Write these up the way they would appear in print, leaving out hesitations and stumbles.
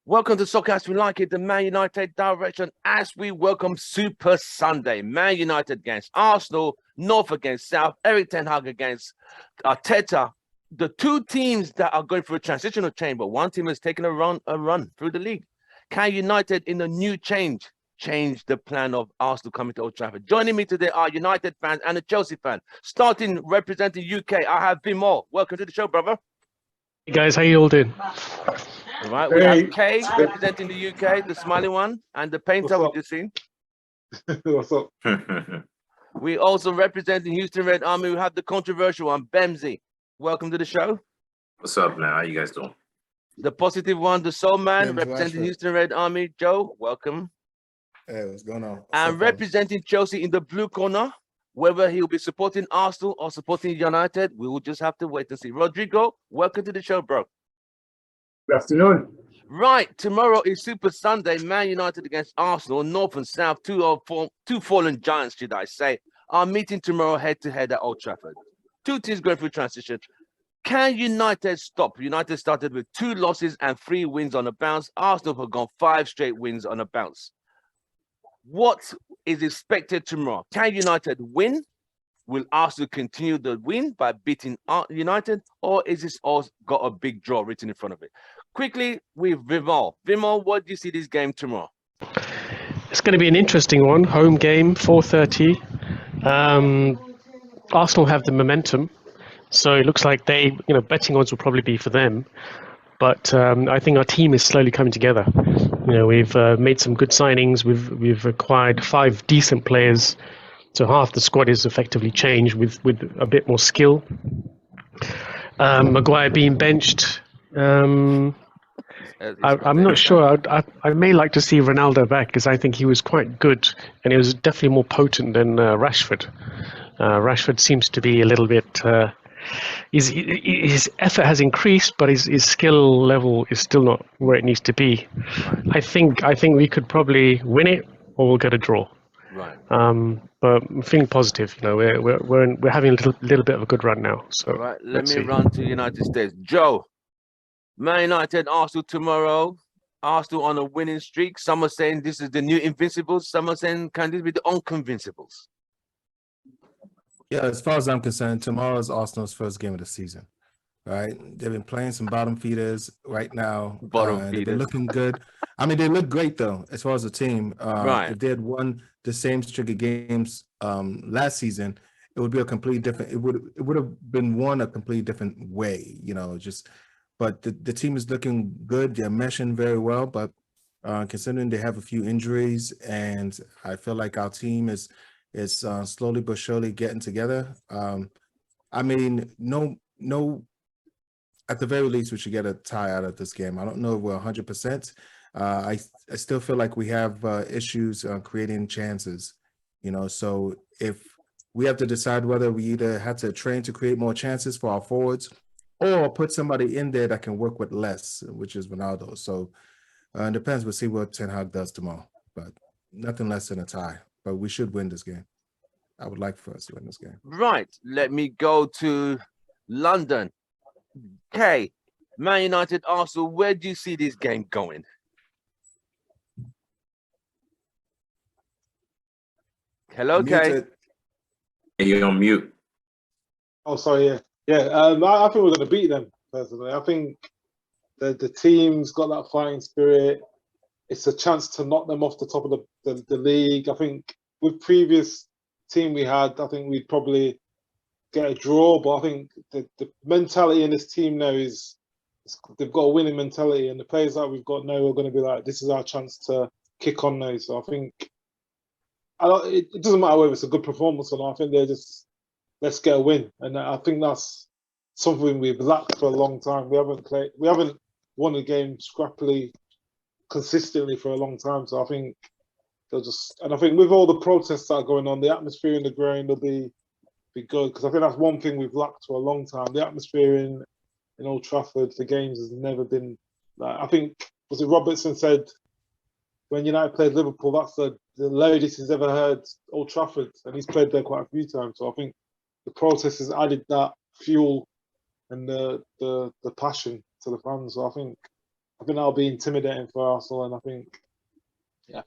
Welcome to Soccer As We Like It, the Man United direction, as we welcome Super Sunday. Man United against Arsenal, North against South, Eric Ten Hag against Arteta. The two teams that are going through a transitional change, but one team has taken a run through the league. Can United, in a new change the plan of Arsenal coming to Old Trafford? Joining me today are United fans and a Chelsea fan. Starting representing UK, I have Vimor. Welcome to the show, brother. Hey guys, how you all doing? All right, we have Kay representing the UK, the smiling one, and the painter we've just seen. What's up? We also represent the Houston Red Army. We have the controversial one, Bemsy. Welcome to the show. What's up, man? How you guys doing? The positive one, the Soul Man, James representing Rashford. Houston Red Army. Joe, welcome. Hey, what's going on? And representing Chelsea in the blue corner, whether he'll be supporting Arsenal or supporting United, we will just have to wait and see. Rodrigo, welcome to the show, bro. Good afternoon. Right, tomorrow is Super Sunday. Man United against Arsenal, North and South, two fallen giants, should I say, are meeting tomorrow head-to-head at Old Trafford. Two teams going through transition. Can United stop? United started with 2 losses and 3 wins on a bounce. Arsenal have gone 5 straight wins on a bounce. What is expected tomorrow? Can United win? Will Arsenal continue the win by beating United, or is this all got a big draw written in front of it? Quickly with Vimal. Vimal, what do you see this game tomorrow? It's going to be an interesting one. Home game, 4:30. Arsenal have the momentum, so it looks like betting odds will probably be for them. But I think our team is slowly coming together. We've made some good signings. We've acquired 5 decent players. So half the squad is effectively changed with a bit more skill. Maguire being benched. I'm not sure. I may like to see Ronaldo back because I think he was quite good and he was definitely more potent than Rashford. Rashford seems to be a little bit. His effort has increased, but his skill level is still not where it needs to be. I think we could probably win it, or we'll get a draw. Right. But I'm feeling positive. We're having a little bit of a good run now. So right. Let me run to United States. Joe, Man United, Arsenal tomorrow. Arsenal on a winning streak. Some are saying this is the new Invincibles. Some are saying, can this be the Unconvincibles? Yeah, as far as I'm concerned, tomorrow is Arsenal's first game of the season. Right? They've been playing some bottom feeders right now. They've been looking good. I mean, they look great though, as far as the team. Right. If they had won the same streak of games last season, it would be a completely different. It would have been won a completely different way. But the team is looking good. They're meshing very well. But considering they have a few injuries, and I feel like our team is slowly but surely getting together. I mean, no. At the very least, we should get a tie out of this game. I don't know if we're 100%. I still feel like we have issues creating chances, So if we have to decide whether we either have to train to create more chances for our forwards or put somebody in there that can work with less, which is Ronaldo. So it depends. We'll see what Ten Hag does tomorrow, but nothing less than a tie. But we should win this game. I would like for us to win this game. Right. Let me go to London. Okay, Man United, Arsenal, where do you see this game going? Hello, Kay. Hey, you're on mute. Oh, sorry. Yeah. I think we're going to beat them. Personally, I think the team's got that fighting spirit. It's a chance to knock them off the top of the league. I think with previous team we had, I think we'd probably get a draw, but I think the mentality in this team now is they've got a winning mentality, and the players that we've got now are going to be like, this is our chance to kick on now. So I think it doesn't matter whether it's a good performance or not. I think they're just, let's get a win, and I think that's something we've lacked for a long time. We haven't won a game scrappily, consistently for a long time. So I think I think with all the protests that are going on, the atmosphere in the ground will be good, because I think that's one thing we've lacked for a long time. The atmosphere in Old Trafford for games has never been like, I think, was it Robertson said when United played Liverpool, that's the loudest he's ever heard Old Trafford, and he's played there quite a few times. So I think the protest has added that fuel and the passion to the fans. So I think I think that'll be intimidating for Arsenal, and I think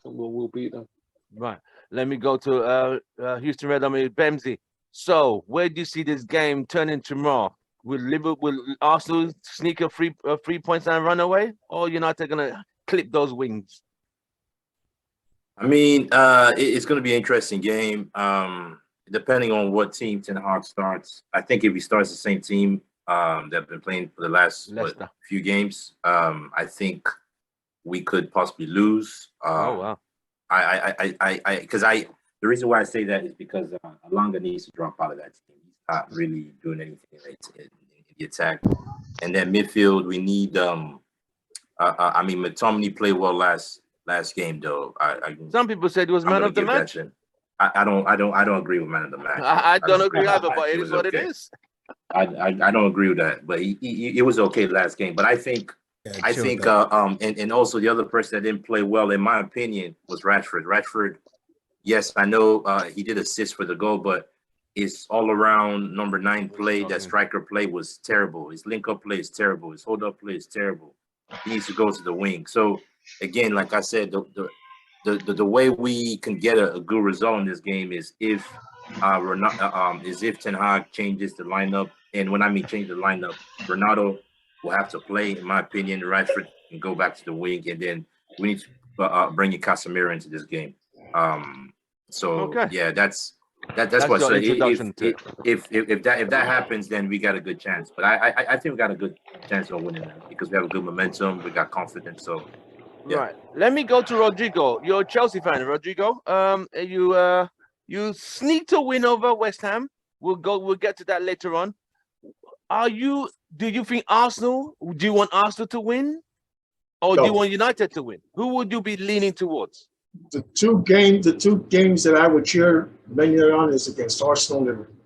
we'll beat them. Right. Let me go to Houston Red Army Bemsy. So, where do you see this game turning tomorrow? Will Arsenal sneak a 3 points and run away, or United gonna clip those wings? I mean, it's going to be an interesting game. Depending on what team Ten Hag starts, I think if he starts the same team that have been playing for the last few games, I think we could possibly lose. Oh wow! The reason why I say that is because Alanga needs to drop out of that team. He's not really doing anything in the attack, and then midfield we need. McTominay played well last game though. Some people said he was man of the match. I don't agree with man of the match. I don't agree either, but it is what it is. I don't agree with that, but it was okay last game. But I think and also the other person that didn't play well, in my opinion, was Rashford. Rashford, yes, I know he did assist for the goal, but his all around number 9 play, that striker play was terrible. His link up play is terrible. His hold up play is terrible. He needs to go to the wing. So again, like I said, the way we can get a good result in this game is if if Ten Hag changes the lineup. And when I mean change the lineup, Ronaldo will have to play, in my opinion. Rashford can go back to the wing, and then we need to bring in Casemiro into this game. Yeah, that's what. So if that happens, then we got a good chance. But I think we got a good chance of winning that because we have a good momentum. We got confidence. So yeah. Right. Let me go to Rodrigo. You're a Chelsea fan, Rodrigo. You sneaked a win over West Ham. We'll get to that later on. Do you think Arsenal? Do you want Arsenal to win, or do you want United to win? Who would you be leaning towards? The two games that I would cheer Man United on is against Arsenal and Liverpool.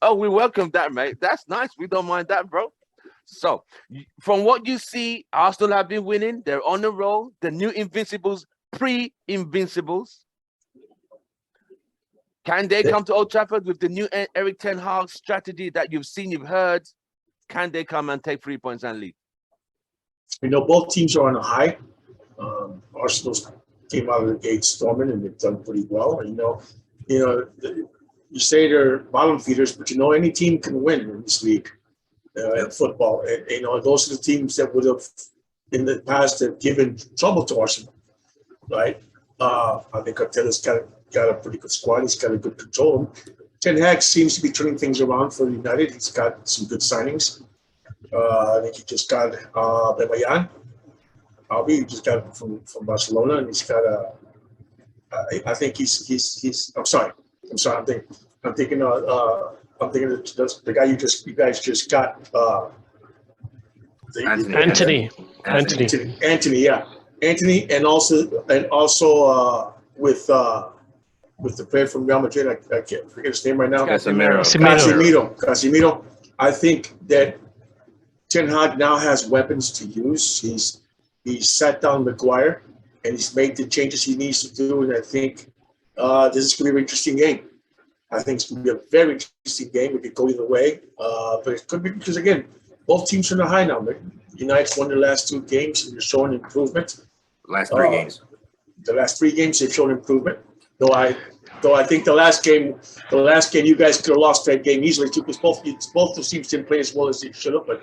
Oh, we welcome that, mate. That's nice. We don't mind that, bro. So, from what you see, Arsenal have been winning. They're on the roll. The new Invincibles, pre-Invincibles. Can they come to Old Trafford with the new Eric Ten Hag strategy that you've seen, you've heard? Can they come and take 3 points and lead? Both teams are on a high. Arsenal came out of the gate storming, and they've done pretty well. You say they're bottom feeders, but any team can win in this league in football. And, those are the teams that would have in the past have given trouble to Arsenal, right? I think Arteta's got a pretty good squad. He's got a good control. Ten Hag seems to be turning things around for United. He's got some good signings. I think he just got Bebayan. He just got it from Barcelona, and he's got I think he's. I'm sorry. I'm thinking of the guy you guys just got. Anthony. Yeah, Anthony, and also with the player from Real Madrid. I can't forget his name right now. Casemiro. I think that Ten Hag now has weapons to use. He's sat down Maguire and he's made the changes he needs to do. And I think this is going to be an interesting game. I think it's going to be a very interesting game. It could go either way. But it could be because, again, both teams are on the high now. United's won their last 2 games and they're showing improvement. Last 3 games. The last 3 games they've shown improvement. Though I think the last game you guys could have lost that game easily too, because both the teams didn't play as well as they should have. But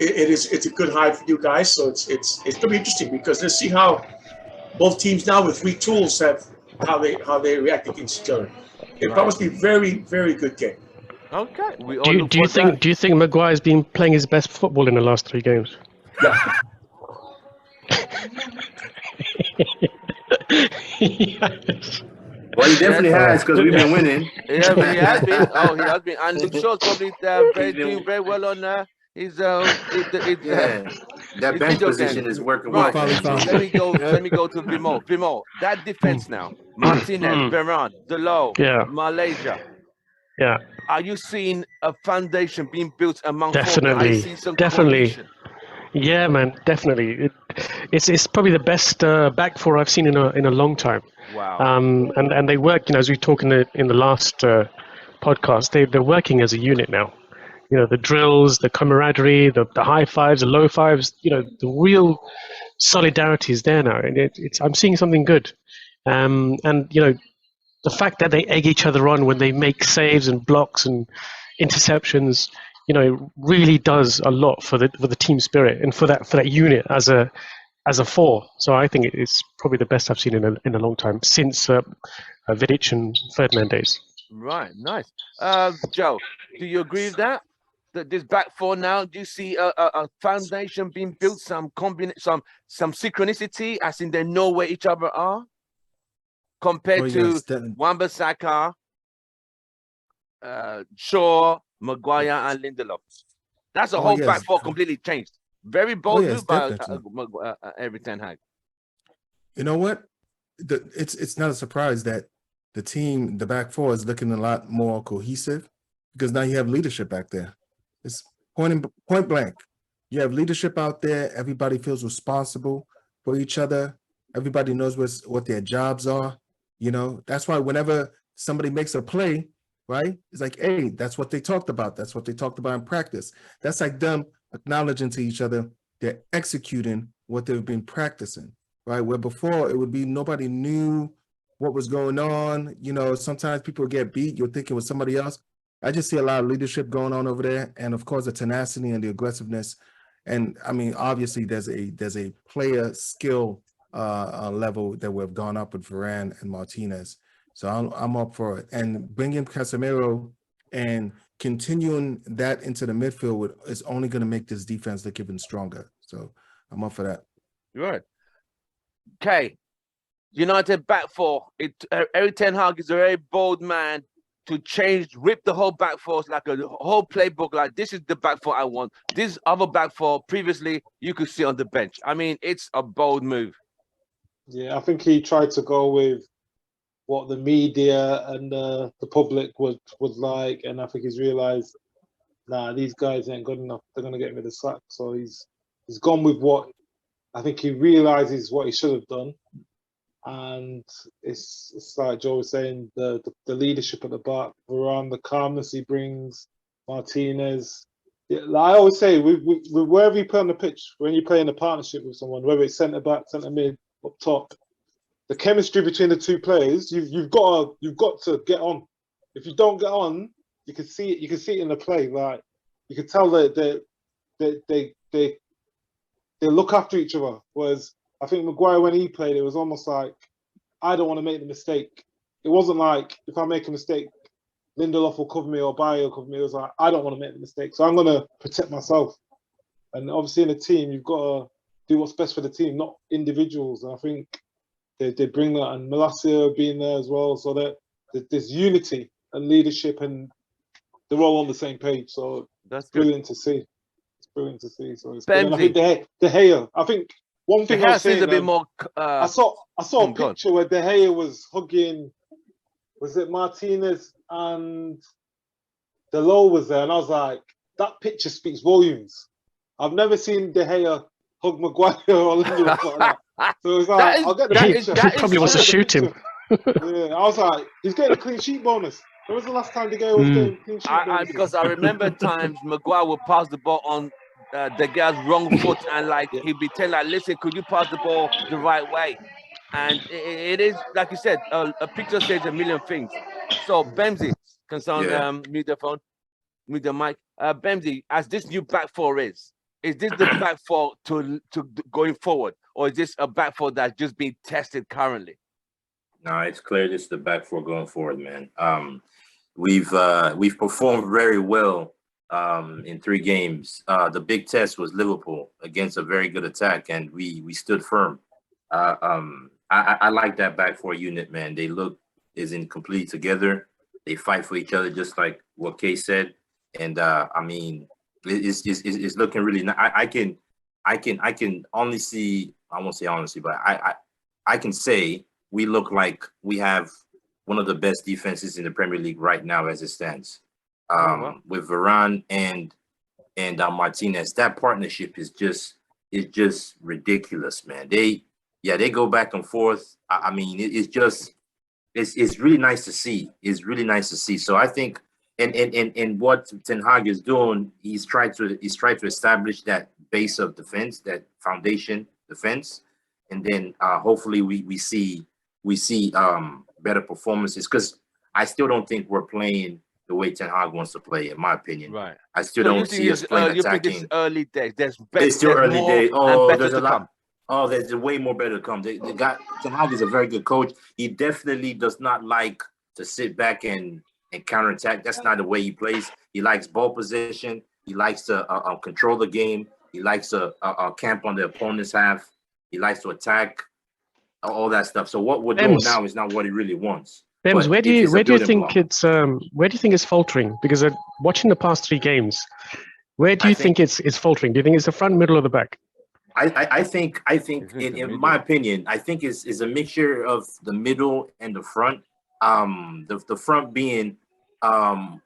it's a good high for you guys. So it's going to be interesting because let's see how both teams now with retools have how they react against each other. It promised to be a very, very good game. Okay. Do you think Maguire's been playing his best football in the last 3 games? Yeah. Yes. Well, he definitely has because we've been winning. Yeah, but he has been. Oh, he has been. And Luke Shaw's probably doing very well on his that bench position is working well. Let me go to Vimo. Vimo, that defense now. Martinez, Varane, Delo, Malaysia. Yeah. Are you seeing a foundation being built among Definitely. Yeah, man, definitely. It's probably the best back four I've seen in a long time. Wow. And they work, as we talked in the last podcast, they're working as a unit now. You know, the drills, the camaraderie, the high fives, the low fives. You know, the real solidarity is there now, and I'm seeing something good. And you know, the fact that they egg each other on when they make saves and blocks and interceptions, you know, it really does a lot for the team spirit and for that unit as a four. So I think it's probably the best I've seen in a long time since Vidic and Ferdinand days. Right, nice. Joe, do you agree with that? That this back four now, do you see a foundation being built, some synchronicity, as in they know where each other are, compared to Wan-Bissaka, Shaw, Maguire, and Lindelof? That's a whole back four completely changed. Very bold move by Eric Ten Hag. You know what? It's not a surprise that the back four is looking a lot more cohesive, because now you have leadership back there. It's point blank. You have leadership out there. Everybody feels responsible for each other. Everybody knows what their jobs are. You know, that's why whenever somebody makes a play, right, it's like, hey, that's what they talked about. That's what they talked about in practice. That's like them acknowledging to each other they're executing what they've been practicing, right? Where before it would be nobody knew what was going on. You know, sometimes people get beat. You'll think it was somebody else. I just see a lot of leadership going on over there, and of course the tenacity and the aggressiveness. And I mean, obviously there's a player skill level that we've gone up with Varane and Martinez. So I'm up for it. And bringing Casemiro and continuing that into the midfield is only going to make this defense look even stronger. So I'm up for that. Right. Okay. United back four. Eric Ten Hag is a very bold man to rip the whole back four, like a whole playbook. Like, this is the back four I want. This other back four previously you could see on the bench. I mean, it's a bold move. Yeah, I think he tried to go with what the media and the public would like, and I think he's realized, nah, these guys ain't good enough. They're gonna get me the sack. So he's gone with what I think he realizes what he should have done. And it's like Joe was saying, the leadership at the back, Varane, the calmness he brings, Martinez. Yeah, like I always say, wherever you play on the pitch, when you play in a partnership with someone, whether it's centre back, centre mid, up top, the chemistry between the two players, you've got to get on. If you don't get on, you can see it. You can see it in the play. Like, you can tell that they look after each other. Whereas I think Maguire, when he played, it was almost like, I don't want to make the mistake. It wasn't like, if I make a mistake, Lindelof will cover me or Bayer will cover me. It was like, I don't want to make the mistake, so I'm going to protect myself. And obviously in a team, you've got to do what's best for the team, not individuals. And I think they bring that, and Malacia being there as well, so that there's unity and leadership, and they're all on the same page. So that's brilliant to see. It's brilliant to see. So it's good. And I think De Gea. I think one thing I was saying, a bit more. I saw a picture where De Gea was hugging. Was it Martinez and Delors was there? And I was like, that picture speaks volumes. I've never seen De Gea hug Maguire or Lindelof like that. So it was like, I'll get the picture. He probably wants to shoot him. Yeah, I was like, he's getting a clean sheet bonus. When was the last time De Gea was getting clean sheet bonus? Because I remember times Maguire would pass the ball on De Gea's wrong foot, and like he'd be telling, like, listen, could you pass the ball the right way? And it is, like you said, a picture says a million things. So Bemsy, can someone mute the phone, mute the mic? Bemsy, as this new back four is this the back four to going forward, or is this a back four that's just being tested currently? No, it's clear this is the back four going forward, man. We've performed very well in 3 games. The big test was Liverpool against a very good attack, and we stood firm. I like that back four unit, man. They look complete together. They fight for each other, just like what Kay said. And I mean, it's looking really nice. I can only see, I won't say honestly, but I can say we look like we have one of the best defenses in the Premier League right now as it stands. With Varane and Martinez, that partnership is just ridiculous, man. They go back and forth. I mean, it's really nice to see. It's really nice to see. So I think and what Ten Hag is doing, he's trying to establish that base of defense, that foundation defense, and then hopefully we see better performances, because I still don't think we're playing the way Ten Hag wants to play, in my opinion. Right. I still don't see us playing you think attacking. it's early days. It's still early days. Oh, there's a lot. Come. Oh, there's way more better to come. The guy Ten Hag is a very good coach. He definitely does not like to sit back and counterattack. That's not the way he plays. He likes ball position. He likes to control the game. He likes to camp on the opponent's half. He likes to attack, all that stuff. So what we're doing now is not what he really wants. Bems, where do you think it's faltering? Because watching the past 3 games, where do you think it's faltering? Do you think it's the front, middle, or the back? I think in my opinion, I think it's a mixture of the middle and the front. The front being Rashford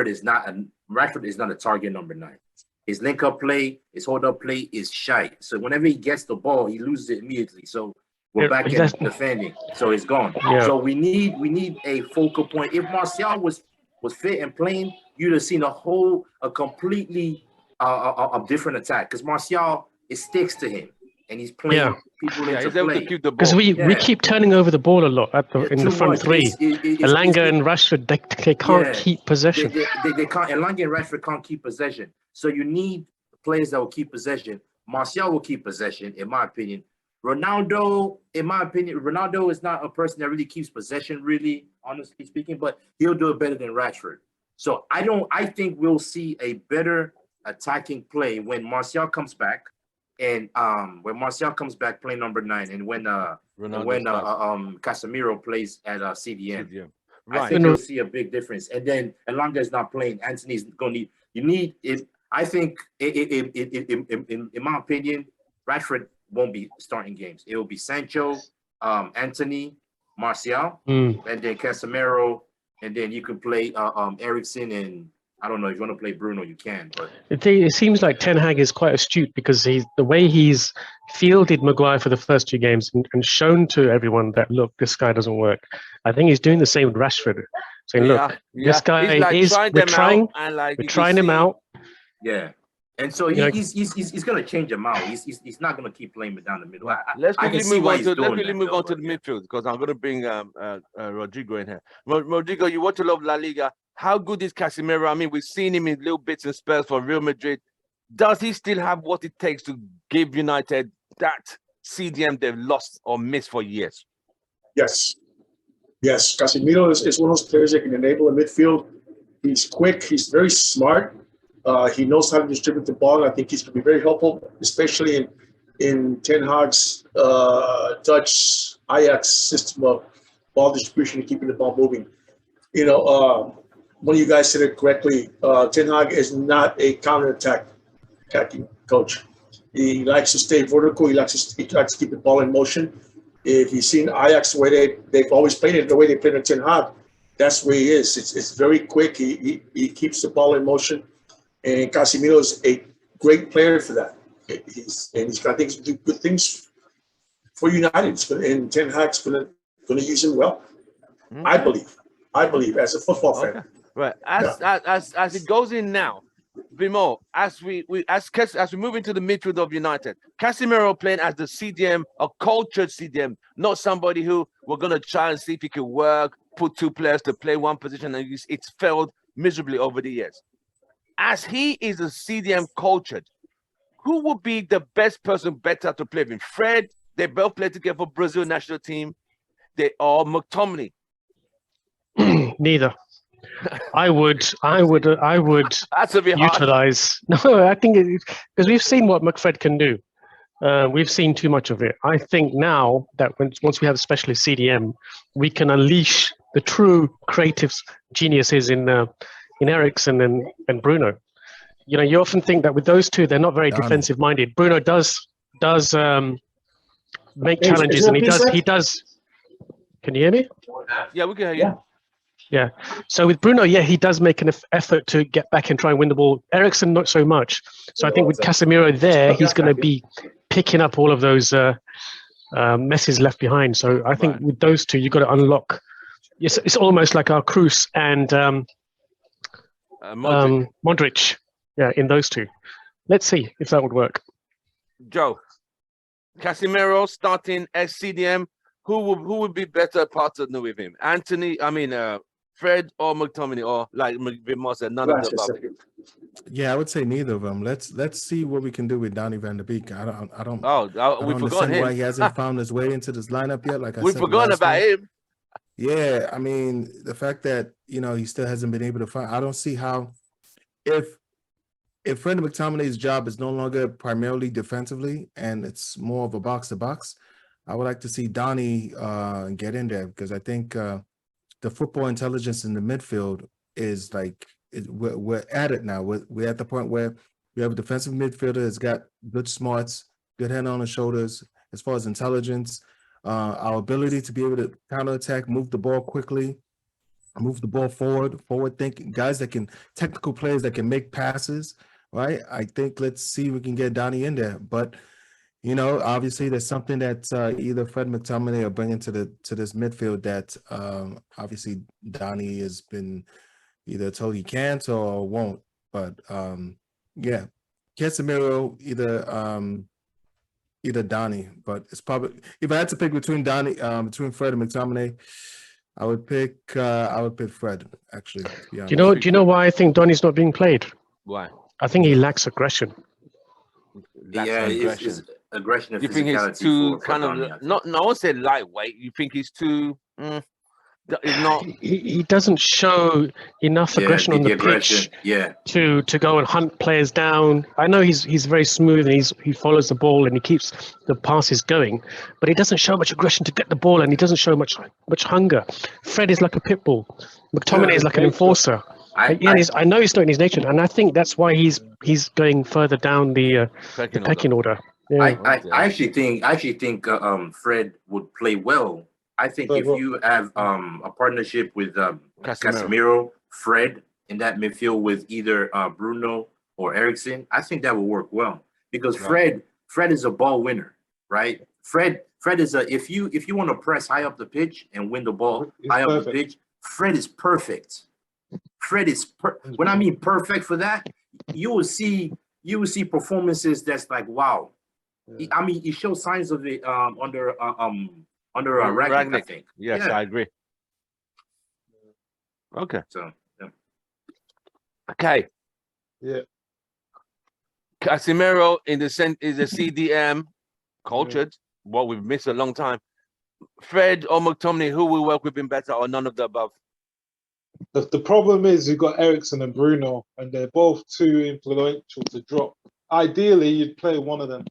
is not a target number 9. His link up play, his hold up play is shite. So whenever he gets the ball, he loses it immediately. So we're back in defending. So it's gone. Yeah. So we need a focal point. If Martial was fit and playing, you'd have seen a completely different attack, because Martial, it sticks to him and he's playing people into play. Because we keep turning over the ball a lot in the front 3. Elanga and Rashford, they can't keep possession. They can't. Elanga and Rashford can't keep possession. So you need players that will keep possession. Martial will keep possession, in my opinion. Ronaldo, in my opinion, Ronaldo is not a person that really keeps possession, really, honestly speaking, but he'll do it better than Rashford. So I think we'll see a better attacking play when Martial comes back, and when Martial comes back playing number 9, and when Casemiro plays at CDM. Right. I think you'll see a big difference. And then Elanga is not playing. Anthony's going to need. You need it. I think in my opinion, Rashford won't be starting games. It will be Sancho, Anthony, Martial, and then Casemiro, and then you can play Eriksen, and I don't know if you want to play Bruno, you can. But it seems like Ten Hag is quite astute, because the way he's fielded Maguire for the first 2 games and shown to everyone that, look, this guy doesn't work. I think he's doing the same with Rashford, saying, look, this guy we're trying him out. Yeah. And so he's going to change him out. He's not going to keep playing it down the middle. Let's quickly move on to the midfield, because I'm going to bring Rodrigo in here. Rodrigo, you watch a lot of La Liga. How good is Casemiro? I mean, we've seen him in little bits and spells for Real Madrid. Does he still have what it takes to give United that CDM they've lost or missed for years? Yes. Casemiro is one of those players that can enable a midfield. He's quick. He's very smart. He knows how to distribute the ball. I think he's going to be very helpful, especially in Ten Hag's Dutch Ajax system of ball distribution and keeping the ball moving. One of you guys said it correctly. Ten Hag is not a attacking coach. He likes to stay vertical. He likes to keep the ball in motion. If you've seen Ajax, the way they've always played it, the way they played it Ten Hag, that's where he is. It's very quick. He keeps the ball in motion. And Casemiro is a great player for that. He's got things to do good things for United. And Ten Hag's going to use him well. I believe as a football fan. Right. As it goes in now, Vimo, as we move into the midfield of United, Casemiro playing as the CDM, a cultured CDM, not somebody who we're going to try and see if he can work, put 2 players to play one position, and it's failed miserably over the years. As he is a CDM cultured, who would be the best person better to play with? Fred, they both play together for Brazil national team. They are McTominay. Neither. I would That's a bit utilize. No, I think because we've seen what McFred can do. We've seen too much of it. I think now that once we have a specialist CDM, we can unleash the true creative geniuses in Eriksen and Bruno. You often think that with those 2, they're not very defensive minded. Bruno does make challenges, and he does. Can you hear me? Yeah, we can hear you. Yeah. So with Bruno, he does make an effort to get back and try and win the ball. Eriksen, not so much. So I think with Casemiro there, he's going to be picking up all of those messes left behind. So I think with those 2, you've got to unlock Yes, it's almost like our Cruz and Modric. Modric. Yeah, in those two. Let's see if that would work. Joe, Casemiro starting as CDM. Who would be better partner with him? Fred or McTominay, or like Moss said, none of the above. Yeah, I would say neither of them. Let's see what we can do with Donny van der Beek. I don't We forgot understand him. why he hasn't found his way into this lineup yet. Like I We said, forgot about him. Yeah, I mean the fact that he still hasn't been able to find. I don't see how if Fred McTominay's job is no longer primarily defensively and it's more of a box to box, I would like to see Donny get in there because I think the football intelligence in the midfield is like we're at it now. We're at the point where we have a defensive midfielder that's got good smarts, good head on the shoulders as far as intelligence, our ability to be able to counterattack, move the ball quickly, move the ball forward thinking guys that can technical players that can make passes. Right. I think let's see if we can get Donny in there, but. Obviously, there's something that either Fred McTominay or bringing to this midfield that obviously Donny has been either told he can't or won't. But yeah, Casemiro either Donny. But it's probably if I had to pick between Donny between Fred and McTominay, I would pick Fred. Actually, to be honest. Do you know why I think Donny's not being played? Why? I think he lacks aggression. Aggression. Aggression and you think he's too for Donny, not? No, I won't say lightweight. You think he's too? He's not. He doesn't show enough aggression on the pitch. Yeah. To go and hunt players down. I know he's very smooth and he follows the ball and he keeps the passes going, but he doesn't show much aggression to get the ball and he doesn't show much hunger. Fred is like a pit bull. McTominay is like an enforcer. I know it's not in his nature, and I think that's why he's going further down the pecking order. Yeah. I actually think Fred would play well. I think if you have a partnership with Casemiro, Fred in that midfield with either Bruno or Eriksen, I think that would work well because Fred is a ball winner, right? Fred is if you want to press high up the pitch and win the ball up the pitch, Fred is perfect. Fred is when I mean perfect for that, you will see performances that's like wow. Yeah. I mean, he shows signs of it under Ragnick, I think. Yes, yeah. I agree. Okay. So yeah. Okay. Yeah. Casemiro is a CDM cultured. What we've missed a long time. Fred or McTominay, who will work with him better, or none of the above? The problem is you've got Eriksen and Bruno, and they're both too influential to drop. Ideally, you'd play one of them,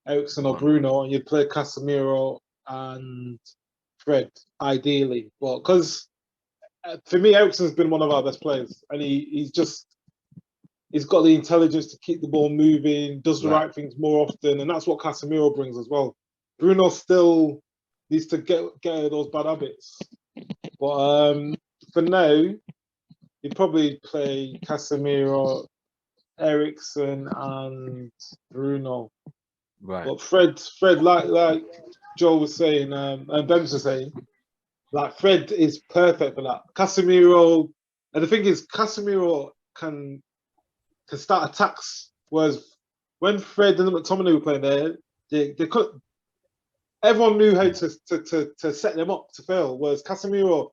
Eriksen or Bruno, and you'd play Casemiro and Fred, ideally. But because for me, Eriksen's been one of our best players, and he's got the intelligence to keep the ball moving, does the right things more often, and that's what Casemiro brings as well. Bruno still needs to get out of those bad habits. But for now, you'd probably play Casemiro, Eriksen, and Bruno. Right. But Fred, like Joe was saying, and Ben was saying, like Fred is perfect for that. Casemiro, and the thing is, Casemiro can start attacks, whereas when Fred and McTominay were playing there, they could. Everyone knew how to set them up to fail. Whereas Casemiro,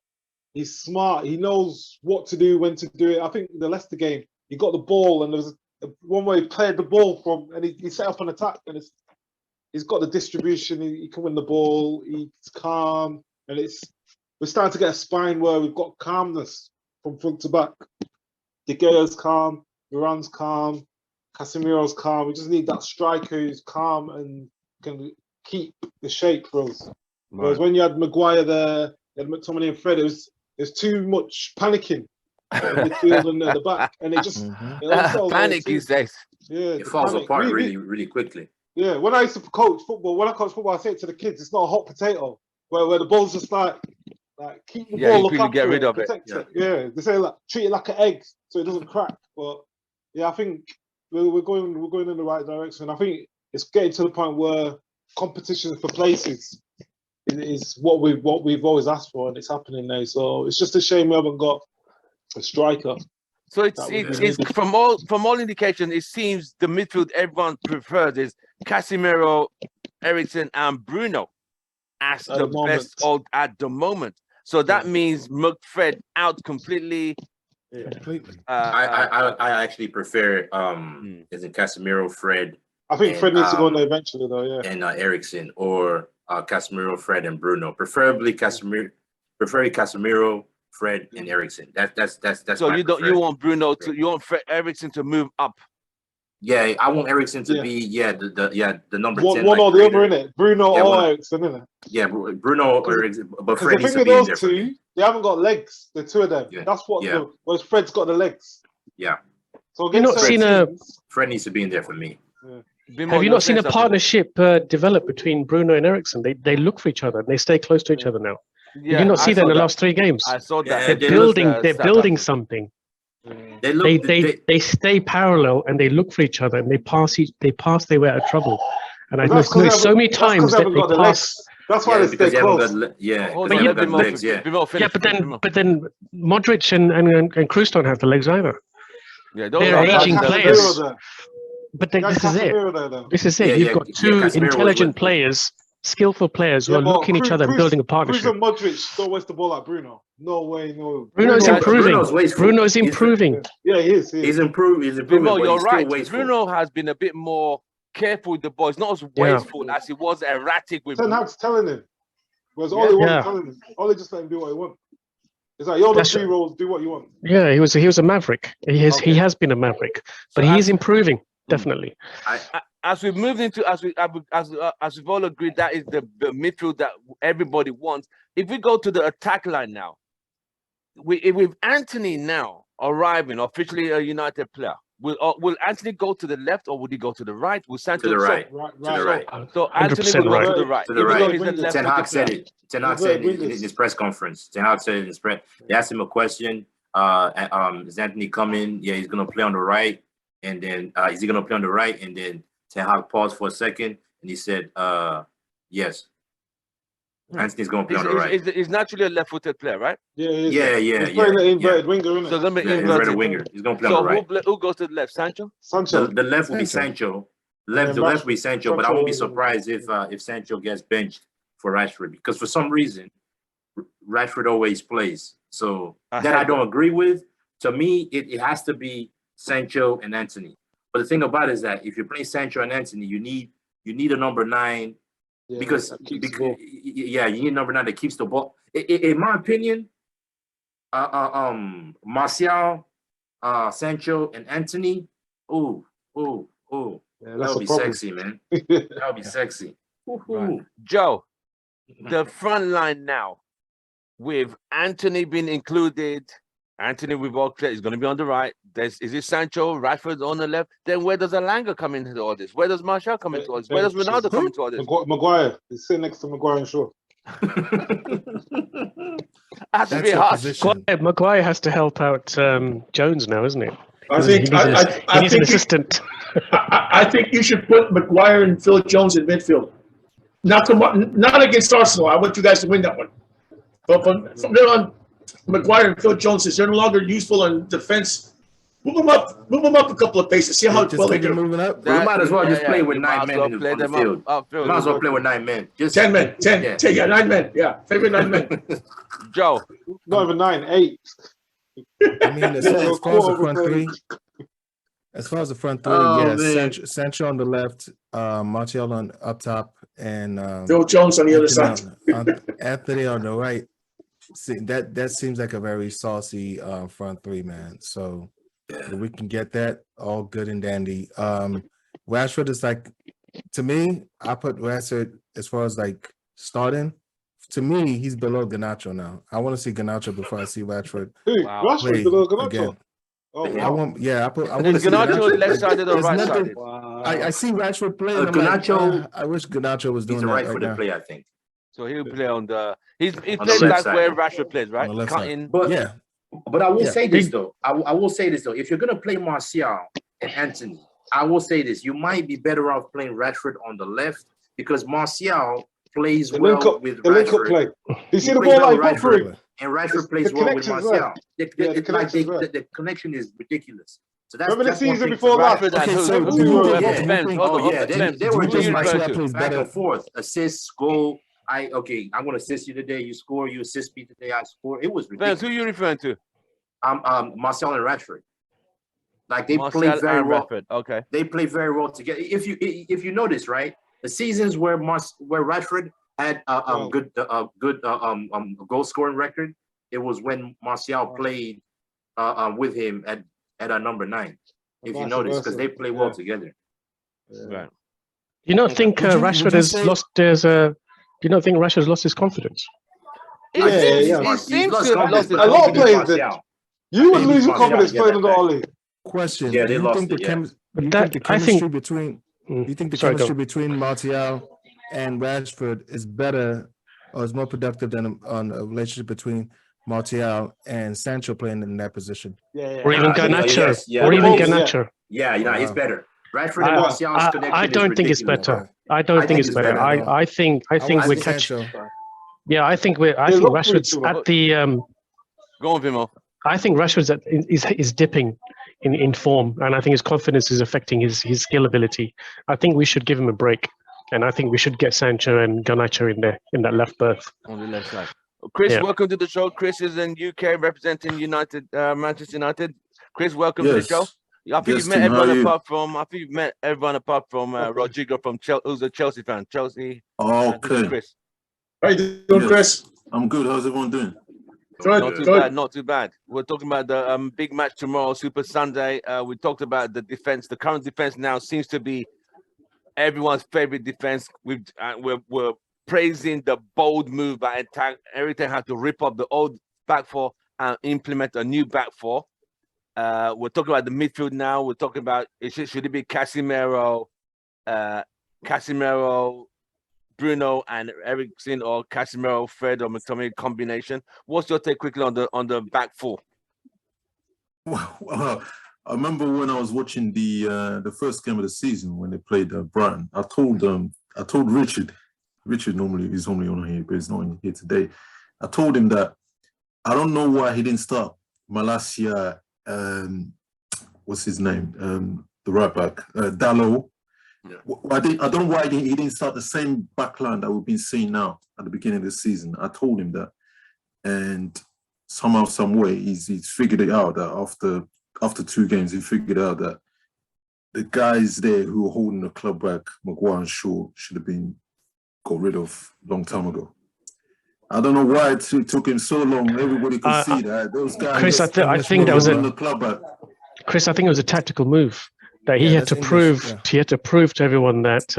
he's smart. He knows what to do, when to do it. I think the Leicester game, he got the ball, and there was one where he played the ball from, and he set up an attack, and he's got the distribution. He can win the ball. He's calm, and we're starting to get a spine where we've got calmness from front to back. De Gea's calm, Duran's calm, Casemiro's calm. We just need that striker who's calm and can keep the shape for us. Right. Whereas when you had Maguire there, you had McTominay and Fred, there's too much panicking in the midfield and at the back, and it just panic these days. Yeah, it falls apart really quickly. Yeah, when I used to coach football, I say it to the kids, it's not a hot potato where the ball's just like keep the ball, look after get rid it, of protect it. Yeah, they say treat it like an egg so it doesn't crack. But yeah, I think we're going in the right direction. I think it's getting to the point where competition for places is what we've always asked for, and it's happening now. So it's just a shame we haven't got a striker. So it's from all indications, it seems the midfield everyone prefers is Casemiro, Eriksen, and Bruno as the best at the moment. So that means Fred out completely. Completely. I actually prefer as in Casemiro, Fred. I think Fred needs to go there eventually, though. Yeah. And Eriksen or Casemiro, Fred, and Bruno. Preferably Casemiro, Fred, and Eriksen. That's. So you want Bruno to Eriksen to move up. Yeah, I want Eriksen to be the number 10. One or the other, innit? Bruno or Eriksen, innit? Yeah, Bruno or Eriksen, but Fred needs the to thing be with in those there. two, they haven't got legs. The two of them. Yeah. That's what. Whereas Fred's got the legs. Yeah. So You've not seen Fred needs to be in there for me. Yeah. Have you not seen a partnership develop between Bruno and Eriksen? They look for each other and they stay close to each other now. Yeah, Did you not see that in the last 3 games? I saw that. They're building something. They stay parallel and they look for each other and they pass their way out of trouble. And I know so many times that they pass. That's why they stay close. But then Modric and Kroos don't have the legs either. Yeah, they're aging players. But this is it. This is it. You've got two intelligent players, skillful players who are looking at each other and building a partnership. Kroos and Modric don't waste the ball like Bruno. No way, no. Bruno's improving. Yeah, he is. He's improving. Bruno, you're right. Bruno has been a bit more careful with the ball. It's not as wasteful as he was erratic with. Ten Hag's telling him. Whereas Ollie wasn't telling him. Ollie just let him do what he wants. It's like, you're the 3 roles, do what you want. Yeah, he was a maverick. He has been a maverick, but he is improving, definitely. As we moved into, as we've all agreed, that is the midfield that everybody wants. If we go to the attack line now, with Anthony now arriving, officially a United player, will Anthony go to the left or would he go to the right? Will Sancho to the right? So Anthony will go to the right. To the right. Ten Hag said it. Ten Hag said it in his press conference. Ten Hag said it in his press. They asked him a question. Is Anthony coming? Yeah, he's gonna play on the right. And then is he gonna play on the right? And then Ten Hag paused for a second and he said, yes. Anthony's going to play on the right. He's naturally a left-footed player, right? Yeah. He's playing the inverted winger, isn't it? So gonna be inverted winger. He's going to play on the right. So who goes to the left? Sancho? The left will be Sancho. The left will be Sancho, but I won't be surprised if Sancho gets benched for Rashford because for some reason Rashford always plays. So that I don't agree with. To me, it has to be Sancho and Anthony. But the thing about it is that if you're playing Sancho and Anthony, you need a number 9. Yeah, because you need a number 9 that keeps the ball. In my opinion, Martial, Sancho, and Anthony. That would be sexy, man. That would be sexy. Right. Joe, the front line now, with Anthony being included. Anthony, we've all clear, is going to be on the right. Is it Sancho, Rashford on the left? Then where does Alanga come into all this? Where does Martial come into all this? Where does Ronaldo come into all this? Maguire. He's sitting next to Maguire and Shaw. That's a bit harsh. Maguire has to help out Jones now, isn't it? He needs an assistant. I think you should put Maguire and Phil Jones in midfield. Not against Arsenal. I want you guys to win that one. But from there on, Maguire and Phil Jones is no longer useful in defense. Move them up a couple of paces. See how well they do. Moving up. We might as well just play with 9 men in the field. Might as well play with 9 men. Just 10 men. 10. 9 men. Yeah, favorite 9 men. Joe, not even 9, 8. I mean, as far as the front 3. As far as the front 3, Sancho on the left, Martial on up top, and Phil Jones on the other side. Anthony on the right. See, that seems like a very saucy front 3, man. So if we can get that, all good and dandy. Rashford is like, to me, I put Rashford as far as like starting. To me, he's below Garnacho now. I want to see Garnacho before I see Rashford. Wow. Rashford below Garnacho. Again. Oh, wow. I want is Garnacho left-sided or right-sided? Wow. I see Rashford playing. Garnacho. I wish Garnacho was doing he's a right-footed player, I think. So he'll play on the. He plays like where Rashford plays, right? Cutting. But I will say this though. I will say this though. If you're gonna play Martial and Anthony, I will say this: you might be better off playing Rashford on the left because Martial plays The well with the link up Rashford. play. You see the plays ball well like with put through. Rashford, and Rashford The plays well with connection's Martial. there. The connection's there. The connection is ridiculous. So that's Remember the that's one season thing. before last? Rashford and Okay, who? so Them do two you were- think? Whoever. Do you Spence. think? Hold on. Oh, yeah, Spence. they Who were are do you you think referring Martial to? plays back better? and forth, assists, goal. I'm gonna assist you today. You score. You assist me today. I score. It was Spence, ridiculous. who are you referring to? Marcel and Rashford. Like they play Martial very and well. Rashford. Okay. They play very well together. If you notice, right, the seasons where Rashford had a good goal scoring record, it was when Martial played with him at a number 9. If you notice, because they play well together. Right. You don't think Would you Rashford has say- lost do you not think Rashford's lost his confidence? It seems to have lost A lot of players did. Martial. You would Maybe lose your Martial confidence get playing in that the back. Oli. Question. Yeah, they do you lost think the it, yeah. chemistry? But You that- think the I think- chemistry between? Mm. You think the Sorry, go. chemistry between Martial and Rashford is better or is more productive than on a relationship between Martial and Sancho playing in that position? Or even Garnacho, yes, yeah, or even yeah. Garnacho. Yeah, it's Wow. better. Rashford and Martial's connection I don't is think it's ridiculous. better. I don't think it's better. at all. I think I we're want catching. Sancho. Yeah, I think They look Rashford's pretty at the. Go on, Vimo. I think Rashford's is dipping in form, and I think his confidence is affecting his skill ability. I think we should give him a break, and I think we should get Sancho and Garnacho in that left berth. On the left side. Chris, Yeah. welcome to the show. Chris is in UK representing Manchester United. Chris, welcome to the show. I think you've met everyone apart from Rodrigo from Chelsea, who's a Chelsea fan. Chelsea. Okay. Chris. How you doing, Chris? I'm good. How's everyone doing? Good. Not too bad. We're talking about the big match tomorrow, Super Sunday. We talked about the defense. The current defense now seems to be everyone's favorite defense. We're praising the bold move by Everything had to rip up the old back four and implement a new back four. We're talking about the midfield now. We're talking about should it be Casemiro, Bruno and Eriksen, or Casemiro, Fred, or McTominay combination? What's your take quickly on the back four? Well, I remember when I was watching the first game of the season when they played Brighton. I told Richard. Richard he's normally on here, but he's not in here today. I told him that I don't know why he didn't start Malacia. What's his name? The right back, Dalot. Yeah. I don't know why he didn't start the same backline that we've been seeing now at the beginning of the season. I told him that, and somehow, some way, he's figured it out that after 2 games, he figured out that the guys there who were holding the club back, Maguire and Shaw, should have been got rid of a long time ago. I don't know why it took him so long. Everybody could see that those guys. Chris, I think that was the club back. Chris, I think it was a tactical move that he had to prove. He had to prove to everyone that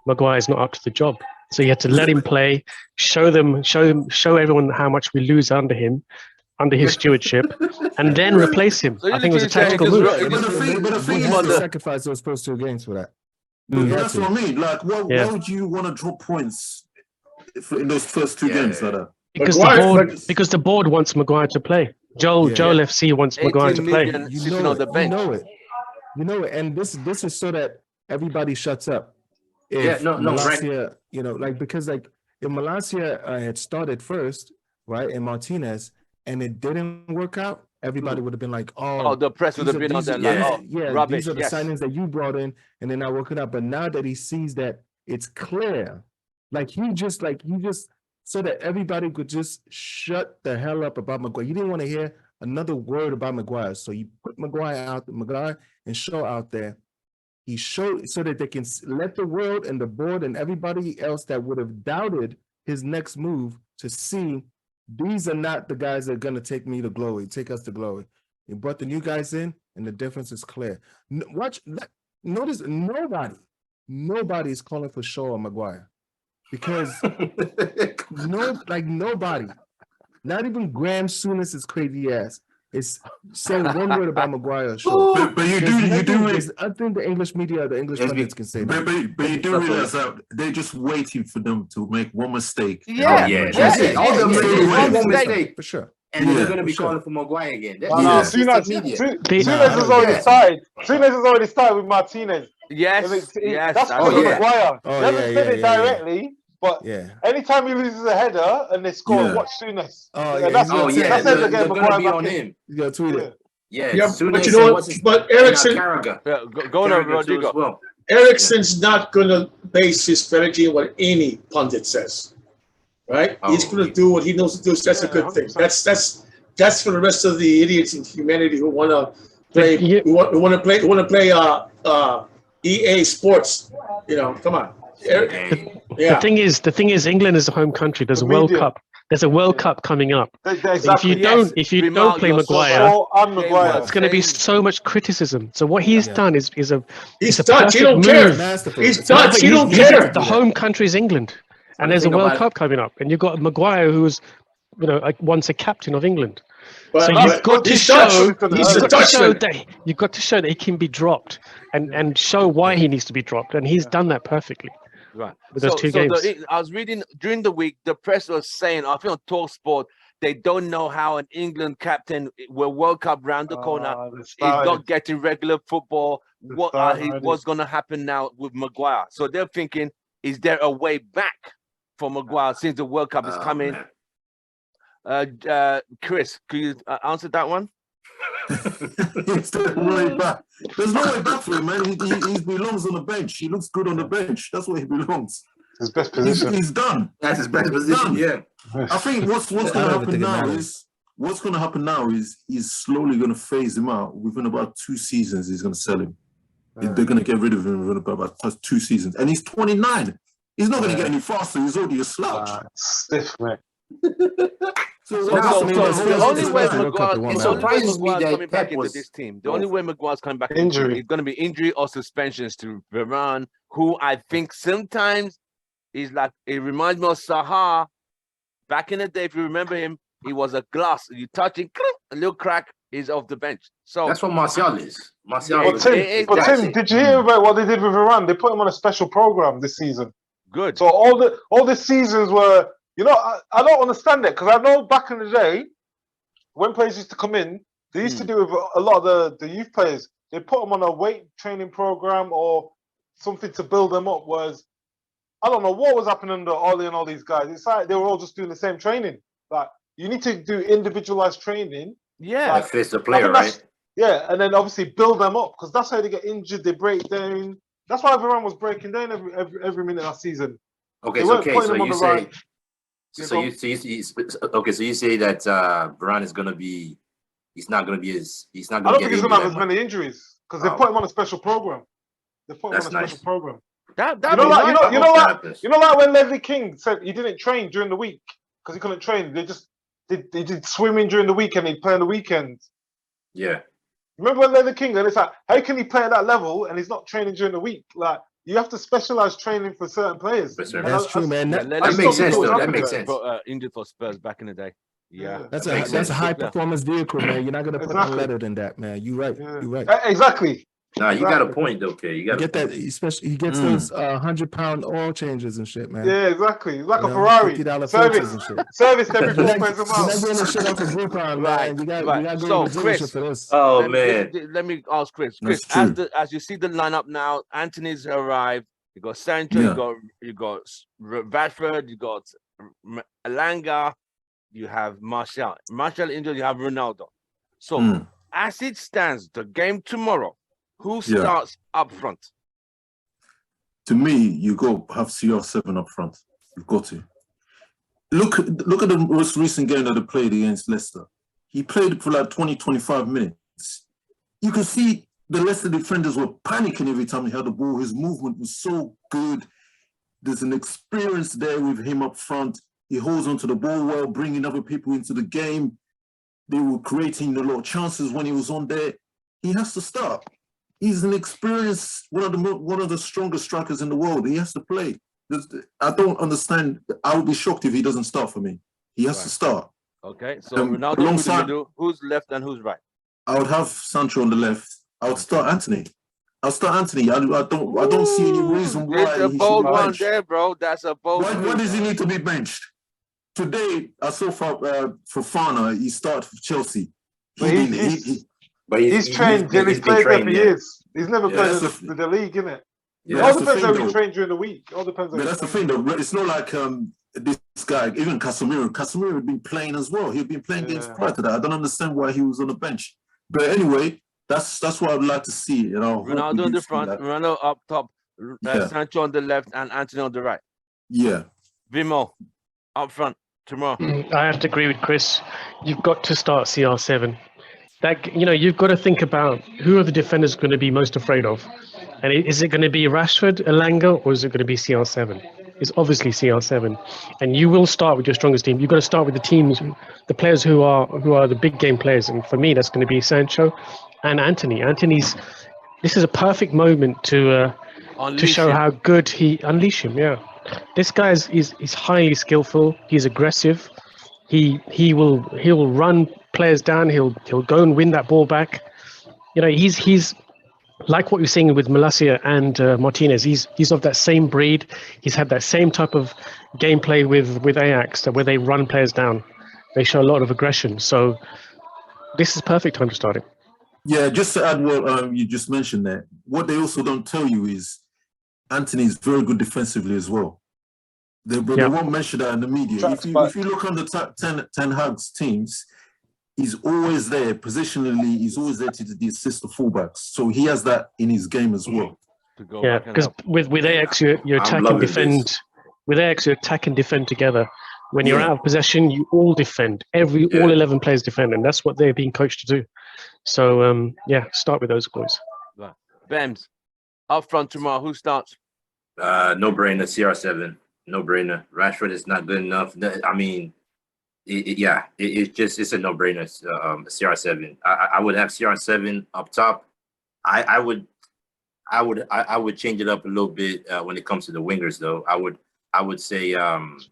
Maguire is not up to the job. So he had to let him play, show everyone how much we lose under his stewardship, and then replace him. So I think it was a tactical move. But the thing He had to is, sacrifice those first 2 games for that. that's what I mean. Like, why would you want to drop points in those first 2 games like that? Because the board wants Maguire to play. Joel FC wants Maguire to play. Sitting on the bench. You know it, and this is so that everybody shuts up. Yeah, no, Malacia, because if Malacia had started first, right, and Martinez, and it didn't work out, everybody would have been like, "Oh, the press would have been on there like, rubbish." These are the signings that you brought in, and they're not working out." But now that he sees that it's clear, he just so that everybody could just shut the hell up about Maguire. You didn't want to hear another word about Maguire, so you put Maguire and Shaw out there. He showed so that they can let the world and the board and everybody else that would have doubted his next move to see these are not the guys that are going to take us to glory. He brought the new guys in, and the difference is clear. Notice nobody is calling for Shaw or Maguire because nobody, not even Graham Souness's crazy ass, is saying one word about Maguire or Shaw. But you do. I think the English media, the English pundits can say that. But you do realize that they're just waiting for them to make one mistake. Yeah, that's it. All of them one mistake for sure. And they're going to be calling for Maguire again. Souness has already started. Souness has already started with Martinez. Yes. That's Maguire. He hasn't said it directly, But anytime he loses a header and they score, watch Souness. Oh, yeah, that's they're gonna be on him. You got to tweet it. Yeah, but you know what? But Ericsson, go on, Rodrigo. Well. Ericsson's not going to base his strategy on what any pundit says, right? He's going to do what he knows to do. So that's a good thing. That's for the rest of the idiots in humanity who want to play. Who want to play EA Sports. You know, come on. The thing is, England is a home country. There's a World Cup. There's a World Cup coming up. Exactly. If you don't play Maguire, it's going to be so much criticism. So what he's done is a done. He don't care. He's done. He don't care. The home country is England, and there's a World Cup coming up, and you've got Maguire, who was, once a captain of England. So you've got to show that he can be dropped, and show why he needs to be dropped, and he's done that perfectly. Right. With those two games. I was reading during the week, the press was saying, I think on TalkSport, they don't know how an England captain will World Cup round the corner is not getting regular football. What's going to happen now with Maguire? So they're thinking, is there a way back for Maguire since the World Cup is coming? Chris, could you answer that one? There's no way back. There's no way back for him, man. He belongs on the bench. He looks good on the bench. That's where he belongs. His best position. He's done. That's his best position. Yeah. I think what's going to happen now is he's slowly going to phase him out. Within about 2 seasons, he's going to sell him. They're going to get rid of him within about 2 seasons, and he's 29. He's not going to get any faster. He's already a slouch. Stiff, man. The only way Maguire's coming back into this team, the only way Maguire's coming back injury is going to be injury or suspensions to Varane, who I think sometimes is like, it reminds me of Sahar. Back in the day, if you remember him, he was a glass. You touch it, a little crack, he's off the bench. So that's what Martial is. Tim, did you hear about what they did with Varane? They put him on a special program this season. Good. So all the seasons were. I don't understand it, because I know back in the day, when players used to come in, they used to do with a lot of the youth players. They put them on a weight training program or something to build them up. Whereas I don't know what was happening under Ollie and all these guys. It's like they were all just doing the same training. Like, you need to do individualized training. Yeah, like, that fits the player, right? Yeah, and then obviously build them up, because that's how they get injured. They break down. That's why everyone was breaking down every minute of that season. Okay, so you say. So you say that Varane is gonna be, he's not gonna have as many injuries because they put him on a special program. They put him on a special program. You know, like when Leslie King said he didn't train during the week because he couldn't train. They did swimming during the week and he'd play on the weekends. Yeah. Remember when Leslie King? And it's like, how can he play at that level and he's not training during the week? Like, you have to specialize training for certain players. That's true, man. That makes sense, though. That makes sense. Injured for Spurs back in the day. Yeah, that's a high performance vehicle, man. You're not gonna put on better than that, man. You're right. Yeah. You're right. Exactly. Nah, you got a point, though, okay. You got get that. Especially he gets those 100-pound oil changes and shit, man. Yeah, exactly. Like a Ferrari. $50 filters and shit. Service every 4 months a month. You're not doing the shit off of Groupon, man. You got to go to the dealership for this. Oh man. Let me ask Chris. Chris, as you see the lineup now, Anthony's arrived. You got Sancho, you got Rashford, you got Elanga, you have Martial. Martial injured, you have Ronaldo. So as it stands, the game tomorrow, who starts up front? To me, you have CR7 up front. You've got to. Look at the most recent game that they played against Leicester. He played for like 20, 25 minutes. You can see the Leicester defenders were panicking every time he had the ball. His movement was so good. There's an experience there with him up front. He holds onto the ball well, bringing other people into the game. They were creating a lot of chances when he was on there. He has to start. He's an experienced, one of the strongest strikers in the world. He has to play. I don't understand. I would be shocked if he doesn't start for me. He has to start. Okay, so Ronaldo, who's left and who's right? I would have Sancho on the left. I would start Anthony. I don't see any reason why. It's a bold one there, bro. That's a bold one. Why does he need to be benched? Today, I saw Fofana, he started for Chelsea. He's trained. He's played there for years. He's never played in the league, innit? It all depends how you train during the week. It all depends. But that's the thing, though. It's not like this guy, even Casemiro. Casemiro had been playing as well. He'd been playing games prior to that. I don't understand why he was on the bench. But anyway, that's what I'd like to see. You know, Ronaldo in the front, Ronaldo up top, Sancho on the left, and Anthony on the right. Yeah. Vimo up front tomorrow. I have to agree with Chris. You've got to start CR7. That, you know, you've got to think about who are the defenders going to be most afraid of, and is it going to be Rashford, Elanga, or is it going to be CR7? It's obviously CR7, and you will start with your strongest team. You've got to start with the teams, the players who are the big game players, and for me, that's going to be Sancho and Anthony. This is a perfect moment to show how good he unleash him. Yeah, this guy is highly skillful. He's aggressive. He will run players down. He'll go and win that ball back. You know, he's like what you're seeing with Malacia and Martinez. He's of that same breed. He's had that same type of gameplay with Ajax, where they run players down. They show a lot of aggression. So this is perfect time to start him. Yeah, just to add what you just mentioned there. What they also don't tell you is Anthony is very good defensively as well. They won't mention that in the media. If you look on the Ten Hag's teams, he's always there positionally. He's always there to assist the fullbacks. So he has that in his game as well. Yeah, because with Ajax, you attack and defend. With Ajax, you attack and defend together. When you're out of possession, you all defend. All 11 players defend, and that's what they're being coached to do. So start with those boys. Right. Bems, up front tomorrow. Who starts? No brainer. CR7. No brainer. Rashford is not good enough. I mean, it's a no brainer. CR7. I would have CR7 up top. I would change it up a little bit when it comes to the wingers, though. I would say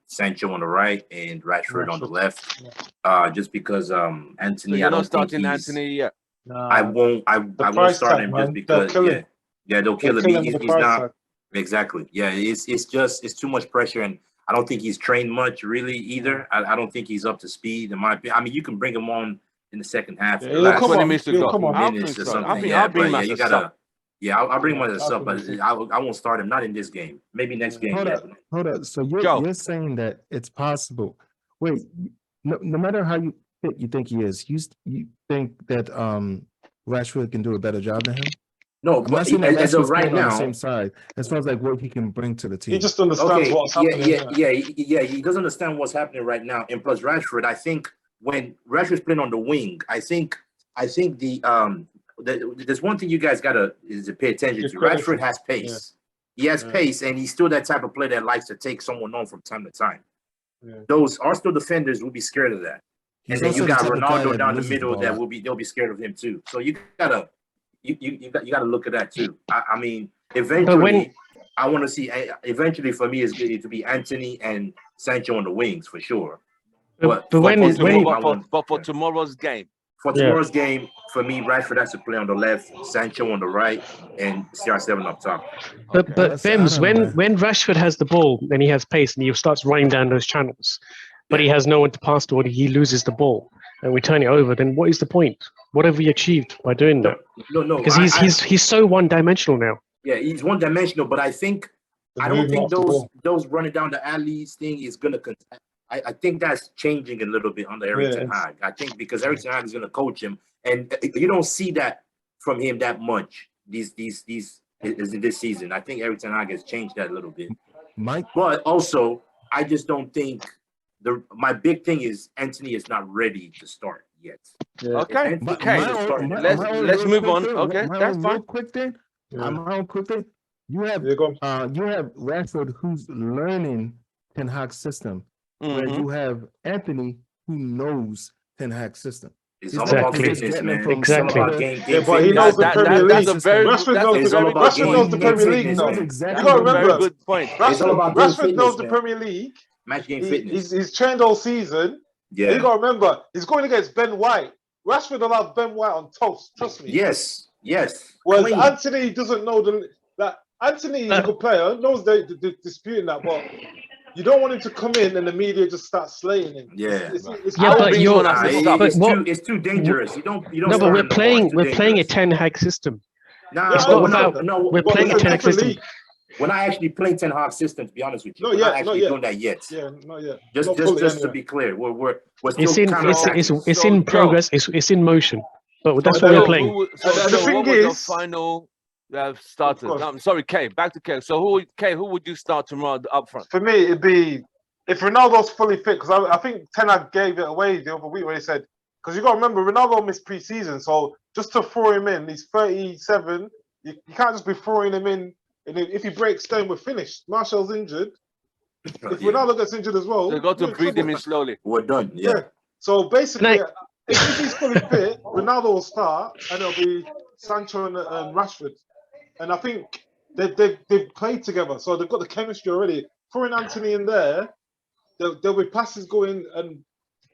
Sancho on the right and Rashford on the left. Just because Anthony. So you're not starting Anthony yet. I won't start him just because. They'll kill him. He's not. Exactly. Yeah, it's too much pressure, and I don't think he's trained much really either. I don't think he's up to speed in my opinion. I mean, you can bring him on in the second half. I'll bring him as a sub, but I won't start him. Not in this game. Maybe next game. Hold up. So you're saying that it's possible. Wait, no matter how fit you think he is, you think that Rashford can do a better job than him? No, but as of right now, on the same side, as far as like what he can bring to the team. He just understands what's happening. He doesn't understand what's happening right now. And plus, Rashford, I think when Rashford's playing on the wing, I think there's one thing you guys gotta pay attention to. Rashford has pace. Yeah. He has pace, and he's still that type of player that likes to take someone on from time to time. Yeah. Those Arsenal defenders will be scared of that. And then you got Ronaldo down the middle that they'll be scared of him too. So you gotta look at that too. I mean, eventually, I want to see. Eventually, for me, it's going to be Anthony and Sancho on the wings for sure. But for tomorrow's game. For tomorrow's game, for me, Rashford has to play on the left, Sancho on the right, and CR7 up top. But Bims, when Rashford has the ball, then he has pace and he starts running down those channels, but he has no one to pass to, or he loses the ball, and we turn it over. Then what is the point? What have we achieved by doing that? No. Because he's so one-dimensional now. Yeah, he's one-dimensional, but I don't think those running down the alleys thing is gonna. I think that's changing a little bit under Erik Ten Hag. I think because Erik Ten Hag is going to coach him, and you don't see that from him that much this season. I think Erik Ten Hag has changed that a little bit. But also, I just don't think my big thing is Anthony is not ready to start yet. Yeah. Okay. Let's move on. Okay, that's fine. Quick thing. My own quick thing. You have Rashford who's learning Ten Hag's system. Where you have Anthony who knows Ten Hag's system. It's all about fitness, man. Exactly. But he knows the Premier League. Rashford knows the Premier League. You gotta remember. Good point. Rashford knows the Premier League. Match game fitness. He's trained all season. Yeah. You gotta remember, he's going against Ben White. Rashford will have Ben White on toast. Trust me. Yes. Whereas Anthony doesn't know that. Anthony is a good player. Knows they're disputing that, but. You don't want him to come in and the media just start slaying him. Yeah, it's too dangerous. You don't. No, but we're playing a Ten Hag system. We're playing a Ten Hag system. We're not actually playing Ten Hag system, to be honest with you. Not We're yet, not actually not yet. doing that yet. Yeah, not yet. Just Not fully to anyway. be clear, we're It's still in kind of it's So, in Joe. progress. It's in motion. But that's But what then- we're playing. So, And the Joe, thing what was your is- final starters? course. I'm sorry, Kay. Back to Kay. So, who would you start tomorrow up front? For me, it'd be if Ronaldo's fully fit, because I think Ten Hag gave it away the other week when he said, because you got to remember Ronaldo missed pre-season, so just to throw him in, he's 37. You can't just be throwing him in, and if he breaks down, we're finished. Martial's injured. If Ronaldo gets injured as well, They got to we're in breathe him trouble. in slowly. we're done. Yeah. Yeah. So basically, Can if he's fully fit, Ronaldo will start, and it'll be Sancho and Rashford. And I think they've played together, so they've got the chemistry already. Throwing Anthony in there, there'll be passes going, and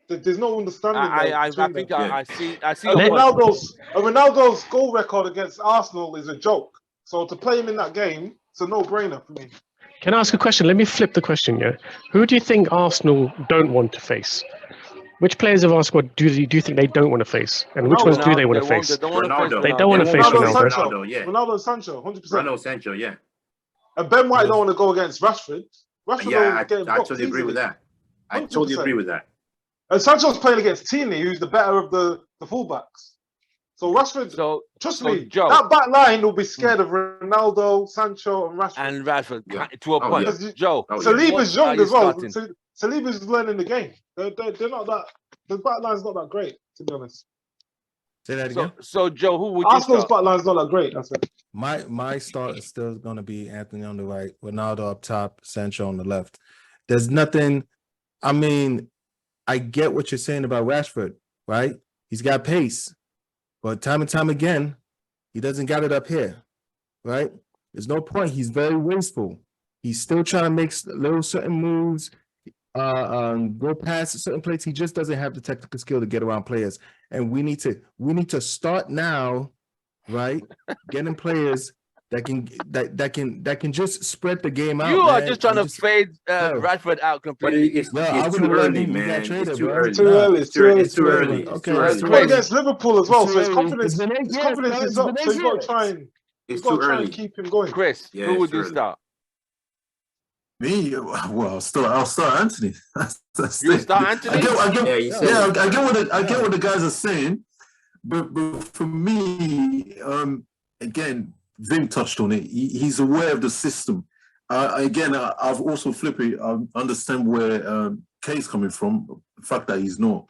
there's no understanding. I between think them. I see. And your point. Ronaldo's goal record against Arsenal is a joke. So to play him in that game, it's a no-brainer for me. Can I ask a question? Let me flip the question. Yeah, who do you think Arsenal don't want to face? Which players of our squad do you think they don't want to face, and which ones do they want to face? They don't want to face Ronaldo. They don't want to face Ronaldo and Ronaldo. Sancho. Ronaldo, yeah. Ronaldo and Sancho, 100%. Ronaldo, Sancho, yeah. And Ben White don't want to go against Rashford. Rashford Yeah, I get blocked totally agree with easily. that. I totally 100%. agree with that. And Sancho's playing against Tierney, who's the better of the fullbacks. So Rashford, So trust me, Joe that back line will be scared of Ronaldo, Sancho, and Rashford. and Rashford Yeah. to a Oh, point. Because Joe, Oh, yeah. Saliba's what young are you as well. starting? Saliba's learning the game. They're not that. The back line's not that great, to be honest. Say that again. So Joe, who would you Arsenal's start? back line's not that great. That's it. My start is still going to be Anthony on the right, Ronaldo up top, Sancho on the left. There's nothing. I mean, I get what you're saying about Rashford, right? He's got pace, but time and time again, he doesn't got it up here, right? There's no point. He's very wasteful. He's still trying to make little certain moves, go past a certain place. He just doesn't have the technical skill to get around players, and we need to start now, right? Getting players that can just spread the game out. You are man, just trying and to fade No. Rashford out But completely. it's Well, I too would've let early, him get man. traded, It's too bro. early. It's too early. It's too early. It's too early. It's Okay, too it's early. too Playing early. against Liverpool as well, It's so his too early. confidence, It's been 8 his years, confidence bro. is It's up. been So 8 he's got to years. try and It's got too to try early. and keep him going. Chris, Yeah, who it's would you early. start? Me, well, I'll start Anthony. That's You it. start Anthony? Yeah, you said Yeah, it. I get what the guys are saying, but for me, again, Vim touched on it. He's aware of the system. Again, I've also flipped. I understand where Kay's coming from. The fact that he's not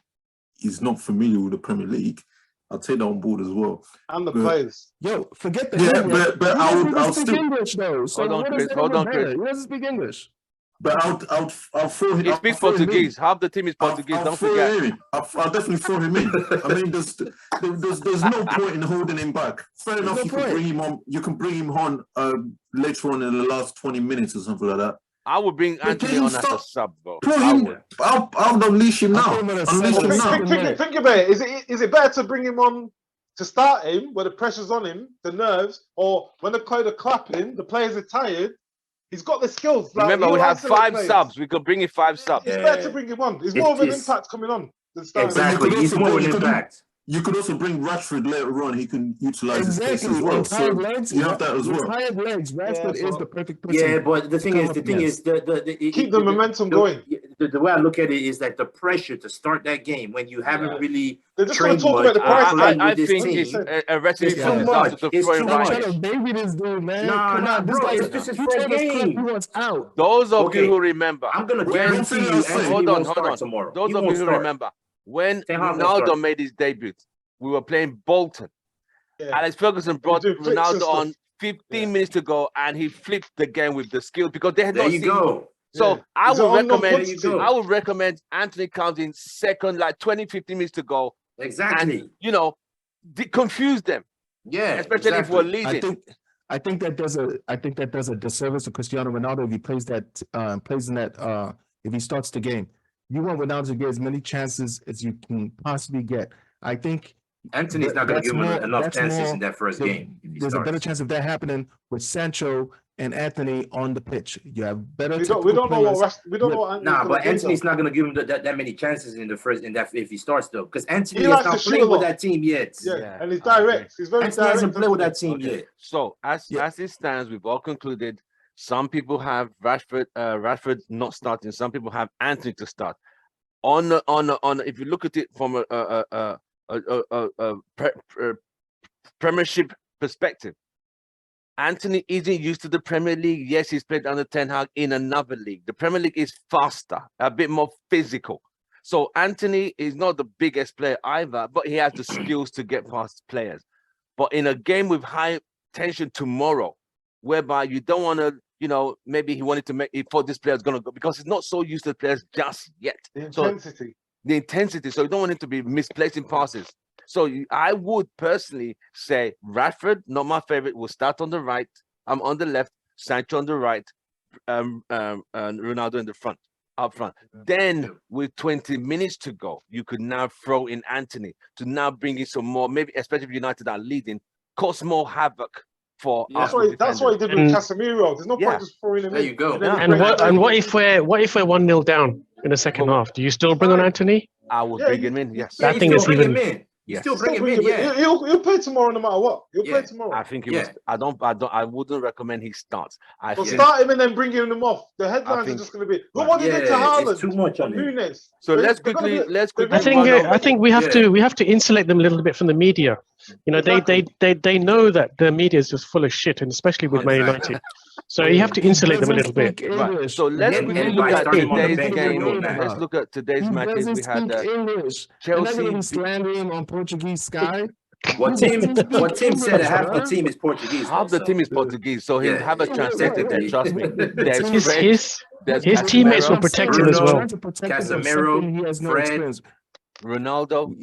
familiar with the Premier League. I'll take that on board as well. And the But- players. Yo, forget the Yeah, English. but He I doesn't would- even I'll speak still- English though. So Hold on, what Chris. is that Hold even on, Chris. better? He doesn't speak English. But I'll throw him. He I'll speaks throw him in. Portuguese. Half the team is Portuguese. I'll Don't throw forget. him in. I'll definitely throw him in. I mean, there's no point in holding him back. Fair enough, no you point. can bring him on. You can bring him on later on in the last 20 minutes or something like that. I would bring But Anthony can on you as a stop- sub, bro. Put I him. would. I'll unleash him I'll now. put him on a Unleash second him line. now. Think about it. Is it better to bring him on to start him where the pressure's on him, the nerves, or when the crowd are clapping, the players are tired? He's got the skills. Like, Remember, you we know, have isolate 5 players. subs. We could bring in 5 subs. It's Yeah. better to bring him on. It's more of an impact coming on than starting. Exactly. But you could He's also more of bring- an impact. You could also bring Rashford later on. He can utilize his pace Exactly. as well. And So tired legs. you have that as well. Tired legs. Rashford so- is the perfect person. Yeah, but the thing come is, up the Keep the momentum going. The way I look at it is that the pressure to start that game when you haven't really They're just going to trained talk much about the or price played tag. I with this think team. it's a recipe It's for too disaster much. to It's throw too him Stop right trying in. to baby this dude, man. Nah, Come nah, on, this bro, guy. it's just his He first told us club game. he wants out. Those of Okay. you who remember, I'm gonna when guarantee you Anthony hold on, won't hold start on. tomorrow. Those He of you won't who start. remember, when Ten Hag won't Ronaldo start. made his debut, we were playing Bolton. Yeah. Alex Ferguson brought doing flicks and Ronaldo on stuff. 15 minutes to go, and he flipped the game with the skill because they had There not you seen. go. So Yeah. I He's an would unknown recommend. There you go. I would recommend Anthony comes in second, like 20, 15 minutes to go, Exactly. and confuse them, Yeah. especially if we're exactly. leading. I think that does a disservice to Cristiano Ronaldo if he plays in that if he starts the game. You want Ronaldo to get as many chances as you can possibly get. I think Anthony's not going to that's give him more- enough that's chances more in that first game. If he there's a better starts. chance of that happening with Sancho and Anthony on the pitch. You have better. We don't technical know players. we don't know what Anthony's Nah, gonna but do, Anthony's though. not going to give him that many chances in the first if he starts though, because Anthony He has likes not to shoot played a with lot. that team yet. Yeah, Yeah, and he's I agree. direct. He's very Anthony direct. hasn't played with that team Okay. yet. So as Yeah. it stands, we've all concluded Some people have Rashford not starting. Some people have Anthony to start. If you look at it from a Premiership perspective, Anthony isn't used to the Premier League. Yes, he's played under Ten Hag in another league. The Premier League is faster, a bit more physical. So Anthony is not the biggest player either, but he has the skills to get past players. But in a game with high tension tomorrow, whereby you don't want to, maybe he wanted to make, he thought this player is going to go, because he's not so used to the players just yet. The intensity. So you don't want him to be misplacing passes. So I would personally say Rashford, not my favorite, will start on the right. I'm on the left, Sancho on the right, and Ronaldo in the front, up front. Then with 20 minutes to go, you could now throw in Anthony to now bring in some more, maybe especially if United are leading, cause more havoc for Arsenal. That's what he did with Casemiro. There's no point just throwing him in. There you go. And what if we're 1-0 down in the second half? Do you still bring on Anthony? I would bring him in. Yes, I think it's even. Yes. Still bring him in. Yeah, he'll play tomorrow no matter what. He'll play tomorrow. I think he was. I wouldn't recommend he starts. Start him and then bring him off. The headlines are just going to be. Look what they did to Haaland. Too much on Nunes. So let's quickly. I think we have to insulate them a little bit from the media. They know that the media is just full of shit, and especially with Man United. So you have to insulate them a little bit. Right. So let's quickly look at today's game. Let's look at today's matches. We had Chelsea slandering on Portuguese Sky. What team said half the team is Portuguese? Half the team is Portuguese, so he'll have a translator there. Trust me. His teammates will protect him as well. Casemiro, Fred, Ronaldo.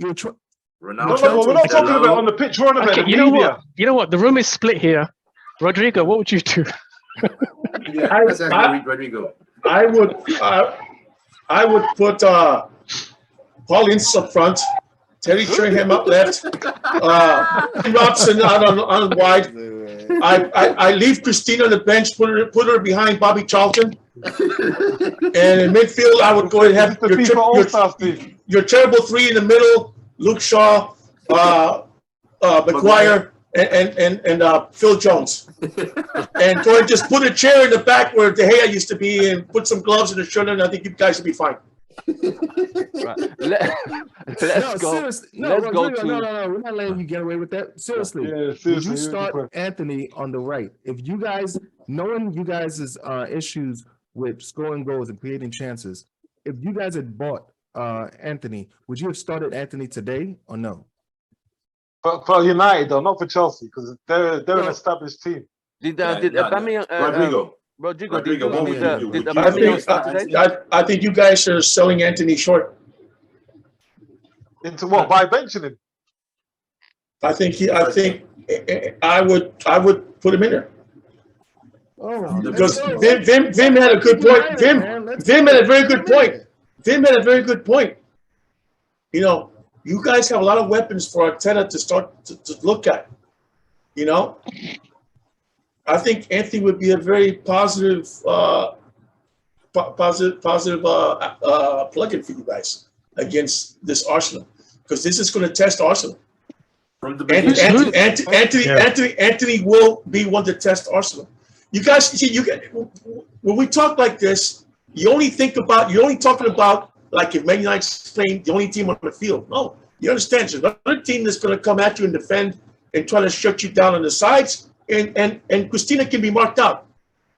We're not talking about on the pitch. We're on about you know what? The room is split here. Rodrigo, what would you do? Rodrigo. I would put Paul Ince up front, Terry Tringham up left, Robson out on wide. I leave Christina on the bench, put her behind Bobby Charlton. And in midfield, I would go and have your terrible three in the middle: Luke Shaw, McGuire, and Phil Jones. And go and just put a chair in the back where De Gea used to be, and put some gloves in the shoulder, and I think you guys should be fine. Right. Let's go. No, we're not letting you get away with that. Seriously, would you start Anthony on the right? If you guys, knowing you guys' issues with scoring goals and creating chances, if you guys had bought Anthony, would you have started Anthony today or no? For United, though, not for Chelsea, because they're an established team. Did Rodrigo, I think you guys are selling Anthony short. Into what? By benching him? I think I would put him in there. Because Vim had a good point. Vim had a very good point. Vim had a very good point. You guys have a lot of weapons for Arteta to start to look at. I think Anthony would be a very positive plug-in for you guys against this Arsenal, because this is going to test Arsenal. From the beginning, Anthony will be one to test Arsenal. You guys see, when we talk like this, you're only talking about like if Man United's playing the only team on the field. No, you understand? There's another team that's going to come at you and defend and try to shut you down on the sides. And Christina can be marked out.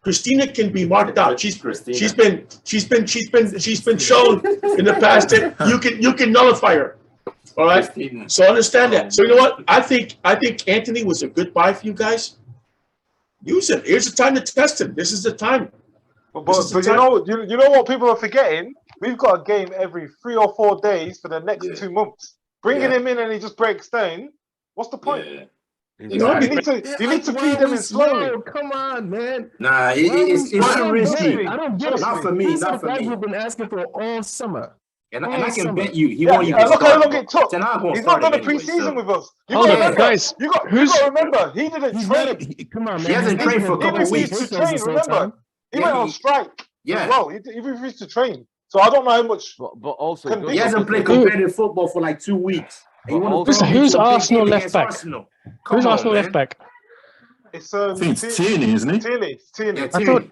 Christina can be marked out. She's been shown in the past that you can nullify her. All right. Christina. So understand that. So you know what? I think Anthony was a good buy for you guys. Use it. Here's the time to test him. This is the time. But you know what people are forgetting? We've got a game every 3 or 4 days for the next 2 months. Bringing him in and he just breaks down. What's the point? Yeah. You need to feed them in slowly. Come on, man. Nah, it's too risky. I don't get it. Not for me. Not for me. We've been asking for all summer. And I can bet you he won't even look start. how long it took. He's not done a pre-season with us. Hold on, guys. You got to remember, he didn't train. Come on, man. He hasn't trained for a couple of weeks. He train, remember? He went on strike. Yeah. As well. He refused to train. So I don't know how much. But also, he hasn't played competitive football for like 2 weeks. Who's Arsenal left back? Who's Arsenal left back? It's I think it's Tierney, isn't it? Tierney. Yeah, I thought.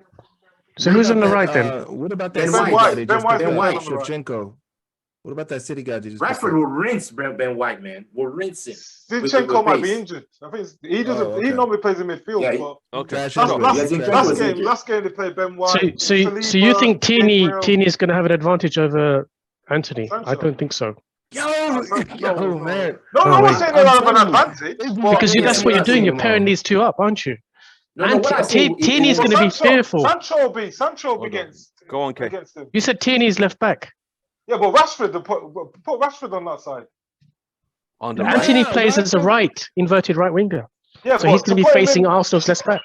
So who's on the right then? What about Ben that City White. guy they Ben just White. picked Ben up? White. Shevchenko. What about that City guy they just picked Rashford up? will rinse Ben White, man. Will rinse him. Zinchenko might be pace. injured. I think he doesn't. Oh, He okay. normally plays in midfield. Yeah, but Okay. Trash last, anyway. last, Yeah, Zinchenko last was game, injured. last game they played Ben White. So you Saliba, think Tierney Gabriel, is going to have an advantage over Anthony? I Sancho. don't think so. Yo, No, man. No, Oh, no one's wait. saying they have an telling you. advantage. But Because yeah, that's what you're doing. You're pairing these two up, aren't you? No, what I say, Tierney is But going to be fearful. Sancho will be Hold on. against. Go on, Kay. Against him. You said Tierney's left back. Yeah, but Rashford, put Rashford on that side. On the Yeah. right. Anthony plays as a inverted right winger. Yeah, So he's going to be put him facing in- Arsenal's left back.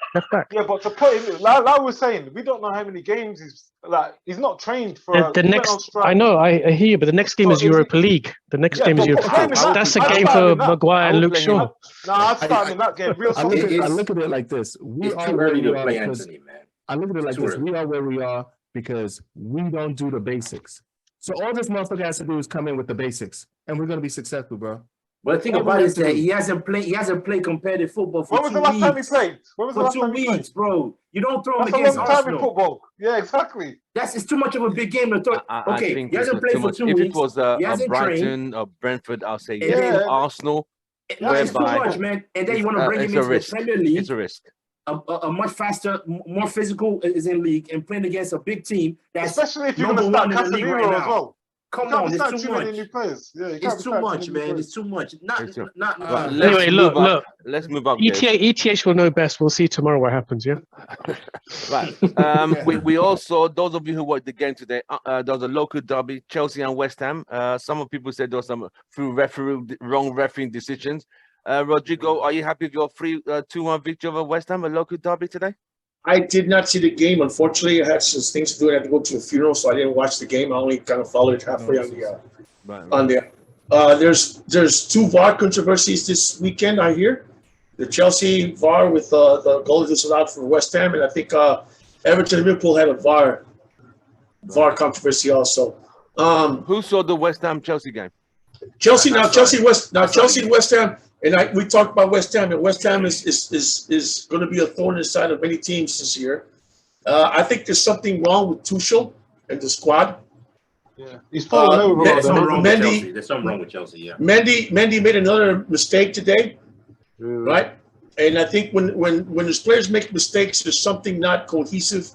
Yeah, but to put him, like we were saying, we don't know how many games he's not trained for. The he went on next, strike. I know, I hear you, but the next game So is is it- Europa League. The next Yeah, game is but Europa put him League. in that. That's a I'd game start him for in that. Maguire I and will Luke play him. Shaw. No, I'd start him in that game. Real I look, solid. at, I look at it like this. We It's are too where early we to are play because Anthony, man. I look at it like Too this. early. We are where we are because we don't do the basics. So all this motherfucker has to do is come in with the basics, and we're gonna be successful, bro. But the thing What about we it have is to that do. he hasn't played competitive football for When was 2 the last time he weeks. played? When was the For last 2 time he played? weeks, bro. You don't throw him That's a against long time in Arsenal. football. Yeah, exactly. It's too much of a big game to throw. I Okay, think he it's hasn't played too for much. 2 If weeks. it was He a hasn't trained. Brighton or Brentford, I'll say And yes. then- But Arsenal, No, it's too whereby much, man. And then you want to bring him it's a into the risk. Premier League, It's a risk. a much faster, more physical is in league, and playing against a big team that's Especially if you're number going to start one in the league Casemiro right as now. well. Come You can't on, be it's starting too too many new much. players. Yeah, you can't It's be too starting much, too many man. new It's too much. Not. It's too- Right, Let's Anyway, move look, up. look. Let's move up. Gabe. ETH will know best. We'll see tomorrow what happens, yeah? Right. We also, those of you who watched the game today, there was a local derby, Chelsea and West Ham. Some of people said there was some wrong refereeing decisions. Rodrigo, are you happy with your 2-1 victory over West Ham, a local derby today? I did not see the game. Unfortunately, I had some things to do. I had to go to a funeral, so I didn't watch the game. I only kind of followed it halfway on the Right. on there. There's 2 VAR controversies this weekend, I hear. The Chelsea VAR with the goal disallowed for West Ham, and I think Everton and Liverpool had a VAR controversy also. Who saw the West Ham Chelsea game? Chelsea West Ham, and we talked about West Ham, and West Ham is going to be a thorn in the side of many teams this year. I think there's something wrong with Tuchel and the squad. Yeah, he's falling over. There's There's something wrong with Mendy- Chelsea. There's something wrong with Chelsea. Yeah. Mendy made another mistake today, right? And I think when his players make mistakes, there's something not cohesive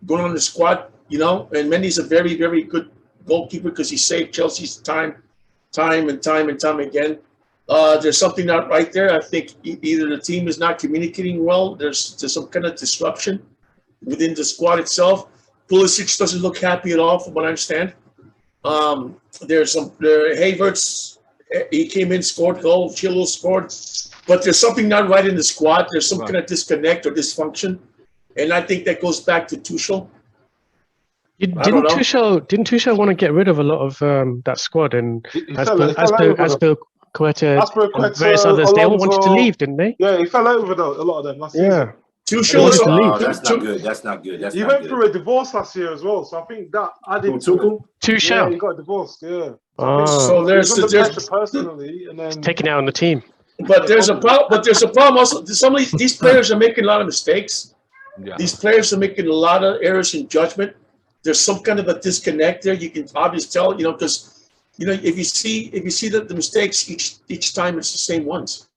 going on in the squad, you know. And Mendy's a very, very good goalkeeper because he saved Chelsea's time and time again. There's something not right there. I think either the team is not communicating well. There's some kind of disruption within the squad itself. Pulisic doesn't look happy at all, from what I understand. Havertz, he came in, scored goal. Chilwell scored, but there's something not right in the squad. There's some kind of disconnect or dysfunction, and I think that goes back to Tuchel. Didn't Tuchel want to get rid of a lot of that squad, and as per Quetta, various others, they all wanted to leave, didn't they? Yeah, he fell over though, a lot of them last season. Tuchel, that's not good. That's not good. That's he not went good. through a divorce last year as well, so I think that added. Tuchel? Tuchel. Yeah, he got divorced. Yeah. So there's personally, and then taking it out on the team. But there's a problem. But there's a problem also. Some of these players are making a lot of mistakes. Yeah. These players are making a lot of errors in judgment. There's some kind of a disconnect there. You can obviously tell, you know, because if you see the mistakes each time, it's the same ones.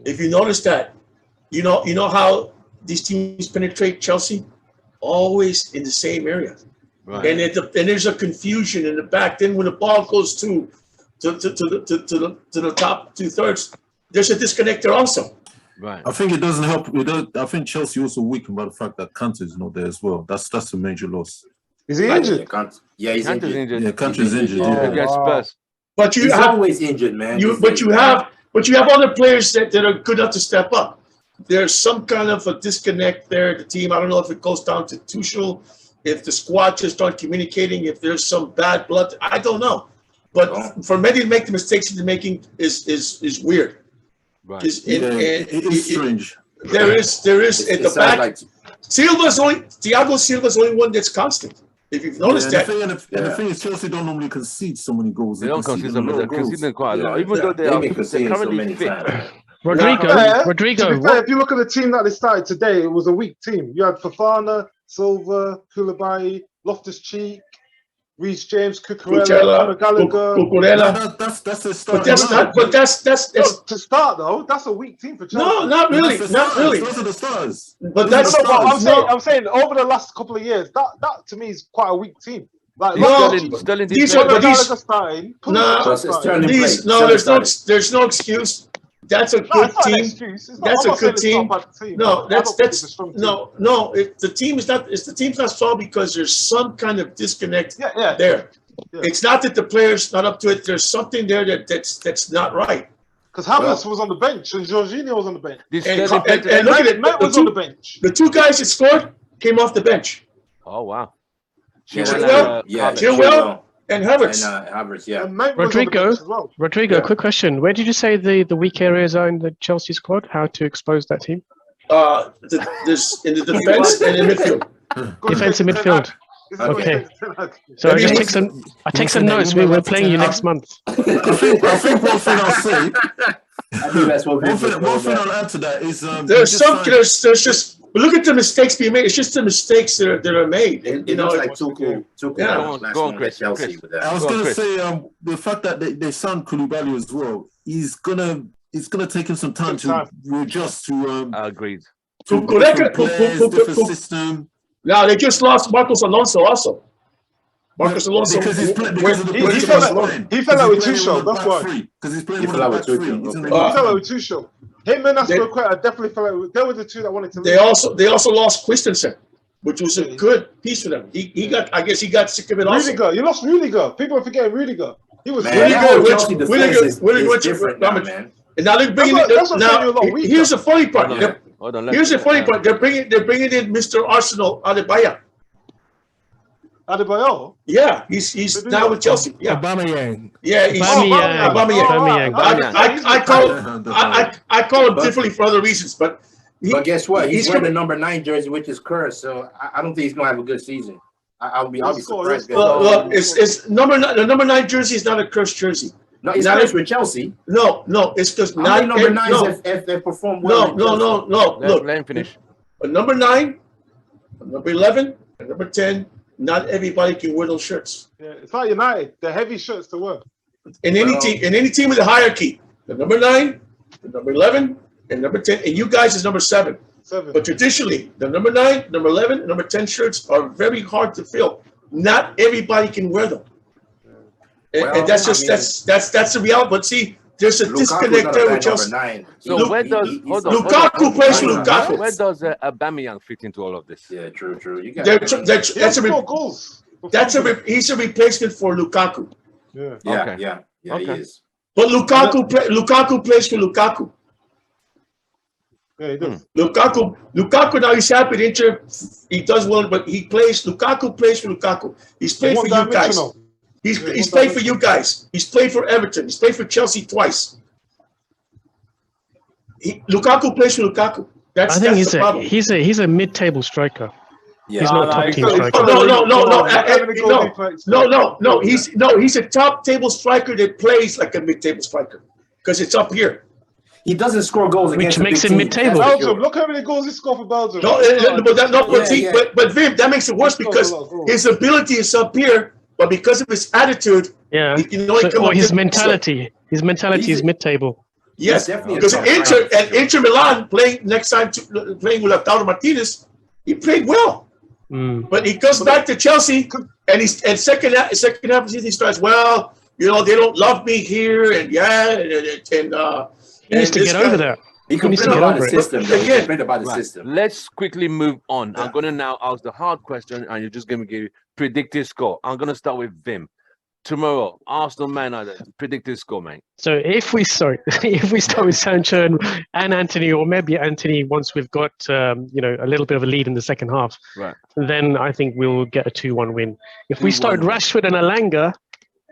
If you notice that, you know how these teams penetrate Chelsea, always in the same area. Right. And there's a confusion in the back. Then when the ball goes to the top 2/3, there's a disconnect there also. Right. I think it doesn't help. I think Chelsea also weakened by the fact that Kante is not there as well. That's a major loss. Is he injured? Yeah, he's injured. Yeah, Kante's injured. Yeah. Against Spurs. But He's always injured, man. You have other players that are good enough to step up. There's some kind of a disconnect there. The team. I don't know if it goes down to Tuchel, if the squad just aren't communicating, if there's some bad blood. I don't know. But for many to make the mistakes they're making is weird. Right. It is strange. There is at the back. Like, Thiago Silva's the only one that's constant. If you've noticed that. And the thing is, Chelsea don't normally concede so many goals. They don't concede so many. They're conceding quite a lot. Even though they're conceding so currently many fit. times. Rodrigo. To be fair, if you look at the team that they started today, it was a weak team. You had Fofana, Silva, Koulibaly, Loftus-Cheek, Reece James, Cucurella, Gallagher. Cucurella. That's the But start. that's not. But that's No, to start though, that's a weak team for Chelsea. no, not really, not really. Those are the stars. But that's No, but no. I'm saying over the last couple of years, that to me is quite a weak team. Like No, Sterling did these play. are- but these- Gallagher starting. No, Pulisic Sterling starting. played. No, there's no excuse. That's a No, good it's not an team. excuse. It's That's I'm a not saying good it's team. not a bad team. No, I don't think it's a that's strong team. no. The team is not. The team's not strong because there's some kind of disconnect Yeah. there. Yeah. It's not that the players not up to it. There's something there that's not right. Because Havertz was on the bench and Jorginho was on the bench. This And Sterling played and look at it. Met was on the bench. The two guys that scored came off the bench. Oh wow. Chilwell, Yeah, Chilwell and Havertz. and Havertz, yeah. And Mount was on the Rodrigo? bench as well. Rodrigo, Yeah. quick question. Where did you say the weak areas are in the Chelsea squad? How to expose that team? There's in the defense and in midfield. Good Defense and against Ten Hag. midfield. This is what Okay. against Ten Hag. So I Maybe just we- take some notes. We're playing you next month. I think one thing I'll say. I think that's what One thing I'll add to that is There's there's just look at the mistakes being made. It's just the mistakes that are made. And It looks like Tuchel Yeah. Go on, Chris. Chelsea Chris. with that. I was Go on, gonna Chris. say the fact that they signed Koulibaly as well. It's gonna take him some time to readjust to Agreed. to different players, different system. Now they just lost Marcos Alonso also. Marcos Alonso Because he's playing because of the He position fell he's out- playing. he fell out with Because he's Tuchel, playing that's one why. of the back three. Because he's playing He one fell of the out back with three. Tuchel, He's in the okay. He fell out with Tuchel. Him and Aspilicueta definitely fell out with. They were the two that wanted to They leave. also lost Christensen, which was a good piece for them. He got I guess he got sick of it also. Rudiger, you lost Rudiger. People are forgetting Rudiger. He was Man, really that good. whole Chelsea defense is different now, Rudiger- man. And now they're bringing That's what I'm saying, you're a lot now. weaker. Here's the funny part. Hold on. Hold on. Here's the funny part. They're bringing in Mr. Arsenal Adebayo. Adebayo. Yeah, he's now with Chelsea. Yeah, Aubameyang. yeah. He's Aubameyang. Aubameyang. Aubameyang. I call him differently for other reasons, but But guess what? He's he's wearing the coming- number 9 jersey, which is cursed. So I don't think he's gonna have a good season. I'll be Let's go, surprised. let's go. Look, it's number 9. The number 9 jersey is not a cursed jersey. No, it's Not cursed if- with Chelsea. No, it's because How many number 9s no, if they perform well? no. Look, Let him finish. number 9, number 11, and number 10. Not everybody can wear those shirts. Yeah, it's like United. They're heavy shirts to wear. In any team with a hierarchy, the number 9, the number 11, and number 10, and you guys is number 7. 7. But traditionally, the number 9, number 11, and number 10 shirts are very hard to fill. Not everybody can wear them. And that's just that's the reality. But see, there's a disconnect there with Chelsea. So where does Lukaku plays for Lukaku. Where does Aubameyang fit into all of this? Yeah, true. You got He has 4 goals. he's a replacement for Lukaku. Yeah. Okay. yeah, Okay. he is. But Lukaku plays for Lukaku. Yeah, he does. Lukaku now he's happy to Inter. He does well, but Lukaku plays for Lukaku. He's played for you guys. He's played for you guys. He's played for Everton. He's played for Chelsea twice. Lukaku plays for Lukaku. I think that's the problem. he's a mid-table striker. Yeah. He's not a top team striker. No. He's a top table striker that plays like a mid-table striker because it's up here. He doesn't score goals Which against the makes big him teams. mid-table. That's for Belgium, sure. look how many goals he scored for Belgium. But Vim, that makes it worse because his ability is up here, but because of his attitude, Yeah. or his mentality. His mentality is mid-table. Yes, definitely because a Inter Milan playing next time playing with Lautaro Martinez, he played well. But he comes back to Chelsea and second half of the season he starts, well, they don't love me here and He needs to get over that. He He needs to complained get about over the it. system. He complained about the Right. system. Let's quickly move on. I'm going to now ask the hard question, and you're just going to give predicted score. I'm going to start with Vim. Tomorrow, Arsenal Man United. Predicted score, mate. So if we start with Sancho and Anthony, or maybe Anthony once we've got a little bit of a lead in the second half, Right. then I think we'll get a 2-1 win. If we start 2-1 win. Rashford and Alanga,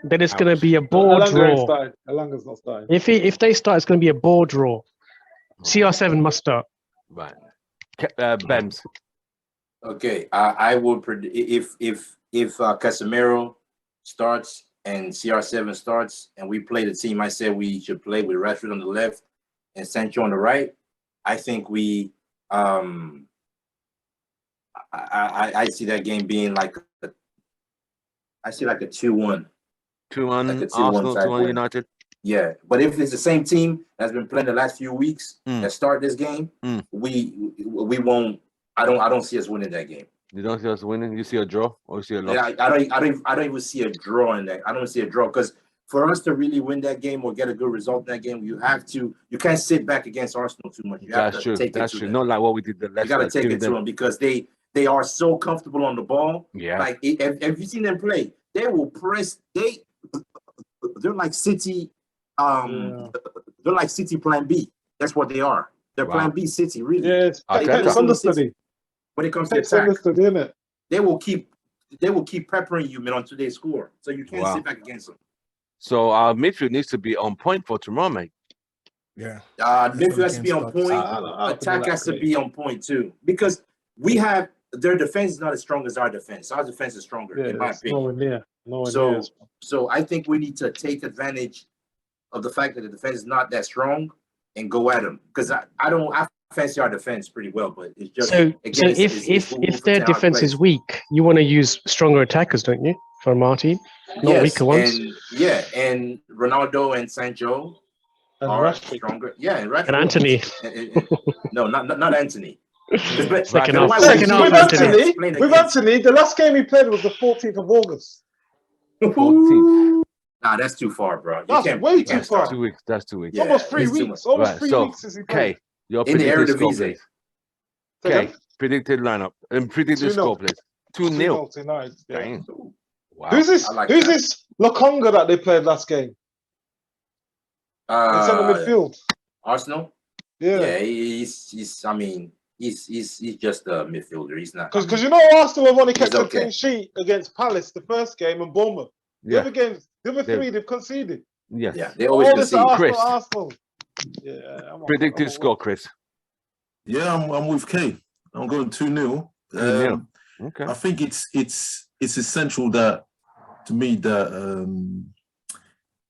then it's going to be a bore draw. Alanga's not starting. If they start, it's going to be a bore draw. CR7 must start. Right. Bems. Okay, I will predict if Casemiro starts and CR7 starts and we play the team I said we should play with Rashford on the left and Sancho on the right, I think we I see that game being like a 2-1. 2-1 Like a 2-1 Arsenal, type 2-1 win. United. Yeah, but if it's the same team that's been playing the last few weeks that start this game, we won't. I don't see us winning that game. You don't see us winning. You see a draw or you see a loss. Yeah, I don't even see a draw in that. I don't see a draw because for us to really win that game or get a good result in that game, you can't sit back against Arsenal too much. You have to take it to them. Not like what we did the last. You got to take it to them because they are so comfortable on the ball. Yeah. Like have you seen them play? They will press. They're like City. They're like City Plan B. That's what they are. They're Plan B City, really. Yeah, it's understudy. When it comes to attack, it? they will keep peppering you, man, until they score. So you can't sit back against them. So our midfield needs to be on point for tomorrow, mate. Yeah. Midfield has to be on point. Attack has to be on point too, because we have their defense is not as strong as our defense. Our defense is stronger, in my opinion. So I think we need to take advantage of the fact that the defense is not that strong and go at them, because I fancy our defense pretty well, but it's just if their defense is weak, you want to use stronger attackers, don't you, for our team? Not weaker ones. And Ronaldo and Sancho are stronger. Yeah, and Anthony. No, not Anthony. Second half, Anthony. With Anthony, the last game he played was the 14th of August. 14th. Nah, that's too far, bro. That's way too far. 2 weeks. That's 2 weeks. Yeah, almost 3 weeks. Almost 3 weeks since he played. Okay, your in the predicted score, please. Okay, predicted lineup and predicted score, please. 2-0 tonight. Yeah. Dang. Wow. Who's this Lokonga that they played last game? In centre midfield. Arsenal? Yeah. He's just a midfielder. He's not. Because Arsenal have only kept a clean sheet against Palace the first game and Bournemouth. The other games, the other three they've conceded. Yes. Yeah, they always concede. Arsenal. Yeah. Predicted score, Chris. Yeah, I'm with K. I'm going 2-0. Okay. I think it's essential that to me that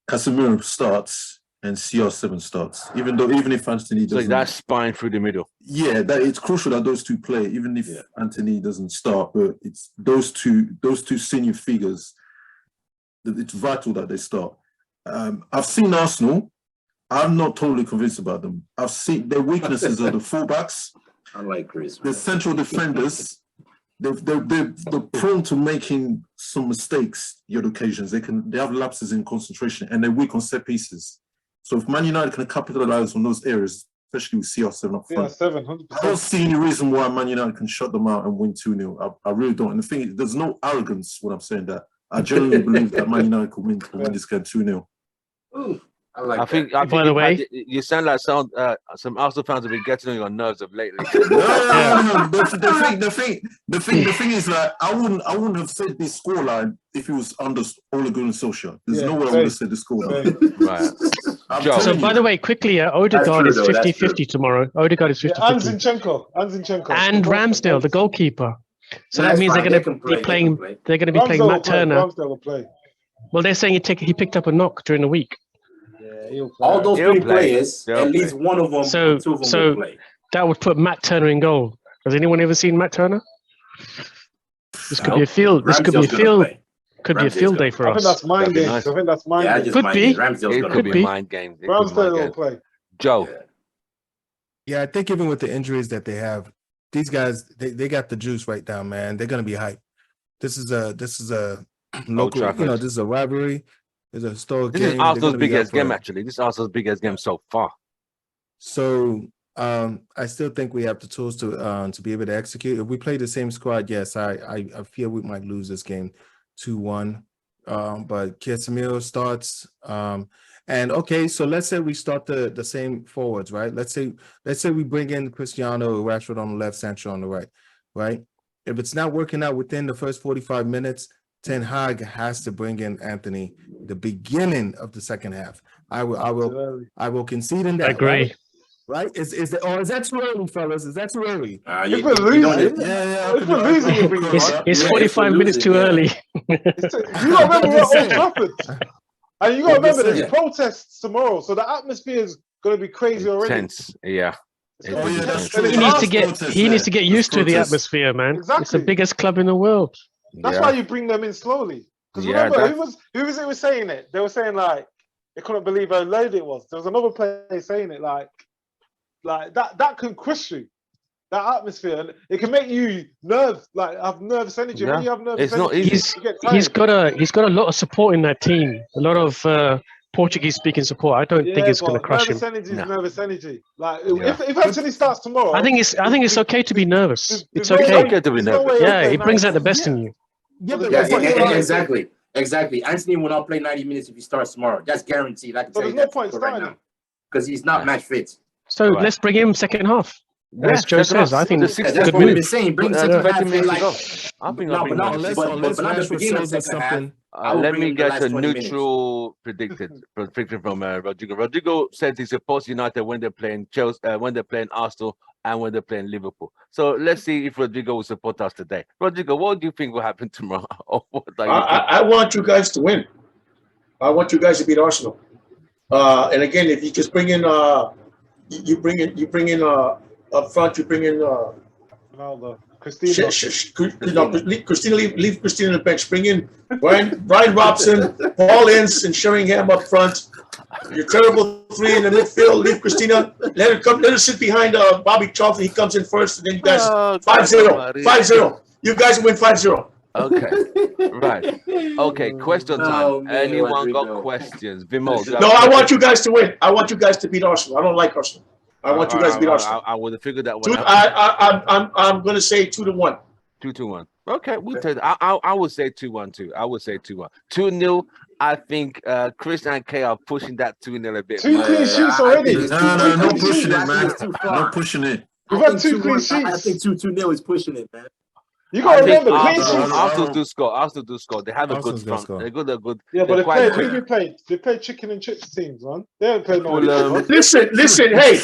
Casemiro starts and CR7 starts. Even if Anthony doesn't. Like that spine through the middle. Yeah, that it's crucial that those two play, even if Anthony doesn't start. But it's those two senior figures. It's vital that they start. I've seen Arsenal. I'm not totally convinced about them. I've seen their weaknesses are the fullbacks. I like Chris. The central defenders. They're prone to making some mistakes on occasions. They have lapses in concentration and they're weak on set pieces. So if Man United can capitalize on those areas, especially with CR7 up front, 100%. I don't see any reason why Man United can shut them out and win 2-0. I really don't. And the thing is, there's no arrogance when I'm saying that. I genuinely believe that Man United could win this game 2-0. I think by the way, you sound like some Arsenal fans have been getting on your nerves of lately. No. The thing is that I wouldn't have said this scoreline if it was under Ole Gunnar Solskjaer. There's no way I would have said the scoreline. Right. So by the way, quickly, Odegaard is 50-50 tomorrow. Odegaard is 50-50. And Zinchenko. And Ramsdale, the goalkeeper. So that means they're going to be playing. They're going to be playing Matt Turner. Ramsdale will play. Well, they're saying he picked up a knock during the week. All those three players, at least one of them, two of them will play. That would put Matt Turner in goal. Has anyone ever seen Matt Turner? This could be a field. This could be a field. Could be a field day for us. I think that's mind games. Nice. I think that's mind games. Could be. It could be mind games. Ramsdale will play. Joe. Yeah, I think even with the injuries that they have, these guys they got the juice right now, man. They're gonna be hyped. This is a local, this is a rivalry. It's a historic game. This is Arsenal's biggest game, actually. This is Arsenal's biggest game so far. So I still think we have the tools to be able to execute. If we play the same squad, yes, I fear we might lose this game 2-1. But Casemiro starts. And okay, so let's say we start the same forwards, right? Let's say we bring in Cristiano, Rashford on the left, Sancho on the right? If it's not working out within the first 45 minutes, Ten Hag has to bring in Anthony the beginning of the second half. I will concede in that. I agree. Right? Is that too early, fellas? Is that too early? If we're losing, it's 45 minutes too early. You got to remember we're at Old Trafford. And you got to remember there's protests tomorrow. So the atmosphere is going to be crazy already. Tense. Yeah. Oh, yeah, that's true. He needs to get used to the atmosphere, man. Exactly. It's the biggest club in the world. That's why you bring them in slowly. Because remember, who was it saying it? They were saying like they couldn't believe how loud it was. There was another player saying it like that can crush you. That atmosphere, and it can make you have nervous energy. Yeah. When you have nervous energy, not easy. He's got a lot of support in that team. A lot of Portuguese-speaking support. I don't think it's going to crush him. Nervous energy is nervous energy. Like if Anthony starts tomorrow, I think it's okay to be nervous. It's okay okay. to be nervous. Yeah, it brings out the best in you. Exactly. Anthony will not play 90 minutes if he starts tomorrow. That's guaranteed. I can tell you that right now. Because he's not match fit. So let's bring him second half. As Joe says, I think that's good what we've been move. saying. Bring second half in like. Unless Rashford shows us something. Let me get a neutral prediction from Rodrigo. Rodrigo said he supports United when they're playing Chelsea, when they're playing Arsenal, and when they're playing Liverpool. So let's see if Rodrigo will support us today. Rodrigo, what do you think will happen tomorrow? I want you guys to win. I want you guys to beat Arsenal. And again, if you just bring in, you bring in up front, you bring in Ronaldo, Christina. Christina, leave Christina on the bench. Bring in Brian Robson, Paul Ince, and Sheringham up front. Your terrible three in the midfield. Leave Christina. Let her sit behind Bobby Charlton. He comes in first, and then you guys 5-0. 5-0. You guys win 5-0. Okay. Right. Okay. Question time. Anyone got questions? Vimo. No, I want you guys to win. I want you guys to beat Arsenal. I don't like Arsenal. I want you guys to beat Arsenal. I would have figured that one. I'm going to say 2-1. 2-1. Okay, we'll take that. I would say 2-1 too. I would say 2-1. 2-0. I think Chris and Kay are pushing that 2-0 a bit. 2 clean sheets already. No pushing it, man. No pushing it. We've had 2 clean sheets. I think 2-0 is pushing it, man. You got to remember, clean sheets. Arsenal do score. They have a good front. They're good. Yeah, but they play chicken and chips teams, man. They don't play no. Listen. Hey,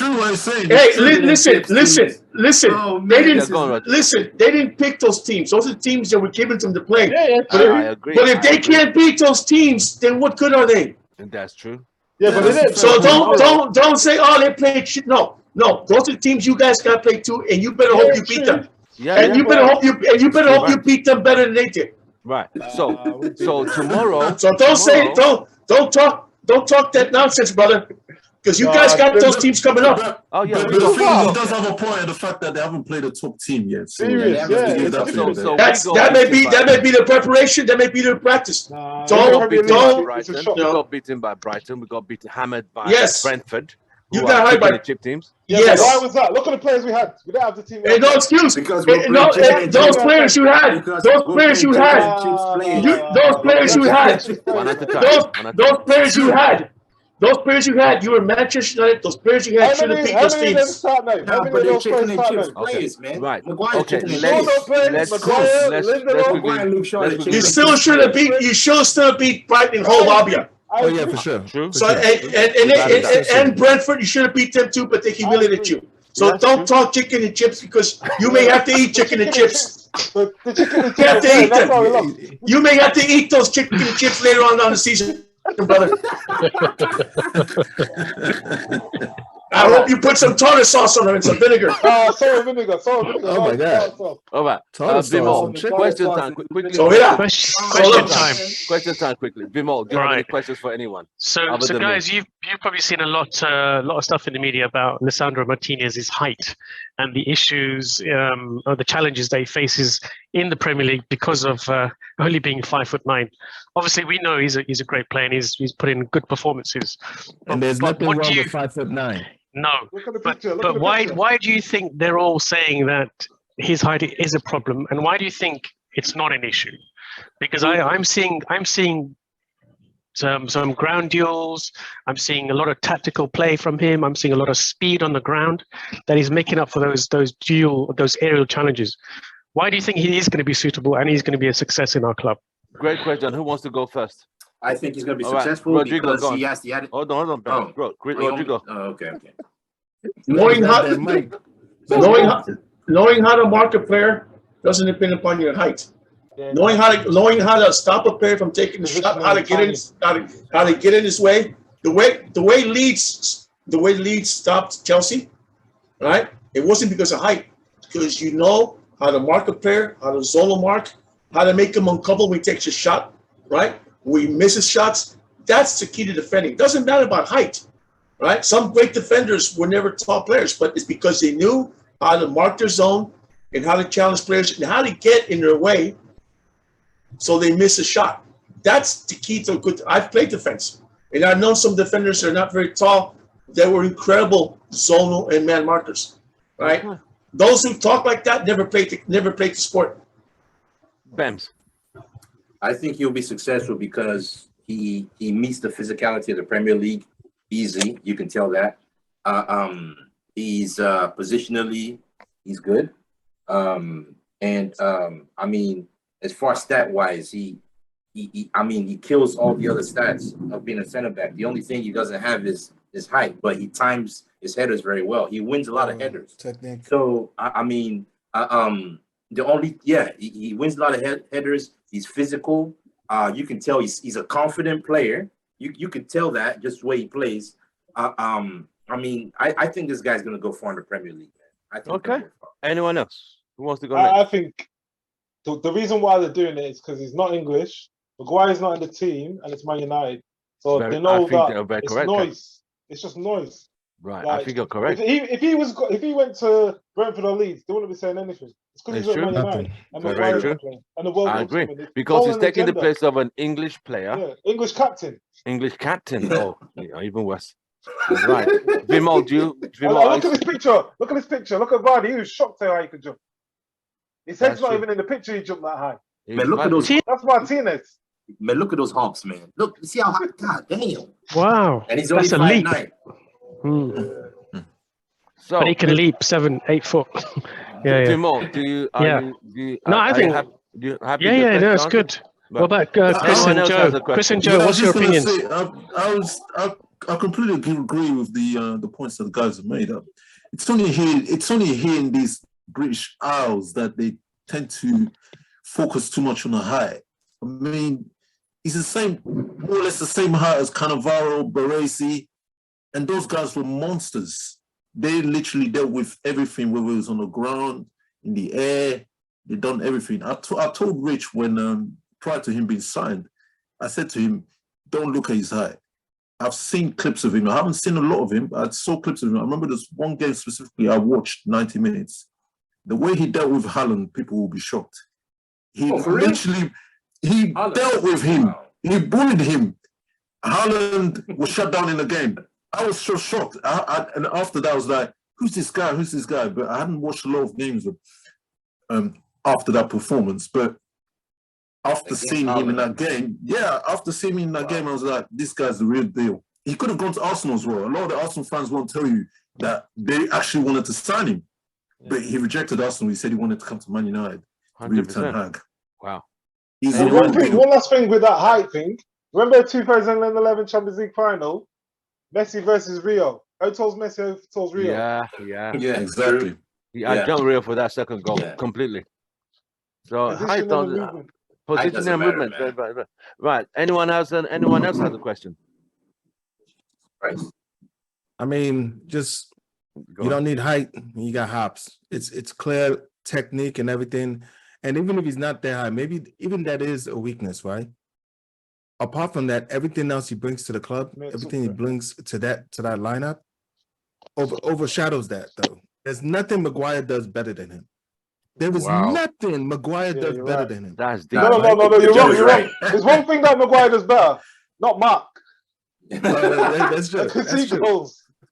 listen. Oh, they didn't listen. They didn't pick those teams. Those are teams that were given to them to play. Yeah, I agree. But if they can't beat those teams, then what good are they? And that's true. Yeah, but it is. So don't say, oh, they played shit. No. Those are teams you guys got to play too, and you better hope you beat them. You better hope you beat them better than they did. Right. So tomorrow. So don't talk that nonsense, brother. Because you guys got those teams coming up. Oh yeah. He does have a point in the fact that they haven't played a top team yet. So that may be the preparation. That may be the practice. We got beaten by Brighton. We got beaten, hammered by Brentford. You got high by chip teams. Yes. Why was that? Look at the players we had. We didn't have the team. Hey, no excuse. Because those players you had. Those players you had. Those players you had. You were Manchester United. Those players you had should have beat those teams. But they're chicken and chips players, man. Right. Okay. Let's You still should have beat. You should still beat Brighton and Hove Albion. Oh yeah, for sure. True. So and Brentford, you should have beat them too, but they humiliated you. So don't talk chicken and chips because you may have to eat chicken and chips. The chicken and chips. You have to eat them. You may have to eat those chicken and chips later on down the season, brother. I hope you put some tartar sauce on them and some vinegar. Sorry, vinegar. Oh my God. All right. Question time. Quickly. Question time. Quickly. Vimal, do you have any questions for anyone? So guys, you've probably seen a lot of stuff in the media about Lisandro Martinez's height and the issues or the challenges that he faces in the Premier League because of only being 5'9". Obviously, we know he's a great player and he's put in good performances. And there's nothing wrong with 5'9". No, but why do you think they're all saying that his height is a problem, and why do you think it's not an issue? Because I'm seeing some ground duels. I'm seeing a lot of tactical play from him. I'm seeing a lot of speed on the ground that he's making up for those aerial challenges. Why do you think he is going to be suitable and he's going to be a success in our club? Great question. Who wants to go first? I think he's going to be successful because he has the attitude. Hold on. Rodrigo. Okay. Knowing how to mark a player doesn't depend upon your height. Knowing how to stop a player from taking the shot, how to get in his way. The way Leeds the way Leeds stopped Chelsea, right? It wasn't because of height, because you know how to mark a player, how to zone mark, how to make him uncomfortable when he takes a shot, right? When he misses shots. That's the key to defending. It doesn't matter about height, right? Some great defenders were never top players, but it's because they knew how to mark their zone and how to challenge players and how to get in their way so they miss a shot. That's the key to a good. I've played defense, and I've known some defenders that are not very tall that were incredible zonal and man markers, right? Those who talk like that never played the sport. Bems. I think he'll be successful because he meets the physicality of the Premier League easy. You can tell that. He's positionally, he's good. I mean, as far as stat wise, he kills all the other stats of being a center back. The only thing he doesn't have is height, but he times his headers very well. He wins a lot of headers. Technique. So he wins a lot of headers. He's physical. You can tell he's a confident player. You can tell that just the way he plays. I think this guy's gonna go far in the Premier League. I think. Okay. Anyone else who wants to go I next? think the reason why they're doing it is because he's not English. Maguire's not in the team, and it's Man United, so they know that it's correct, noise. It's just noise. Right, Like, I think you're correct. If he went to Brentford or Leeds, they wouldn't be saying anything. It's because he's at Man United, and Very Maguire's true. not playing, and the World I Cup's agree coming. It's because all he's an taking the agenda. place of an English player, Yeah, English captain. English captain. Oh, yeah, even worse. Right, Vimo, Look at this picture. Look at this picture. Look at Vardy. He was shocked at how he could jump. His head's That's not true. even in the picture. He jumped that high. Man, look at those. That's Martinez. Man, look at those hops, man. Look, see how high. God damn. Wow. And he's only That's a leap. 5'9". So, But he can leap 7, 8 foot. yeah. Vimo, do you? No, I think. Yeah, no, it's good. What about Chris and Joe? Chris and Joe, what's your opinions? I completely agree with the points that the guys have made. It's only here in these British Isles that they tend to focus too much on the height. I mean, he's the same, more or less the same height as Cannavaro, Baresi, and those guys were monsters. They literally dealt with everything, whether it was on the ground, in the air. They done everything. I told Rich when prior to him being signed, I said to him, "Don't look at his height." I've seen clips of him. I haven't seen a lot of him, but I saw clips of him. I remember there's one game specifically I watched 90 minutes. The way he dealt with Haaland, people will be shocked. He dealt with him. Wow. He bullied him. Haaland was shut down in the game. I was so shocked. And after that, I was like, who's this guy? Who's this guy? But I hadn't watched a lot of games after that performance. But after seeing him in that game, I was like, this guy's the real deal. He could have gone to Arsenal as well. A lot of the Arsenal fans won't tell you that they actually wanted to sign him. But he rejected Arsenal. He said he wanted to come to Man United. 100%. Wow. One last thing with that height thing. Remember the 2011 Champions League final? Messi versus Rio. Who tells Messi, who tells Rio? Yeah, exactly. I jumped Rio for that second goal completely. So height on position and movement. Right. Anyone else has a question? Right. I mean, just you don't need height. You got hops. It's clear technique and everything. And even if he's not that high, maybe even that is a weakness, right? Apart from that, everything else he brings to the club, everything he brings to that lineup, overshadows that though. There's nothing Maguire does better than him. There is nothing Maguire does better than him. That's deep. No, you're wrong. There's one thing that Maguire does better, not Mark. That's true.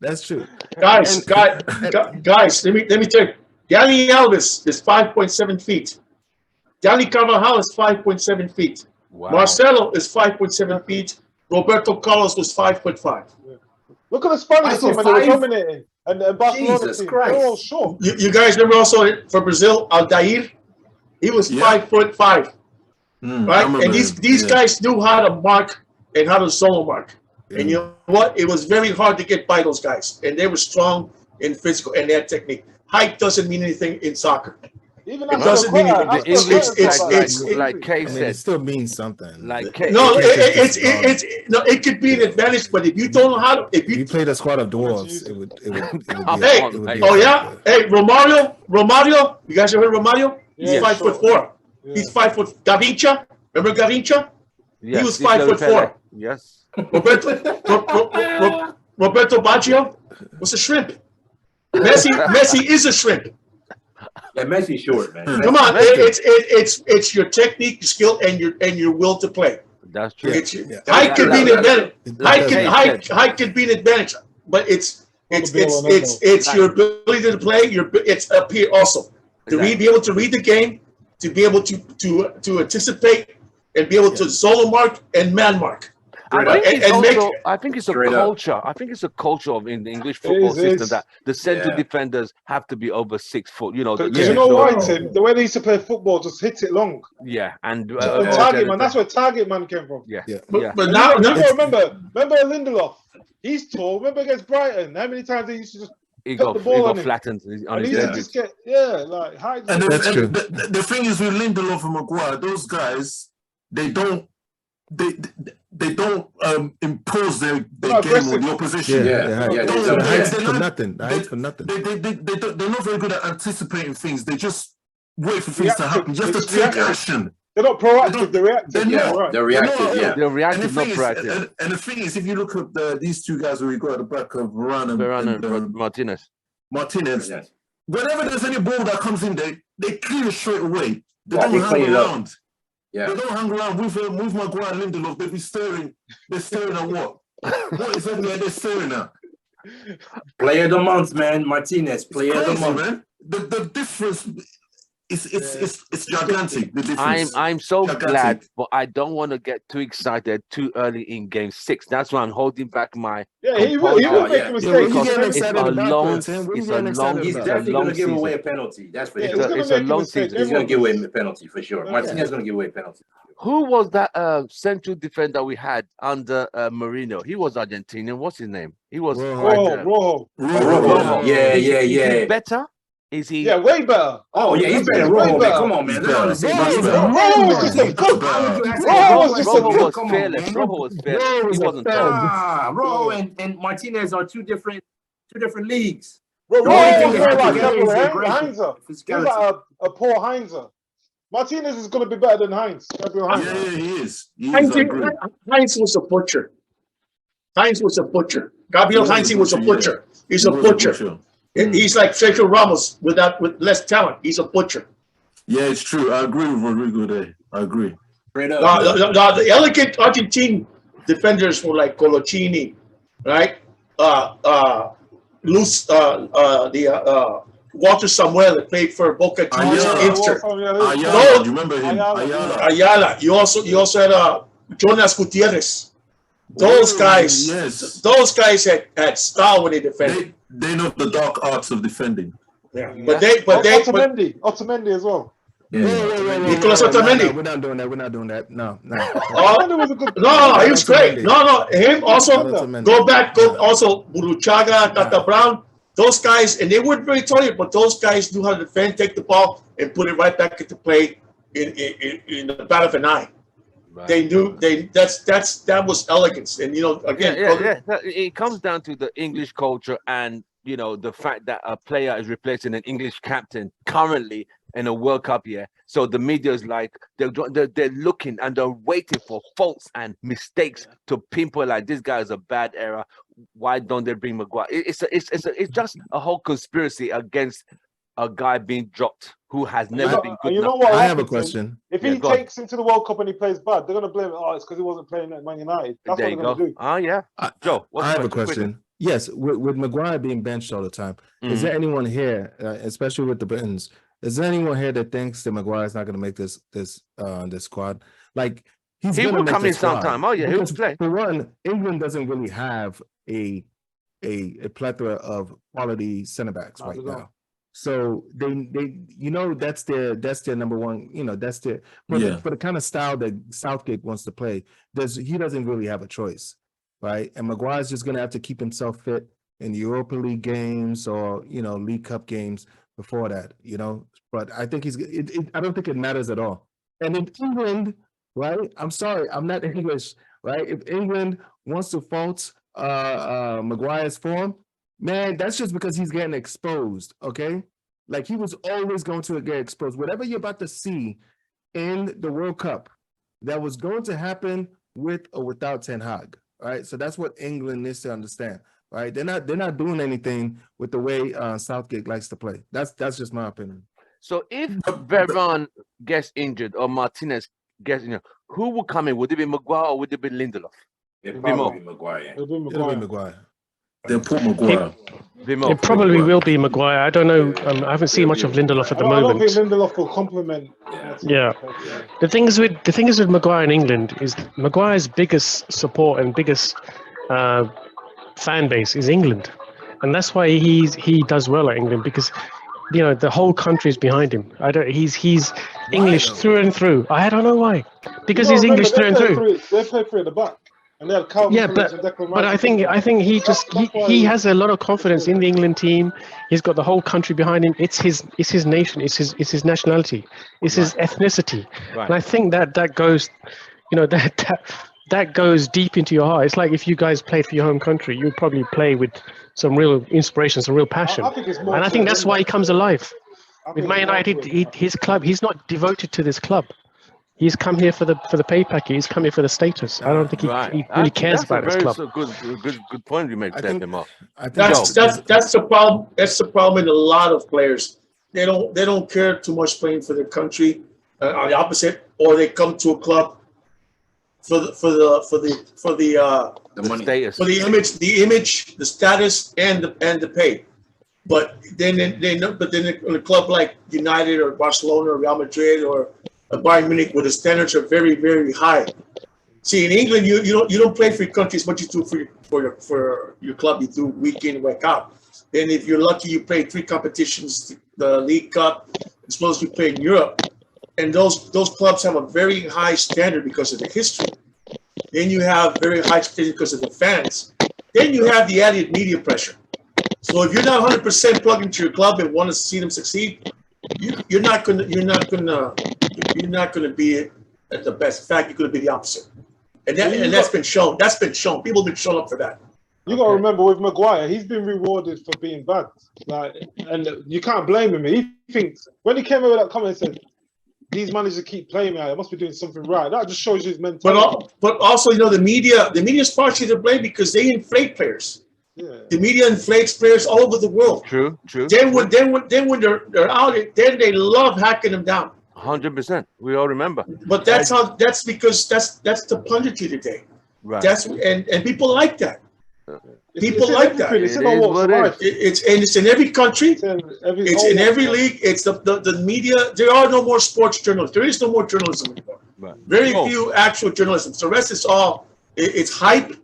That's true. Guys, let me tell you. Dani Alves is 5.7 feet. Dani Carvajal is 5.7 feet. Wow. Marcelo is 5.7 feet. Roberto Carlos was 5.5. Yeah. Look at the Spanish team when they were dominating. And Barcelona Jesus team. Christ. They're all short. You guys remember also for Brazil, Aldair? He was 5'5". Right? And these guys knew how to mark and how to solo mark. Yeah. And you know what? It was very hard to get by those guys. And they were strong and physical and they had technique. Height doesn't mean anything in soccer. Even It doesn't mean The English, like Kay I mean, it said, still means something. like Kay. No, It's it could be an advantage, but if you don't know how to, if you played a squad of dwarves, it would be. Hey, it would be oh yeah, effective. hey Romario, you guys ever heard Romario? He's Yeah, 5'4". Yeah. He's 5 foot. Garincha, remember Garincha? Yes, He was this 5'4". Pele. Yes. Roberto Baggio was a shrimp. Messi is a shrimp. Yeah, Messi's short, man. Come on, it's your technique, your skill, and your will to play. That's true. Height could be an advantage. Like Height could be an advantage, but it's your ability to play. It's up here also to be able to read the game, to be able to anticipate, and be able to solo mark and man mark. I think it's a Straight up. culture. I think it's a culture of in the English football system that the central defenders have to be over 6 foot. You know, Because you know why, Tim? The way they used to play football, just hit it long. yeah, and Target man, that's where target man came from. yeah. But now, remember Lindelof? He's tall. Remember against Brighton, how many times they used to just He put got the ball on him. flattened on and his he used to edges. just get like height. And That's true. the thing is with Lindelof and Maguire, those guys, they don't impose their game on the opposition. The height's for nothing. The height's for nothing. They're not very good at anticipating things. They just wait for things to happen, just to take action. They're not proactive. They're reactive. They're reactive. Yeah. They're reactive, not And proactive. and the thing is, if you look at these two guys who we got at the back of Varane and Martinez. Yes. whenever there's any ball that comes in, they clear it straight away. They Yeah, don't they hang clean it up. around. Yeah. They don't hang around with Maguire and Lindelof. They'll be staring. They're staring at what? What is that they're staring at? Player of the month, man. Martinez, player of the month. Man. The difference it's gigantic. The difference. I'm so Gigantic. glad, but I don't want to get too excited too early in game 6. That's why I'm holding back my. He will make a mistake. It's a long. He's definitely going to give away a penalty. That's for sure. It's a long season. He's going to give away a penalty for sure. Martinez is going to give away a penalty. Who was that central defender we had under Mourinho? He was Argentinian. What's his name? He was Rojo. Yeah. Is he better? Is he? Yeah, way better. Oh yeah, he's better. Rojo, man. Come on, man. They're on the same level. Rojo was just a cook. Rojo was fearless. Rojo was fearless. He wasn't tough. Rojo and Martinez are two different leagues. Rojo was more like Heinzer. He's He's like a poor Heinzer. Martinez is going to be better than Heinz. Yeah, he is. Heinz was a butcher. Gabriel Heinz was a butcher. He's a butcher. He's like Sergio Ramos with less talent. He's a butcher. Yeah, it's true. I agree with Rodrigo there. I agree. The elegant Argentine defenders were like Coloccini, right? Walter Samuel that played for Boca Juniors and Inter. Ayala, you remember him? Ayala. You also had Jonas Gutierrez. Those guys had style when they defended. They know the dark arts of defending. Yeah. Otamendi as well. Nicolas Otamendi. We're not doing that. No. Otamendi was a good. No, he was great. No, him also. Go also Buruchaga, Tata Brown. Those guys, and they weren't very talented, but those guys knew how to defend, take the ball, and put it right back into play in the bat of an eye. Right. They knew that was elegance, and again, it comes down to the English culture and the fact that a player is replacing an English captain currently in a World Cup year. So the media is like they're looking and they're waiting for faults and mistakes to pinpoint like this guy is a bad error. Why don't they bring Maguire? It's just a whole conspiracy against a guy being dropped who has never been good enough. I have a question. If he takes into the World Cup and he plays bad, they're going to blame it. Oh, it's because he wasn't playing at Man United. That's what they're going to do. Oh, yeah. Joe, I have a question. Yes, with Maguire being benched all the time, is there anyone here, especially with the Britons, is there anyone here that thinks that Maguire is not going to make this squad? Like he will come in sometime. Oh yeah, he will play. For one, England doesn't really have a plethora of quality center backs right now. So they that's their number one. That's their for the kind of style that Southgate wants to play. He doesn't really have a choice, right? And Maguire's just going to have to keep himself fit in the Europa League games or League Cup games. before that, you know. But I think I don't think it matters at all. And in England, right? I'm sorry, I'm not English, right? If England wants to fault Maguire's form, man, that's just because he's getting exposed, okay? Like he was always going to get exposed. Whatever you're about to see in the World Cup, that was going to happen with or without Ten Hag, right? So that's what England needs to understand, right? They're not doing anything with the way Southgate likes to play. That's just my opinion. So if Varane gets injured or Martinez gets injured, who will come in? Would it be Maguire or would it be Lindelof? It'd probably be Maguire. It'll be Maguire. They'll put Maguire. It probably will be Maguire. I don't know. I haven't seen much of Lindelof at the moment. I don't think Lindelof will complement. Yeah. The thing is with Maguire in England is Maguire's biggest support and biggest fan base is England, and that's why he does well at England, because you know the whole country is behind him. He's English through and through. I don't know why, because he's English through and through. They play three at the back. Yeah, but I think he has a lot of confidence in the England team. He's got the whole country behind him. It's his nation. It's his nationality. It's his ethnicity. Right. And I think that goes, you know, that goes deep into your heart. It's like if you guys played for your home country, you'd probably play with some real inspiration, some real passion. I think that's why he comes alive. With Man United, his club. He's not devoted to this club. He's come here for the pay packet. He's come here for the status. I don't think he really cares about this club. That's a good point you make, Mark. That's the problem. That's the problem in a lot of players. They don't care too much playing for their country. On the opposite, or they come to a club for the money, status, for the image, the status, and the pay. But then in a club like United or Barcelona or Real Madrid or Bayern Munich, where the standards are very, very high. See, in England, you don't play for your country as much as you do for your club. You do week in, week out. And if you're lucky, you play 3 competitions, the League Cup, as well as you play in Europe. And those clubs have a very high standard because of the history. Then you have very high standard because of the fans. Then you have the added media pressure. So if you're not 100% plugged into your club and want to see them succeed, you're not gonna be at the best. In fact, you're gonna be the opposite, and that's been shown. That's been shown. People have been shown up for that. You got to remember with Maguire, he's been rewarded for being bad. Like, and you can't blame him. He thinks when he came over with that comment and said, "These managers keep playing me, I must be doing something right." That just shows you his mentality. But also, you know, the media's partially to blame because they inflate players. Yeah. The media inflates players all over the world. True. Then when they're out, then they love hacking them down. 100%. We all remember. But that's because that's the punditry today. Right. And people like that. People like that. It's in every country. It's in every league. It's the media. There are no more sports journalists. There is no more journalism anymore. Right. Very few actual journalism. So the rest is all. It's hype.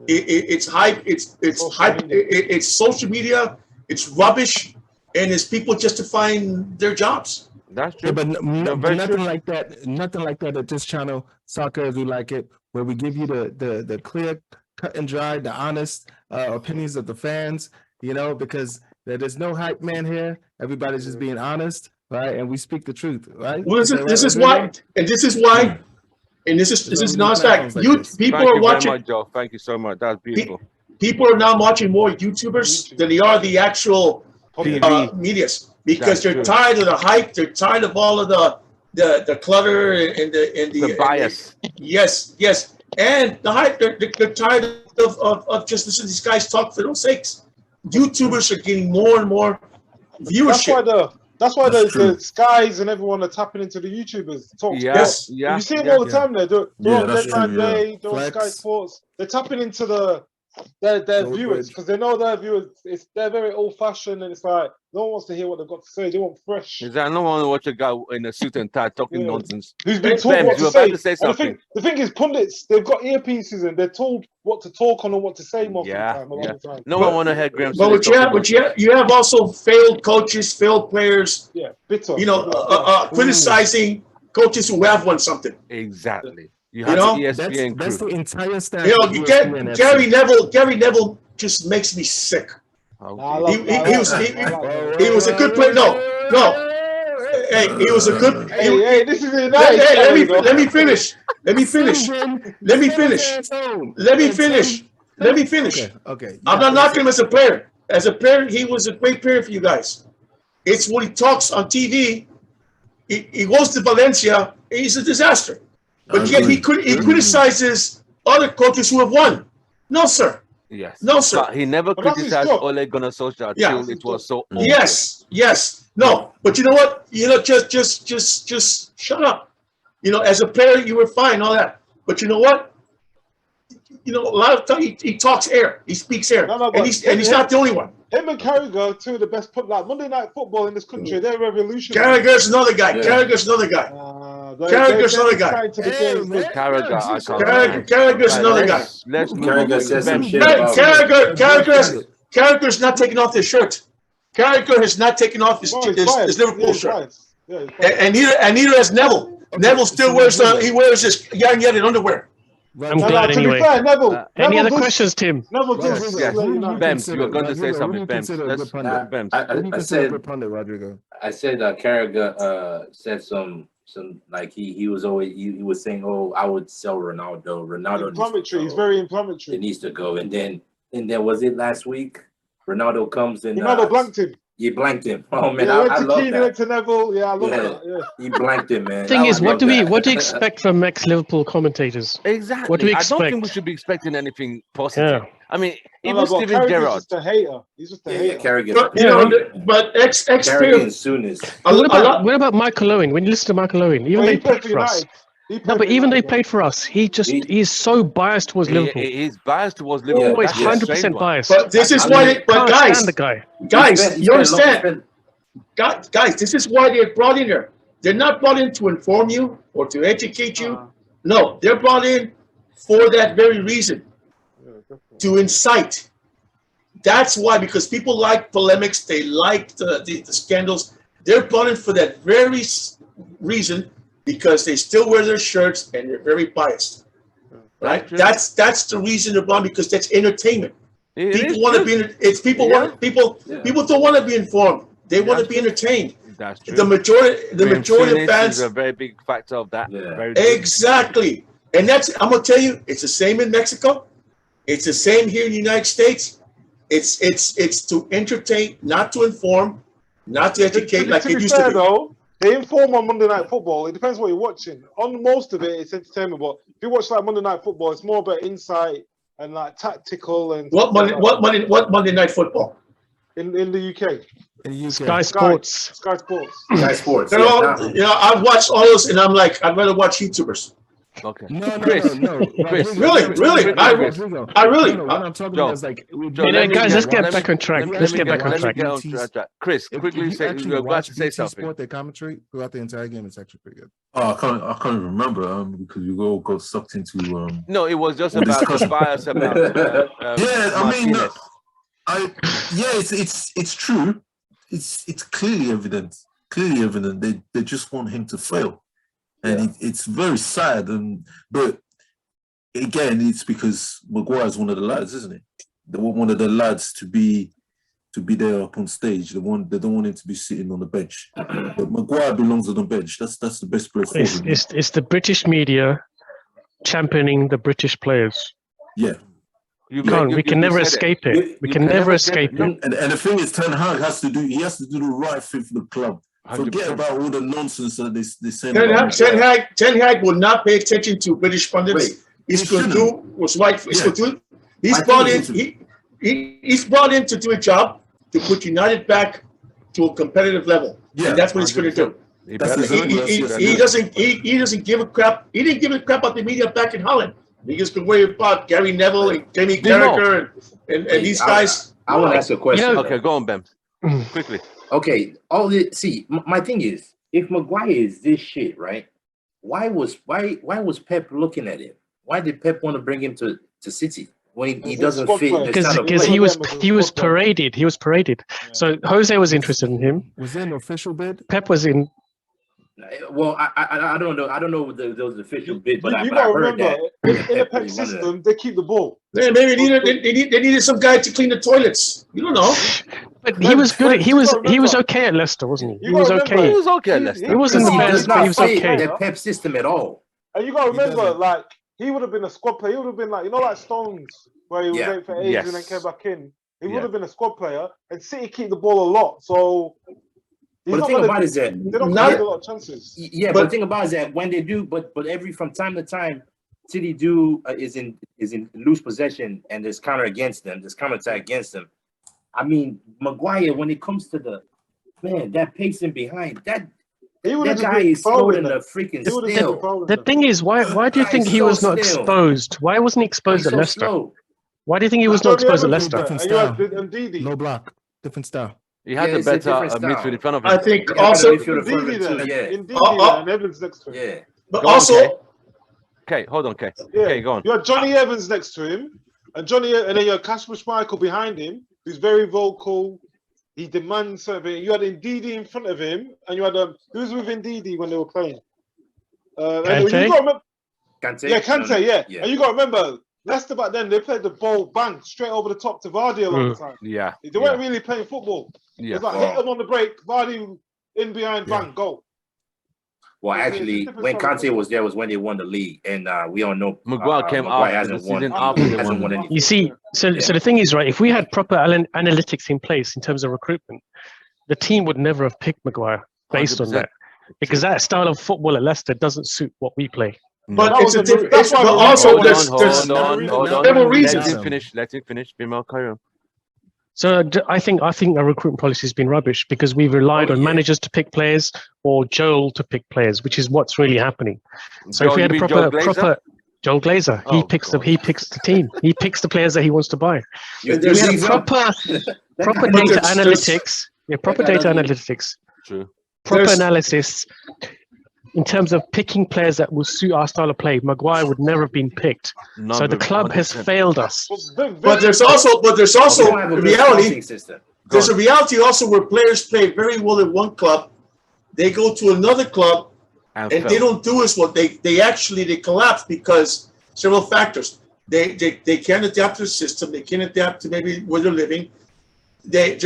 It's hype. It's hype. It's social media. It's rubbish, and it's people justifying their jobs. That's true. Yeah, but nothing like that. Nothing like that at this channel, Soccer as We Like It, where we give you the clear, cut and dry, the honest opinions of the fans. You know, because there's no hype man here. Everybody's just being honest, right? And we speak the truth, right? Well, this is why. And this is not fact. People are watching. Much, Joe. Thank you so much. That's beautiful. People are now watching more YouTubers than they are the actual medias because they're tired of the hype. They're tired of all of the clutter and the bias. Yes, and the hype. They're tired of just listening to these guys talk for their own sakes. YouTubers are getting more and more viewership. That's why the Skies and everyone are tapping into the YouTubers. Yes. You see them all the time there. They're on Deadline Day, they're on Sky Sports. They're tapping into their viewers because they know their viewers. They're very old fashioned and it's like no one wants to hear what they've got to say. They want fresh. Exactly. No one wants to watch a guy in a suit and tie talking nonsense. Who's been told what to say. Something. The thing is, pundits, they've got earpieces and they're told what to talk on and what to say most of the time. A lot of the time. No one want to hear Graham. But you have also failed coaches, failed players. Yeah, bitter. You know, criticizing coaches who have won something. Exactly. That's the entire staff. You know, Gary Neville just makes me sick. He was a good player. No. Hey, he was a good. Hey, this is let me finish. Okay. I'm not knocking him as a player. As a player, he was a great player for you guys. It's when he talks on TV. He goes to Valencia. He's a disaster. But yet he criticizes other coaches who have won. No, sir. Yes. No, sir. But he never criticized Ole Gunnar Solskjaer until it was so awful. Yes. No. But you know what? Just shut up. As a player, you were fine, all that. But you know what? A lot of times he talks air. He speaks air. And he's not the only one. Him and Carragher are two of the best Monday Night Football in this country. They're revolutionary. Carragher's another guy. Carragher's another guy. Carragher's another guy. Carragher's another guy. Carragher says some shit. Carragher's not taking off his shirt. Carragher has not taken off his Liverpool shirt. And neither has Neville. Neville still wears his Young United underwear. I'm glad anyway. Fair, Neville, Any other questions, Tim? Neville Yes. Bems, you were going to say something. Bems. I said Carragher said some like he was saying, oh, I would sell Ronaldo. He's very inflammatory. It needs to go. And then was it last week? Ronaldo comes and Ronaldo blanked him. You blanked him. Oh man, I love that. Went to Neville. I love that. Yeah. He blanked him, man. Thing is, what do you expect from ex-Liverpool commentators? Exactly. What do we expect? I don't think we should be expecting anything positive. Yeah. I mean, even Steven Gerrard. He's just a hater. He's just a hater. Carragher. But Carragher soon is. What about Michael Owen? When you listen to Michael Owen, even they played for us. No, but even they played for us. He's so biased towards Liverpool. He's biased towards Liverpool. Always 100% biased. But this is why. But guys, you understand? Guys, this is why they're brought in there. They're not brought in to inform you or to educate you. No, they're brought in for that very reason, to incite. That's why, because people like polemics, they like the scandals. They're brought in for that very reason, because they still wear their shirts and they're very biased. Right? That's the reason they're brought in, because that's entertainment. People want to be. People don't want to be informed. They want to be entertained. That's true. The majority of fans is a very big factor of that. Yeah. Exactly. And I'm gonna tell you, it's the same in Mexico. It's the same here in the United States. It's to entertain, not to inform, not to educate like it used to be. Though, they inform on Monday Night Football. It depends what you're watching. On most of it, it's entertainment. But if you watch like Monday Night Football, it's more about insight and like tactical and what Monday Night Football in the UK. Sky Sports. Sky Sports. I've watched all those, and I'm like, I'd rather watch YouTubers. Okay. No. Chris, really? I really. What I'm talking about is like, guys, let's get back on track. Let's get back on track. Chris, quickly say you're about to say something. Sport, their commentary throughout the entire game is actually pretty good. I can't even remember because you all got sucked into. No, it was just about the bias about. It's true. It's clearly evident. They just want him to fail, and it's very sad. But again, it's because Maguire is one of the lads, isn't it? They want one of the lads to be there up on stage. They don't want him to be sitting on the bench. But Maguire belongs on the bench. That's the best player for him. It's the British media championing the British players. Yeah. We can never escape it. We can never escape it. And the thing is, Ten Hag has to do the right thing for the club. 100%. Forget about all the nonsense that they say. Ten Hag will not pay attention to British pundits. He's going to do what's right. He's brought in to do a job to put United back to a competitive level. Yeah, and that's what he's going to do. He doesn't give a crap. He didn't give a crap about the media back in Holland. He just could worry about Gary Neville and Jamie Carragher and these guys. I want to ask a question. Okay, go on, Ben. Quickly. Okay, my thing is, if Maguire is this shit, right? Why was Pep looking at him? Why did Pep want to bring him to City when he doesn't fit? Because he was paraded. He was paraded. So Jose was interested in him. Was there an official bid? Pep was in. Well, I don't know. I don't know those official bid, but I gotta heard remember that in the Pep system they keep the ball. Yeah, maybe they needed some guy to clean the toilets. You don't know. But he was good. He was remember. okay at Leicester, wasn't he? You He was gotta okay. remember, He was okay at Leicester. He wasn't the he best, does but he not was fit okay. the Pep system at all. And you gotta He remember, doesn't. like he would have been a squad player. He would have been like like Stones, where he was out for ages and then came back in. He would have been a squad player, and City keep the ball a lot. So, But the thing about it is that they don't create a lot of chances. Yeah, but the thing about it is that when they do, but from time to time, City is in loose possession and there's counter against them, there's counter attack against them. I mean, Maguire, when it comes to that pacing behind that guy is slower than the freaking steel. The thing is, why do you think he was not exposed? Why wasn't he exposed at Leicester? Why do you think he was not exposed at Leicester? Different style. No block. Different style. He had the better midfield in front of him. I think also and Evans next to him. Yeah. But also, okay, hold on, okay. Yeah. Okay, go on. You had Johnny Evans next to him, and then you had Kasper Schmeichel behind him, who's very vocal. He demands something. You had Ndidi in front of him, and you had who's with Ndidi when they were playing? Kante? Kante? Yeah, Kante, Yeah. And you got to remember, Leicester back then, they played the ball bang straight over the top to Vardy a lot of the time. Yeah. They weren't really playing football. Yeah. It was like hit them on the break, Vardy in behind, bang, goal. Well, actually, when Kante was there was when they won the league, and we all know Maguire came after the season after they won anything. You see, so the thing is, right, if we had proper analytics in place in terms of recruitment, the team would never have picked Maguire based on that. Because that style of football at Leicester doesn't suit what we play. but it's a different. But also, there's several reasons. Let him finish. Bimal, carry on. So I think our recruitment policy has been rubbish because we've relied on managers to pick players or Joel to pick players, which is what's really happening. So if we had a proper Joel Glazer, he picks the team. He picks the players that he wants to buy. If we had proper data analytics. Yeah, proper data analytics. True. Proper analysis in terms of picking players that will suit our style of play. Maguire would never have been picked. So the club has failed us. But there's also a reality. There's a reality also where players play very well in one club, they go to another club, and they don't do as well. They collapse because several factors. They can't adapt to the system. They can't adapt to maybe where they're living. They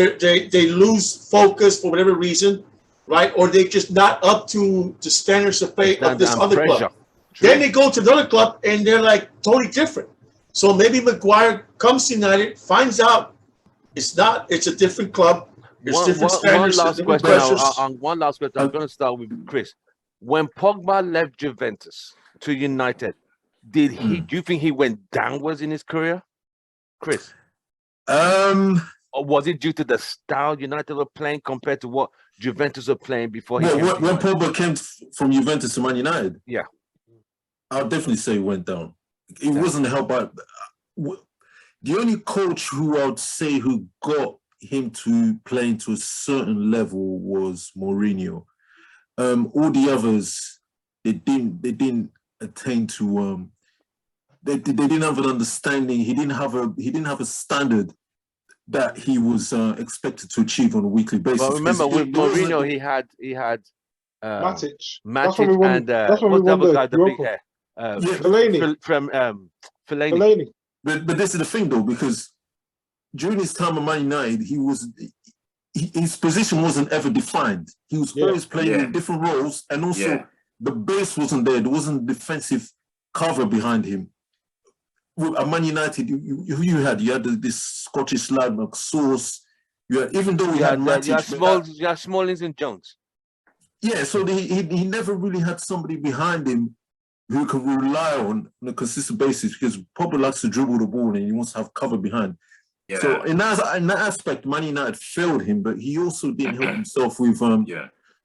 lose focus for whatever reason. Right, or they're just not up to the standards of play of this other club. True. Then they go to another club and they're like totally different. So maybe Maguire comes to United, finds out it's a different club. There's different standards. One last question. I'm going to start with Chris. When Pogba left Juventus to United, do you think he went downwards in his career, Chris? Or was it due to the style United were playing compared to what Juventus were playing before he came? When Pogba came from Juventus to Man United, yeah, I'll definitely say he went down. It wasn't helped by the only coach who I would say who got him to playing to a certain level was Mourinho. All the others, they didn't attain to. They didn't have an understanding. He didn't have a standard that he was expected to achieve on a weekly basis. But remember, with Mourinho, he had Matic and what's the other guy, the big hair? Fellaini. But this is the thing, though, because during his time at Man United, his position wasn't ever defined. He was always playing in different roles, and also the base wasn't there. There wasn't defensive cover behind him. At Man United, you had this Scottish lad, McSauce. Even though we had Matic, you had Smallings and Jones. Yeah, so he never really had somebody behind him who can rely on a consistent basis, because Pogba likes to dribble the ball and he wants to have cover behind. Yeah. So in that aspect, Man United failed him, but he also didn't help himself with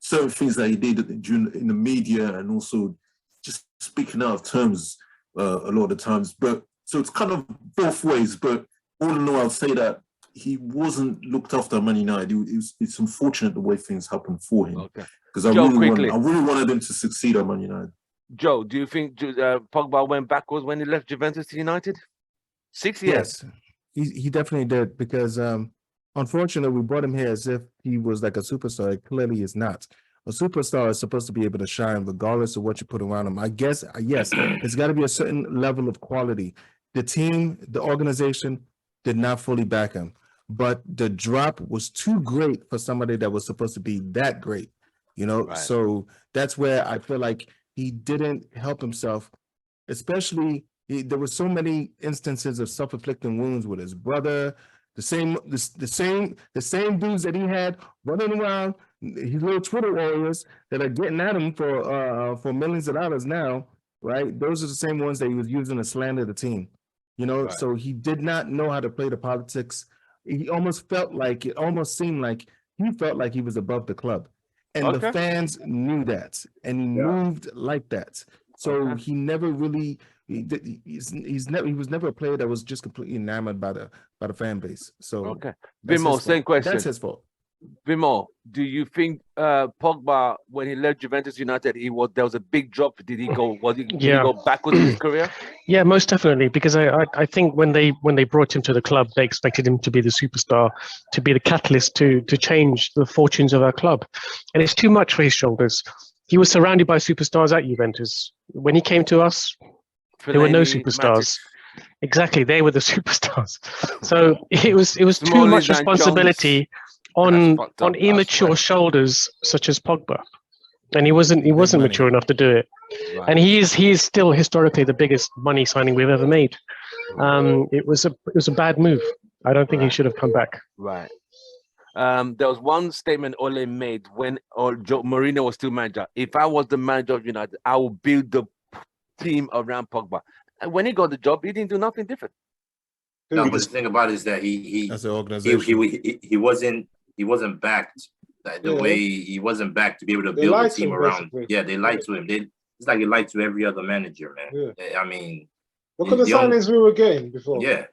certain things that he did in the media, and also just speaking out of terms a lot of the times. But so it's kind of both ways, but all in all, I'll say that he wasn't looked after at Man United. It's unfortunate the way things happened for him. Okay. Because I really wanted him to succeed at Man United. Joe, do you think Pogba went backwards when he left Juventus to United? 6 years. Yes, he definitely did, because unfortunately we brought him here as if he was like a superstar. It clearly is not. A superstar is supposed to be able to shine regardless of what you put around him. I guess, yes, it's got to be a certain level of quality. The team, the organization did not fully back him, but the drop was too great for somebody that was supposed to be that great, you know? Right. So that's where I feel like he didn't help himself, especially there were so many instances of self-inflicting wounds with his brother, the same dudes that he had running around, his little Twitter warriors that are getting at him for millions of dollars now, right? Those are the same ones that he was using to slander the team, you know. Right. So he did not know how to play the politics. He almost felt like he felt like he was above the club, and the fans knew that, and he moved like that. So he never really. He was never a player that was just completely enamored by the fan base. So Vimo, same question. That's his fault. Vimo, do you think Pogba, when he left Juventus United, there was a big drop? Did he go backwards in his career? Yeah, most definitely. Because I think when they brought him to the club, they expected him to be the superstar, to be the catalyst to change the fortunes of our club, and it's too much for his shoulders. He was surrounded by superstars at Juventus. When he came to us, there were no superstars. Exactly, they were the superstars. So it was too much responsibility on immature shoulders such as Pogba, and he wasn't mature enough to do it. Right. And he is still historically the biggest money signing we've ever made. It was a bad move. I don't think he should have come back. Right. There was one statement Ole made when Mourinho was still manager. If I was the manager of United, I would build the team around Pogba. And when he got the job, he didn't do nothing different. No, but the thing about it is that he as an organization, he wasn't backed the way he wasn't backed to be able to build a team around. Basically. Yeah, they lied to him. It's like they lied to every other manager, man. Yeah. I mean, look at the signings we were getting before. Yeah.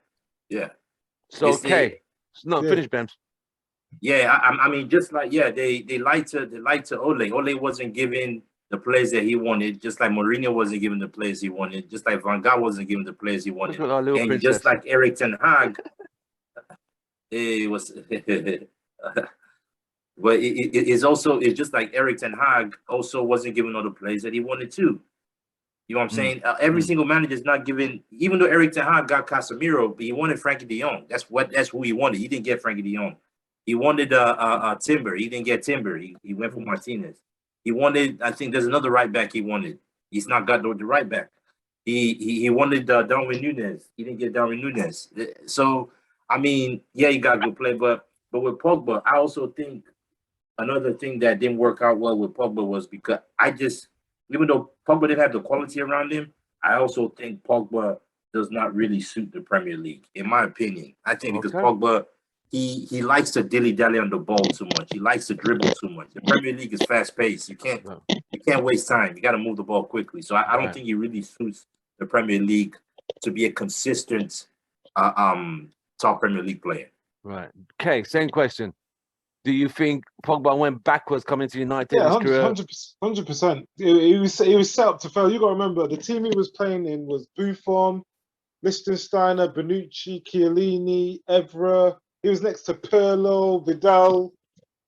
So finish, Bems. Yeah, I mean, just like they lied to Ole. Ole wasn't giving the players that he wanted, just like Mourinho wasn't giving the players he wanted, just like Van Gaal wasn't giving the players he wanted, and just like Erik ten Hag, it was. But it's just like Erik ten Hag also wasn't giving all the players that he wanted to. You know what I'm saying? Every single manager is not giving. Even though Erik ten Hag got Casemiro, but he wanted Frankie de Jong. That's who he wanted. He didn't get Frankie de Jong. He wanted Timber. He didn't get Timber. He went for Martinez. He wanted. I think there's another right back he wanted. He's not got the right back. He wanted Darwin Núñez. He didn't get Darwin Núñez. So I mean, yeah, he got good play, but with Pogba, I also think another thing that didn't work out well with Pogba was because even though Pogba didn't have the quality around him, I also think Pogba does not really suit the Premier League, in my opinion. I think because Pogba, he likes to dilly-dally on the ball too much. He likes to dribble too much. The Premier League is fast-paced. You can't waste time. You got to move the ball quickly. So I don't think he really suits the Premier League to be a consistent top Premier League player. Right. Okay, same question. Do you think Pogba went backwards coming to United? Yeah, 100%. He was set up to fail. You got to remember, the team he was playing in was Buffon, Liechtensteiner, Bonucci, Chiellini, Evra. He was next to Pirlo, Vidal,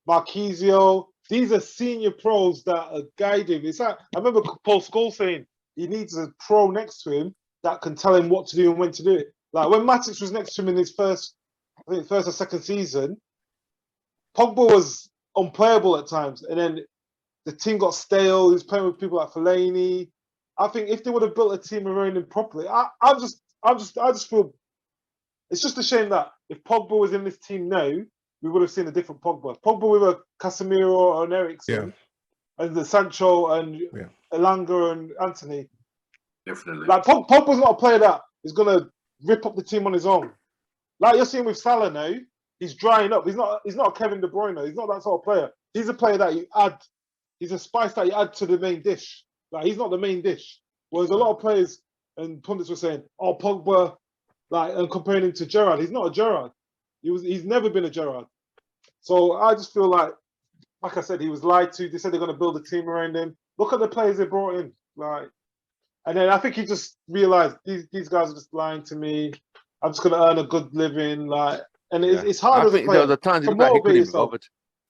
Marquisio. These are senior pros that are guiding. It's like, I remember Paul Scholes saying he needs a pro next to him that can tell him what to do and when to do it. Like when Matic was next to him in his first or second season, Pogba was unplayable at times, and then the team got stale. He was playing with people like Fellaini. I think if they would have built a team around him properly, I just feel it's just a shame that if Pogba was in this team now, we would have seen a different Pogba. Pogba with a Casemiro or an Eriksen, and the Sancho and Elanga and Anthony. Definitely. Like Pogba's not a player that is gonna rip up the team on his own. Like you're seeing with Salah now. He's drying up. He's not a Kevin De Bruyne. He's not that sort of player. He's a player that you add. He's a spice that you add to the main dish. Like he's not the main dish. Whereas a lot of players and pundits were saying, "Oh, Pogba," and comparing him to Gerrard. He's not a Gerrard. He's never been a Gerrard. So I just feel like I said, he was lied to. They said they're going to build a team around him. Look at the players they brought in. And then I think he just realized these guys are just lying to me. I'm just going to earn a good living. And it's hard as a player. There was a time he looked like he couldn't be bothered.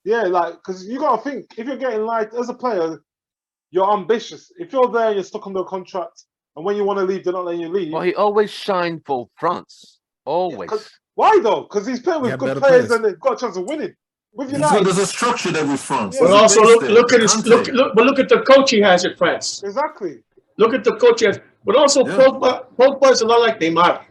Yeah, like, because you got to think, if you're getting lied, as a player, you're ambitious. If you're there, you're stuck under a contract, and when you want to leave, they're not letting you leave. Well, he always shined for France. Always. Why though? Because he's playing with good players and they've got a chance of winning. With United, there's a structure there with France. But also look at his look at the coach he has at France. Exactly. Look at the coach he has. But also Pogba is a lot like Neymar.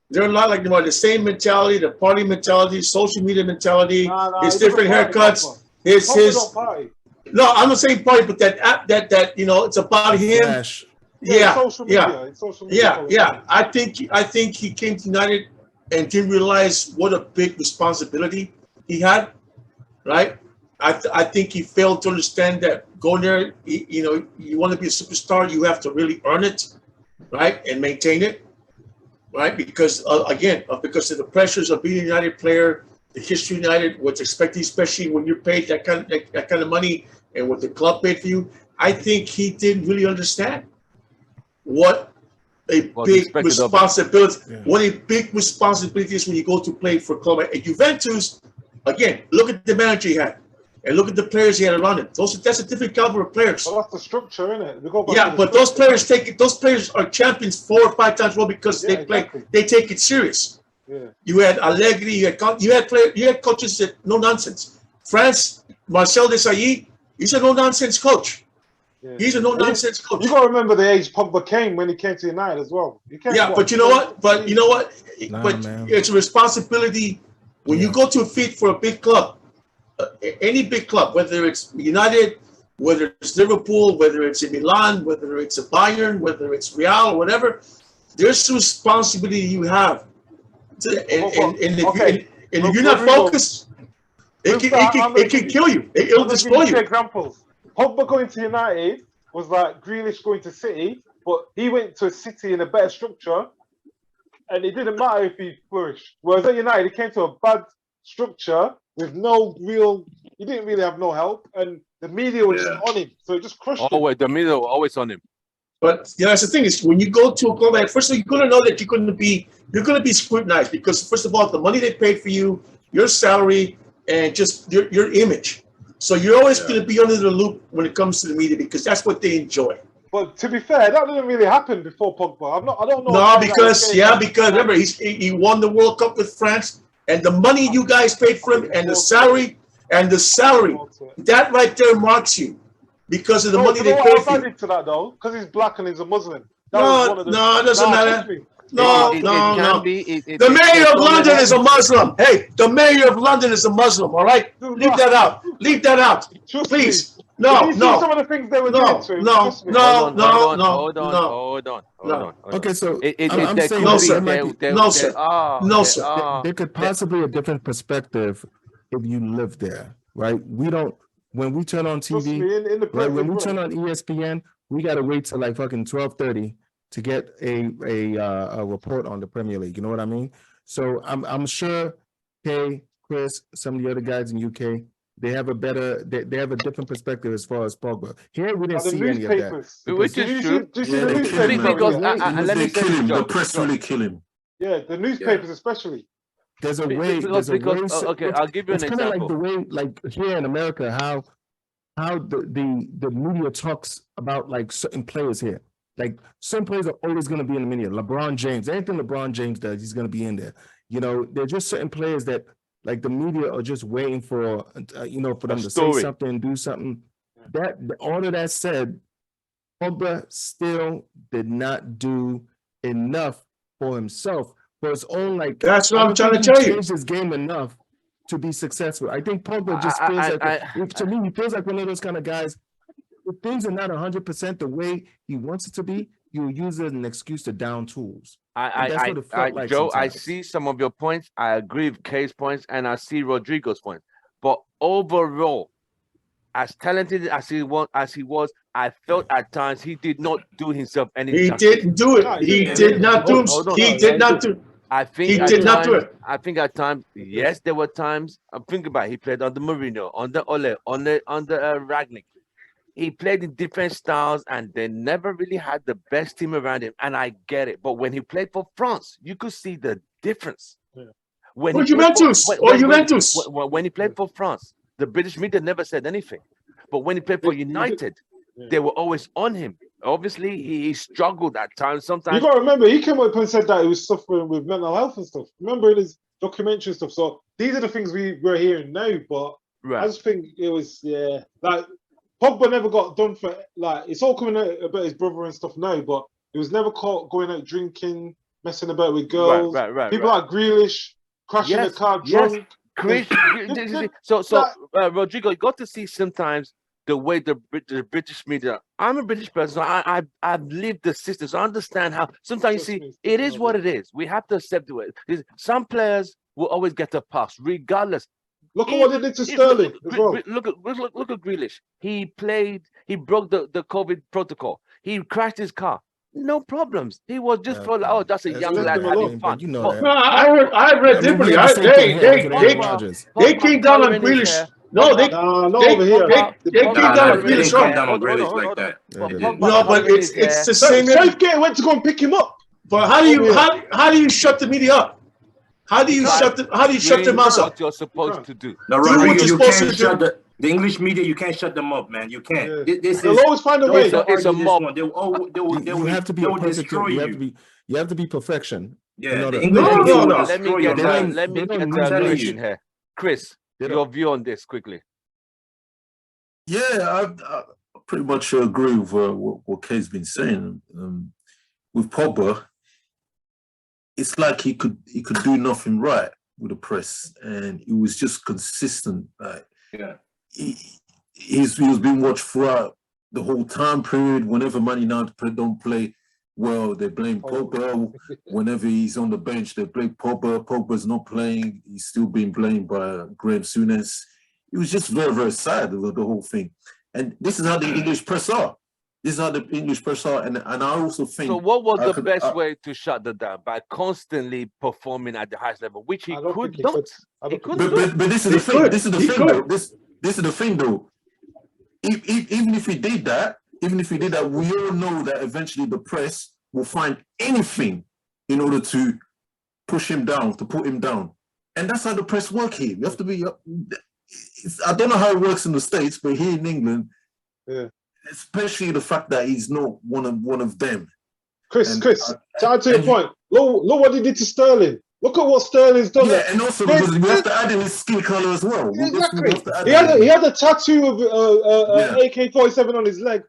They're a lot like Neymar. The same mentality, the party mentality, social media mentality, his different haircuts. No, I'm not saying party, but that you know, it's about him. Flash. Yeah. I think he came to United and didn't realize what a big responsibility he had, right? I think he failed to understand that going there, you know, you want to be a superstar, you have to really earn it, right, and maintain it, right? Because because of the pressures of being a United player, the history of United, what's expected, especially when you're paid that kind of money, and what the club paid for you. I think he didn't really understand what a big responsibility. What a big responsibility is when you go to play for a club at Juventus. Again, look at the manager he had, and look at the players he had around him. That's a different caliber of players. Well, that's the structure, isn't it? But those players are champions 4 or 5 times more because they take it serious. Yeah. You had Allegri, you had coaches that no nonsense. France, Marcel Desailly, he's a no nonsense coach. Yeah. He's a no nonsense coach. You got to remember the age Pogba came when he came to United as well. But you know what? It's a responsibility when you go to a fit for a big club, any big club, whether it's United, whether it's Liverpool, whether it's in Milan, whether it's a Bayern, whether it's Real or whatever. There's a responsibility you have, if you're not focused, it can kill you. It'll destroy you. Examples. Pogba going to United was like Grealish going to City, but he went to City in a better structure, and it didn't matter if he flourished. Whereas at United, he came to a bad structure with he didn't really have no help, and the media was just on him, so it just crushed him. The media were always on him. But that's the thing is, when you go to a club, first of all, you're going to know that you're going to be scrutinized because, first of all, the money they paid for you, your salary, and just your image. So you're always going to be under the loop when it comes to the media because that's what they enjoy. But to be fair, that didn't really happen before Pogba. I don't know. No, because remember he won the World Cup with France, and the money you guys paid for him, and the salary, that right there marks you because of the money they paid for you. To that though, because he's black and he's a Muslim. It doesn't matter. No. The mayor of London is a Muslim. Hey, the mayor of London is a Muslim. All right, leave that out. Please. No. Some of the things they were doing to him. No. Hold on. Okay, so I'm saying no, sir. There could possibly a different perspective if you live there, right? We don't. When we turn on TV, when we turn on ESPN, we gotta wait till like fucking 12:30 to get a report on the Premier League. You know what I mean? So I'm sure Chris, some of the other guys in UK, they have a different perspective as far as Pogba. Here we didn't see any of that. Which is true. Because let me kill him. The press really kill him. Yeah, the newspapers especially. There's a way. Okay, I'll give you an example. It's kind of like the way, like here in America, how the media talks about like certain players here. Like some players are always going to be in the media. LeBron James, anything LeBron James does, he's going to be in there. You know, they're just certain players that like the media are just waiting for, for them to say something, do something. That all of that said, Pogba still did not do enough for himself. For his own, like that's what I'm trying to tell you. Changed his game enough to be successful. I think Pogba just feels to me, he feels like one of those kind of guys. If things are not 100% the way he wants it to be, you use it as an excuse to down tools. Joe, I see some of your points. I agree with Kay's points, and I see Rodrigo's points. But overall, as talented as he was, I felt at times he did not do himself any justice. He didn't do it. He did not do it. He did not do it. I think he did not do it. I think at times, yes, there were times. I'm thinking about it, he played under Mourinho, under Ole, under Ragnick. He played in different styles, and they never really had the best team around him. And I get it. But when he played for France, you could see the difference. Yeah. When Or he played Juventus, when he played for France, the British media never said anything. But when he played for United, they were always on him. Obviously, he struggled at times. Sometimes you got to remember, he came up and said that he was suffering with mental health and stuff. Remember in his documentary stuff. So these are the things we're hearing now. But I just think it was like Pogba never got done for like it's all coming out about his brother and stuff now, but he was never caught going out drinking, messing about with girls. People like Grealish crashing the car drunk. So Rodrigo, you got to see sometimes the way the British media. I'm a British person. So I've lived the system. So I understand how sometimes you see it is what it is. We have to accept it. Some players will always get a pass, regardless. Look at what they did to Sterling as well. Look at Grealish. He broke the COVID protocol. He crashed his car. No problems. He was just for that's a young lad having fun. You know that. No, I read differently. They came down on Grealish. No, they over here. They came down on Grealish. Come down on Grealish like that. No, but it's the same. Southgate went to go and pick him up. But how do you shut the media up? How do you shut their mouths up? What you're supposed to do. No, Rodrigo, you can't shut the English media. You can't shut them up, man. You can't. They'll always find a way. It's a mob. You have to be a perfect. You have to be perfection. Yeah. Let me get a question here, Chris. Your view on this quickly. Yeah, I pretty much agree with what Kay's been saying. With Pogba, it's like he could do nothing right with the press, and he was just consistent. Like, he was being watched throughout the whole time period. Whenever Man United don't play well, they blame Pogba. Whenever he's on the bench, they blame Pogba. Pogba's not playing. He's still being blamed by Graham Souness. It was just very, very sad with the whole thing. And this is how the English press are. This is how the English press are. And I also think... So what was the best way to shut them down? By constantly performing at the highest level, which he could not. But this is the thing. This is the thing, though. This is the thing, though. Even if he did that, we all know that eventually the press will find anything in order to push him down, to put him down. And that's how the press work here. You have to be... I don't know how it works in the States, but here in England, especially the fact that he's not one of them. Chris, to add to your point, look what he did to Sterling. Look at what Sterling's done. Yeah, and also because we have to add in his skin color as well. Exactly. He had a tattoo of AK-47 on his leg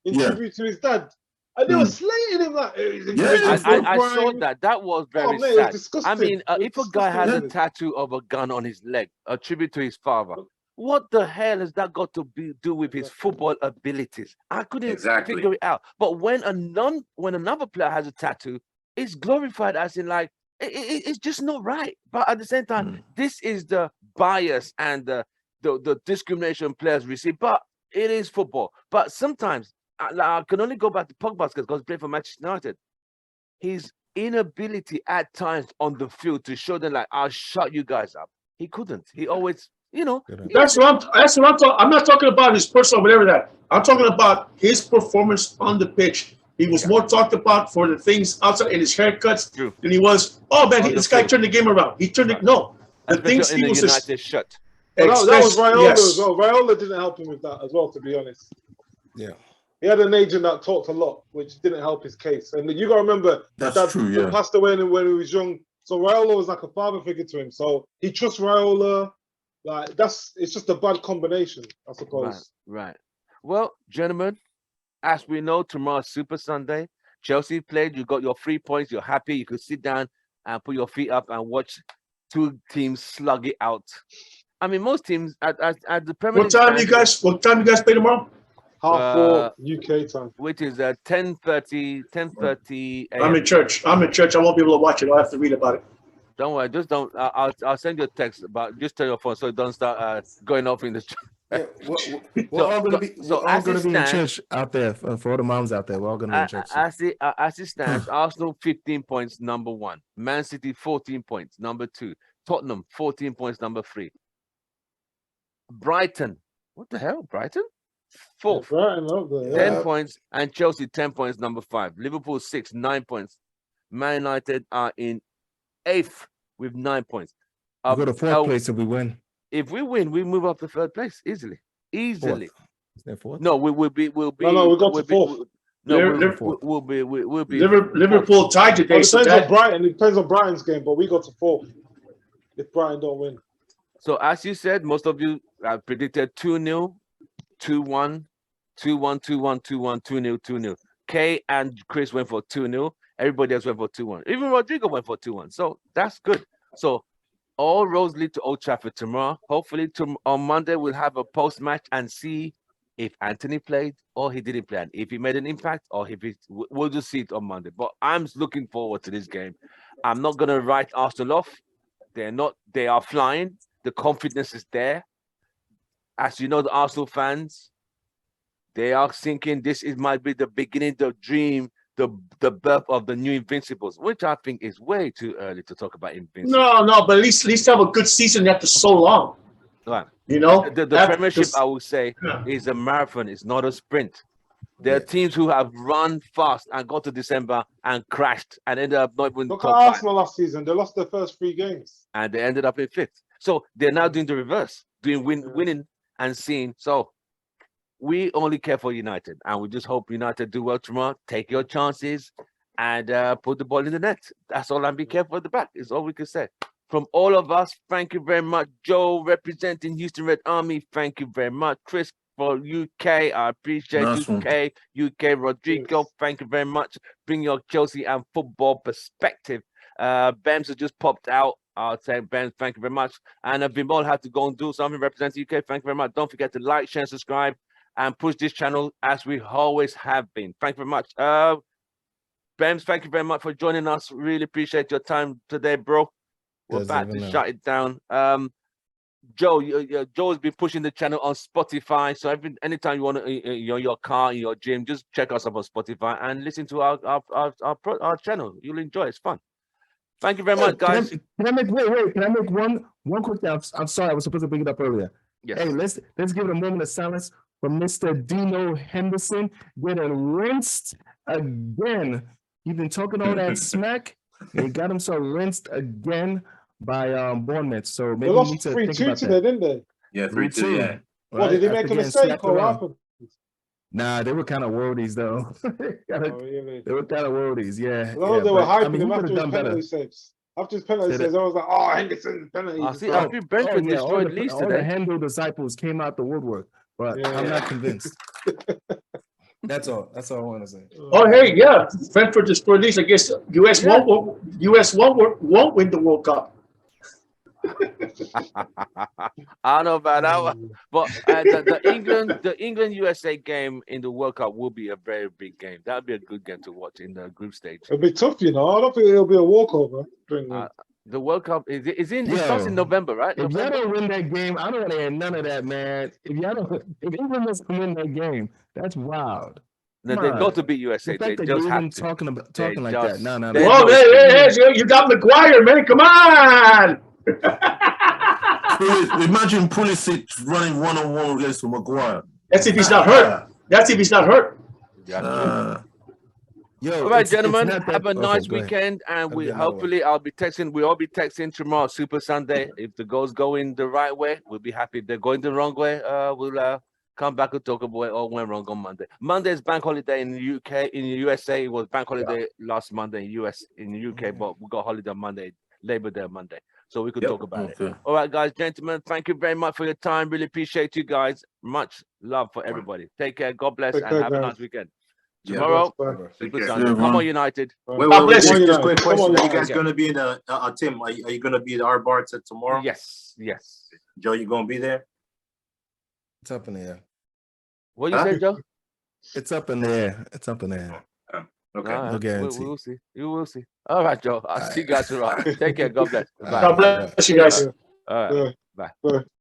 in tribute to his dad. And they were slating him like. I saw that. That was very sad. I mean, if a guy has a tattoo of a gun on his leg, a tribute to his father, what the hell has that got to do with his football abilities? I couldn't figure it out. But when another player has a tattoo, it's glorified as in like it's just not right. But at the same time, this is the bias and the discrimination players receive. But it is football. But sometimes I can only go back to Pogba because he played for Manchester United. His inability at times on the field to show them like I'll shut you guys up. He couldn't. He always. That's what I'm talking. I'm not talking about his personal, whatever that. I'm talking about his performance on the pitch. He was more talked about for the things outside and his haircuts than he was. Oh man, this guy turned the game around. He turned it. No, the things he was United shut. That was Raiola as well. Raiola didn't help him with that as well, to be honest. Yeah. He had an agent that talked a lot, which didn't help his case. And you got to remember, that's true. Yeah. He passed away when he was young. So Raiola was like a father figure to him. So he trusts Raiola. Like it's just a bad combination, I suppose. Right. Well, gentlemen, as we know, tomorrow's Super Sunday. Chelsea played. You got your 3 points. You're happy. You could sit down and put your feet up and watch two teams slug it out. I mean, most teams at the Premier League. What time you guys play tomorrow? 4:30 UK time, which is 10:30. I'm in church. I won't be able to watch it. I'll have to read about it. Don't worry. Just don't. I'll send you a text, but just tell your phone so it don't start going off in the. We're all going to be in church out there for all the moms out there. We're all going to be in church. As it stands, Arsenal 15 points, number 1. Man City 14 points, number 2. Tottenham 14 points, number 3. Brighton, what the hell? Brighton 4th, 10 points, and Chelsea 10 points, number 5. Liverpool 6, 9 points. Man United are in 8th with 9 points. We go to fourth place if we win. If we win, we move up to third place easily. Easily. Fourth. Is that fourth? No, we'll be. No, we got to fourth. We'll be. Liverpool tied today. It depends on Brighton. It depends on Brighton's game, but we got to fourth if Brighton don't win. So as you said, most of you have predicted 2-0, 2-1, 2-1, 2-1, 2-1, 2-0, 2-0. Kay and Chris went for 2-0. Everybody else went for 2-1. Even Rodrigo went for 2-1. So that's good. So all roads lead to Old Trafford tomorrow. Hopefully on Monday we'll have a post-match and see if Anthony played or he didn't play, and if he made an impact or if we'll just see it on Monday. But I'm looking forward to this game. I'm not gonna write Arsenal off. They are flying. The confidence is there. As you know, the Arsenal fans, they are thinking might be the beginning, the dream, the birth of the new Invincibles, which I think is way too early to talk about Invincibles. No, but at least have a good season after so long. Right. You know, the Premiership, I would say, is a marathon. It's not a sprint. There are teams who have run fast and got to December and crashed and ended up not even. Look at Arsenal last season. They lost their first 3 games. And they ended up in 5th. So they're now doing the reverse, winning and seeing. So we only care for United. And we just hope United do well tomorrow. Take your chances and put the ball in the net. That's all. And be careful at the back is all we can say. From all of us, thank you very much. Joe, representing Houston Red Army, thank you very much. Chris, for UK, I appreciate UK, Rodrigo, thank you very much. Bring your Chelsea and football perspective. Bems has just popped out. I'll say, Bems, thank you very much. And Vimol had to go and do something, representing UK, thank you very much. Don't forget to like, share, subscribe, and push this channel as we always have been. Thank you very much. Bems, thank you very much for joining us. Really appreciate your time today, bro. We're about to shut it down. Joe, Joe has been pushing the channel on Spotify. So anytime you want to, you're in your car, in your gym, just check us up on Spotify and listen to our channel. You'll enjoy it. It's fun. Thank you very much, guys. Can I make one quick thing? I'm sorry, I was supposed to bring it up earlier. Yes. Hey, let's give it a moment of silence for Mr. Dino Henderson getting rinsed again. He's been talking all that smack, and he got himself rinsed again by Bournemouth. So maybe they we need lost to 3-2 think about today, didn't they? Yeah, 3-2. Yeah. What, did they make a mistake or what happened? Nah, they were kind of worldies though. Really? They were kind of worldies, yeah. Well, they were hyping him after his done better. penalty saves. After his penalty saves, I was like, "Oh, Henderson's penalty." I think Brentford destroyed Leeds today. All the Handel disciples came out the woodwork, but I'm not convinced. That's all I want to say. Oh, hey, yeah, Brentford destroyed Leeds. I guess US won't win the World Cup. I don't know about that one, but the England USA game in the World Cup will be a very big game. That'll be a good game to watch in the group stage. It'll be tough, you know. I don't think it'll be a walkover. The World Cup it starts in November, right? If y'all don't win that game, I don't want to hear none of that, man. If England doesn't win that game, that's wild. Then they've got to beat USA. The fact they that just have talking like that. No. Well, hey, you got McGuire, man. Come on. Imagine Pulisic running one-on-one against Maguire. That's if he's not hurt. All right, gentlemen, have a nice weekend, and we'll all be texting tomorrow, Super Sunday. If the goals go in the right way, we'll be happy. If they're going the wrong way, we'll come back and talk about it all went wrong on Monday. Monday is bank holiday in the UK. In the USA, it was bank holiday last Monday in the UK, but we got holiday on Monday, Labor Day on Monday. So we could talk about it. All right, guys, gentlemen, thank you very much for your time. Really appreciate you guys. Much love for everybody. Take care. God bless, and have a nice weekend. Tomorrow, Super Sunday. Come on, United. Wait, just a quick question. Are you guys going to be in Tim, are you going to be at our bar tomorrow? Yes. Joe, you going to be there? It's up in the air. What you say, Joe? It's up in the air. Okay. No guarantee. We'll see. You will see. All right, Joe. I'll see you guys tomorrow. Take care. God bless. Bye. God bless you guys. All right. Bye.